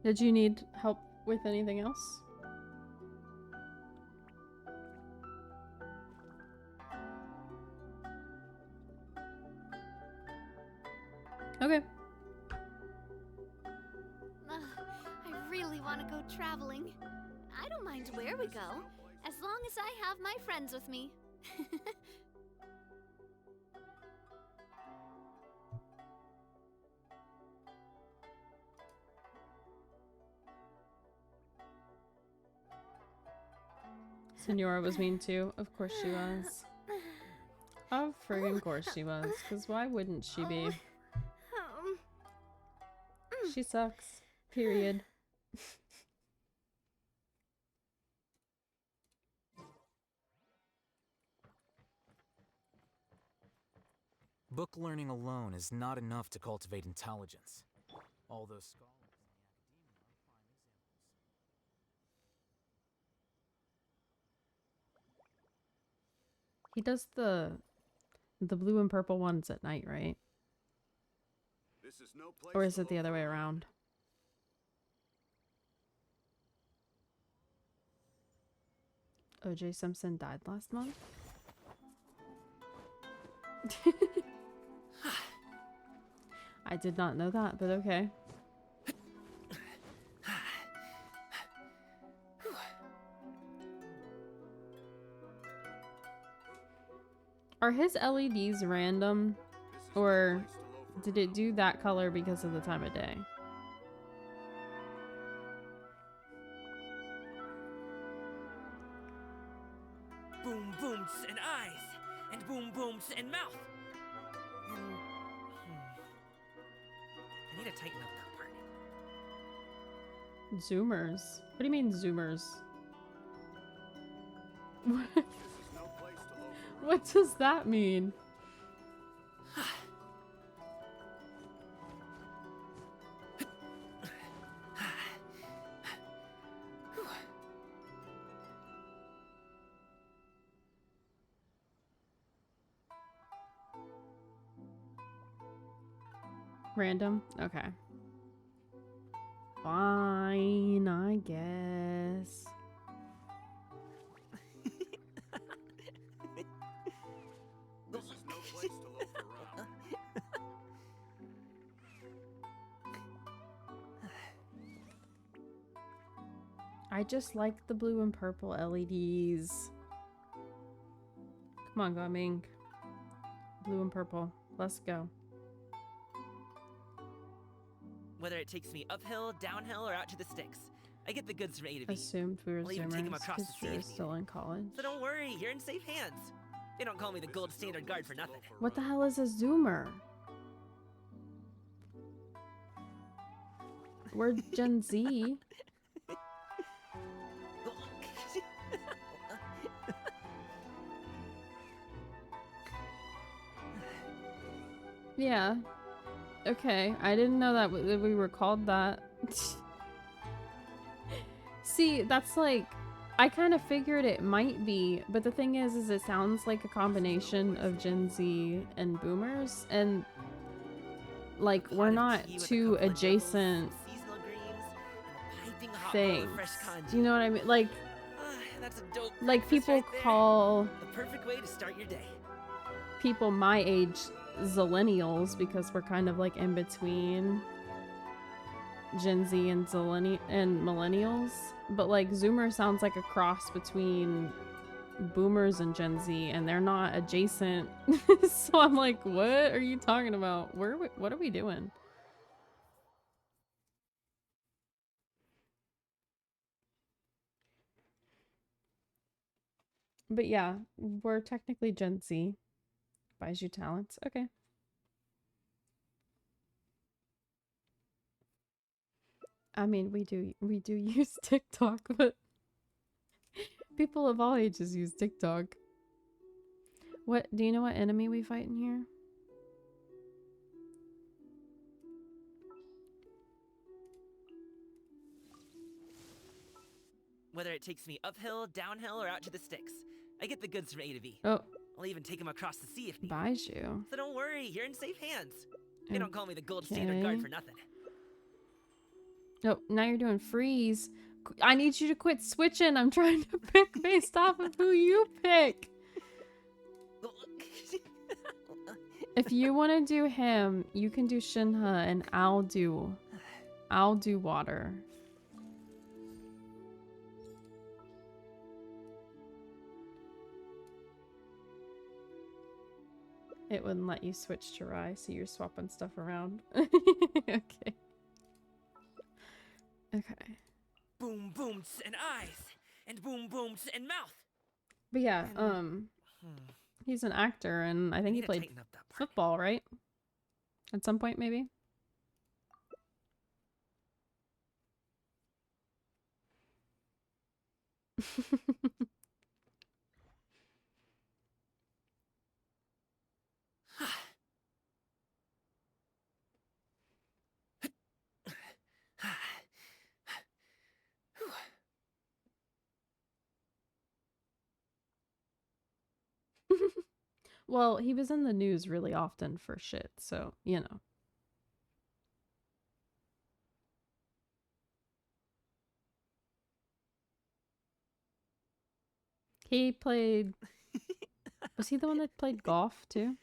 Did you need help with anything else? Okay. I really want to go traveling. I don't mind where we go, as long as I have my friends with me. Senora was mean too. Of course she was. Of friggin' course she was. Because why wouldn't she be? She sucks. Period. Book learning alone is not enough to cultivate intelligence. Although scholars He does the blue and purple ones at night, right? This is no place Or is to it the other way around? O.J. Simpson died last month? I did not know that, but okay. Are his LEDs random? Or did it do that color because of the time of day? Boom booms and eyes, and boom booms and mouth. And I need to tighten up that part. Zoomers? What do you mean zoomers? What does that mean? Random? Okay. Fine, I guess. This is no place to loaf around. I just like the blue and purple LEDs. Come on, Guaming. Blue and purple. Let's go. Whether it takes me uphill, downhill, or out to the sticks, I get the goods from A to B. Assumed we were I'll even take 'em zoomers across because the sea you're if still in college. So don't worry, you're in safe hands. They don't call me the gold standard guard for nothing. What the hell is a zoomer? We're Gen Z. Yeah. Okay, I didn't know that we were called that. See, that's like, I kind of figured it might be, but the thing is it sounds like a combination of Gen Z and Boomers, and like we're not two adjacent things. Do you know what I mean? Like, That's a dope like people right call the perfect way to start your day. people my age Zillennials because we're kind of like in between Gen Z and millennials, but like Zoomer sounds like a cross between Boomers and Gen Z, and they're not adjacent. So I'm like, what are you talking about? What are we doing? But yeah, we're technically Gen Z. Buys you talents. Okay. I mean, we do use TikTok, but people of all ages use TikTok. What do you know what enemy we fight in here? Whether it takes me uphill, downhill, or out to the sticks, I get the goods from A to B. Oh. I'll even take them across the sea if needed. Buys you. So don't worry, you're in safe hands. They don't call me the gold standard guard for nothing. Oh, now you're doing freeze. I need you to quit switching. I'm trying to pick based off of who you pick. If you want to do him, you can do Shinha, and I'll do water. It wouldn't let you switch to Rai, so you're swapping stuff around. Okay. Okay. Boom booms and eyes, and boom booms and mouth. But yeah, he's an actor, and I think he played football, right? At some point, maybe. Well, he was in the news really often for shit, so, you know. He played... Was he the one that played golf, too?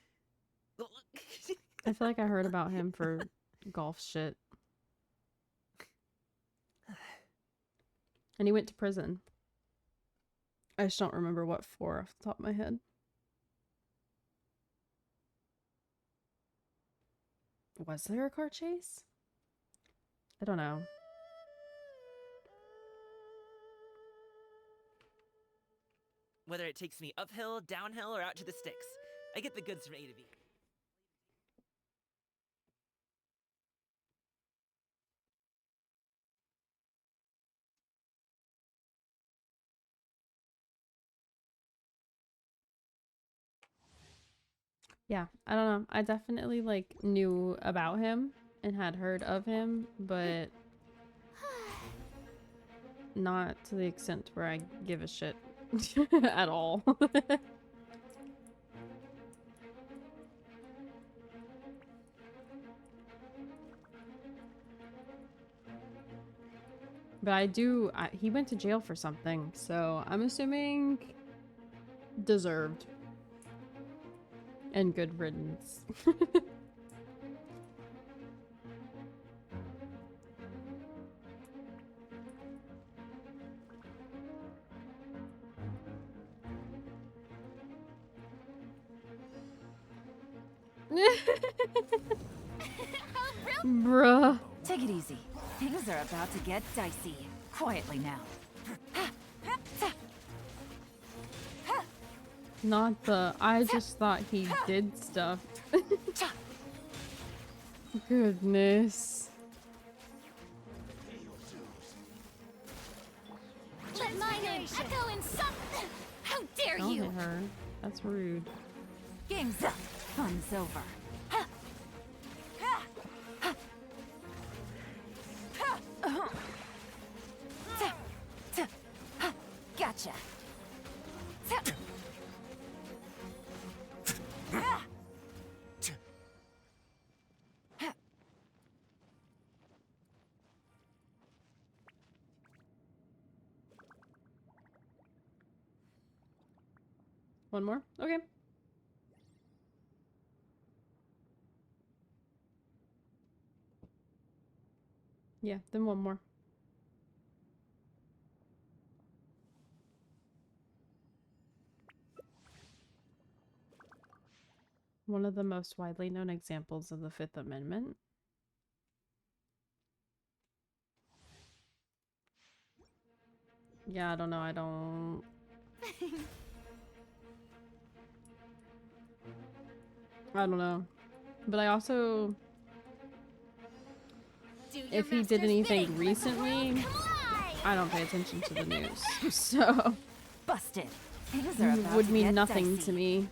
I feel like I heard about him for golf shit. And he went to prison. I just don't remember what for off the top of my head. Was there a car chase? I don't know. Whether it takes me uphill, downhill, or out to the sticks, I get the goods from A to B. Yeah, I don't know. I definitely like knew about him and had heard of him, but not to the extent where I give a shit at all. But he went to jail for something, so I'm assuming deserved. And good riddance. Bruh. Take it easy. Things are about to get dicey. Quietly now. Not the, I just thought he did stuff. Goodness. Let my name echo in some... How dare Don't you! hit her. That's rude. Game's up. Fun's over. Gotcha. One more? Okay. Yeah, then one more. One of the most widely known examples of the Fifth Amendment. Yeah, I don't know. I don't... I don't know. But I also... If he did anything recently, I don't pay attention to the news. So... Busted. Things are about would to mean get nothing dicey. to me.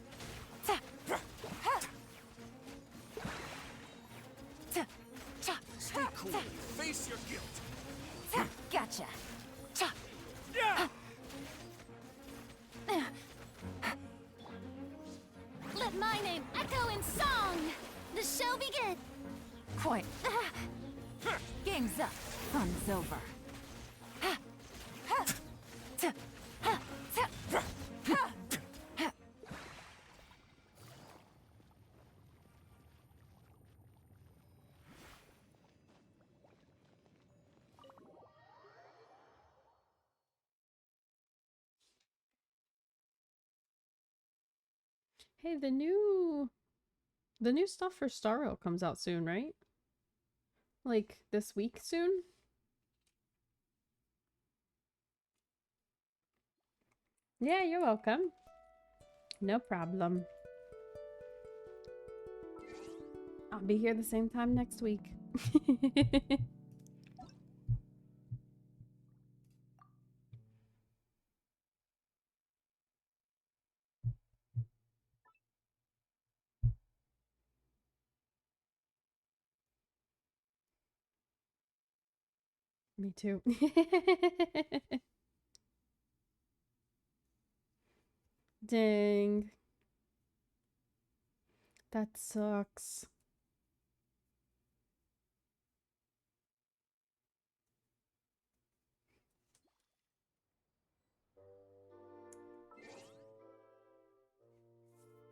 Stay cool. Face your guilt. Gotcha. Let my name echo in song. The show begin. Quite. Game's up. Fun's over. Hey, the new stuff for Star Rail comes out soon, right? Like this week soon? Yeah, you're welcome. No problem. I'll be here the same time next week. Me too. Dang. That sucks.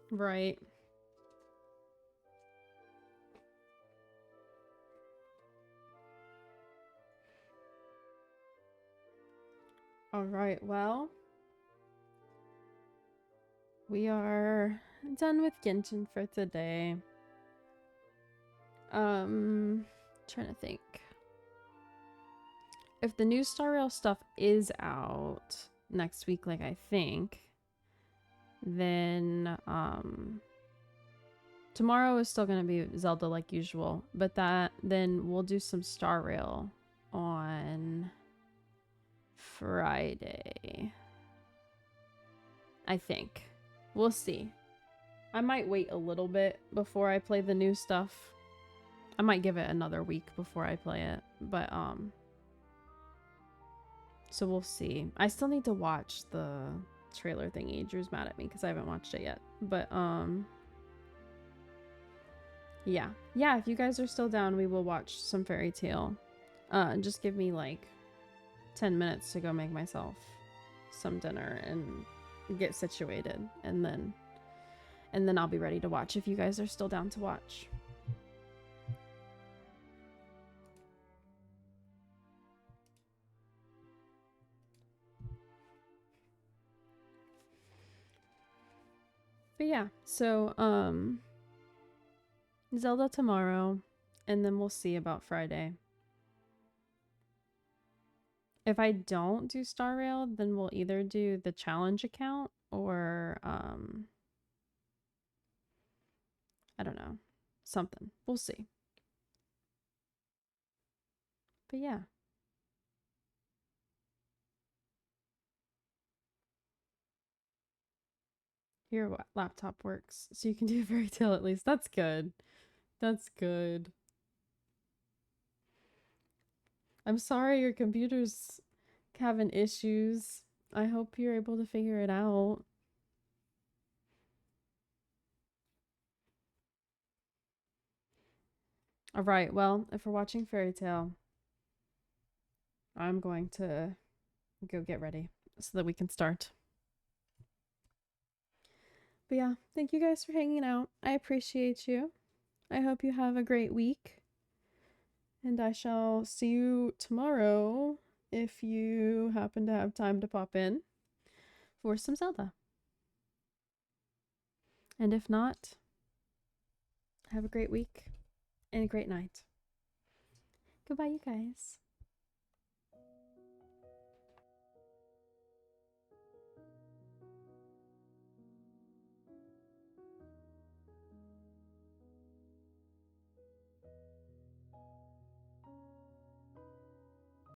Right. All right, well, we are done with Genshin for today. Trying to think. If the new Star Rail stuff is out next week, like I think, then tomorrow is still gonna be Zelda like usual, but then we'll do some Star Rail on Friday. I think. We'll see. I might wait a little bit before I play the new stuff. I might give it another week before I play it, but so we'll see. I still need to watch the trailer thingy. Drew's mad at me because I haven't watched it yet. But yeah. Yeah, if you guys are still down, we will watch some Fairy Tail. Just give me like 10 minutes to go make myself some dinner and get situated, and then I'll be ready to watch if you guys are still down to watch. But yeah, so Zelda tomorrow, and then we'll see about Friday. If I don't do Star Rail, then we'll either do the challenge account or I don't know, something. We'll see. But yeah. Your laptop works, so you can do Fairy Tail at least. That's good. That's good. I'm sorry your computer's having issues. I hope you're able to figure it out. All right, well, if we're watching Fairy Tale, I'm going to go get ready so that we can start. But yeah, thank you guys for hanging out. I appreciate you. I hope you have a great week. And I shall see you tomorrow if you happen to have time to pop in for some Zelda. And if not, have a great week and a great night. Goodbye, you guys.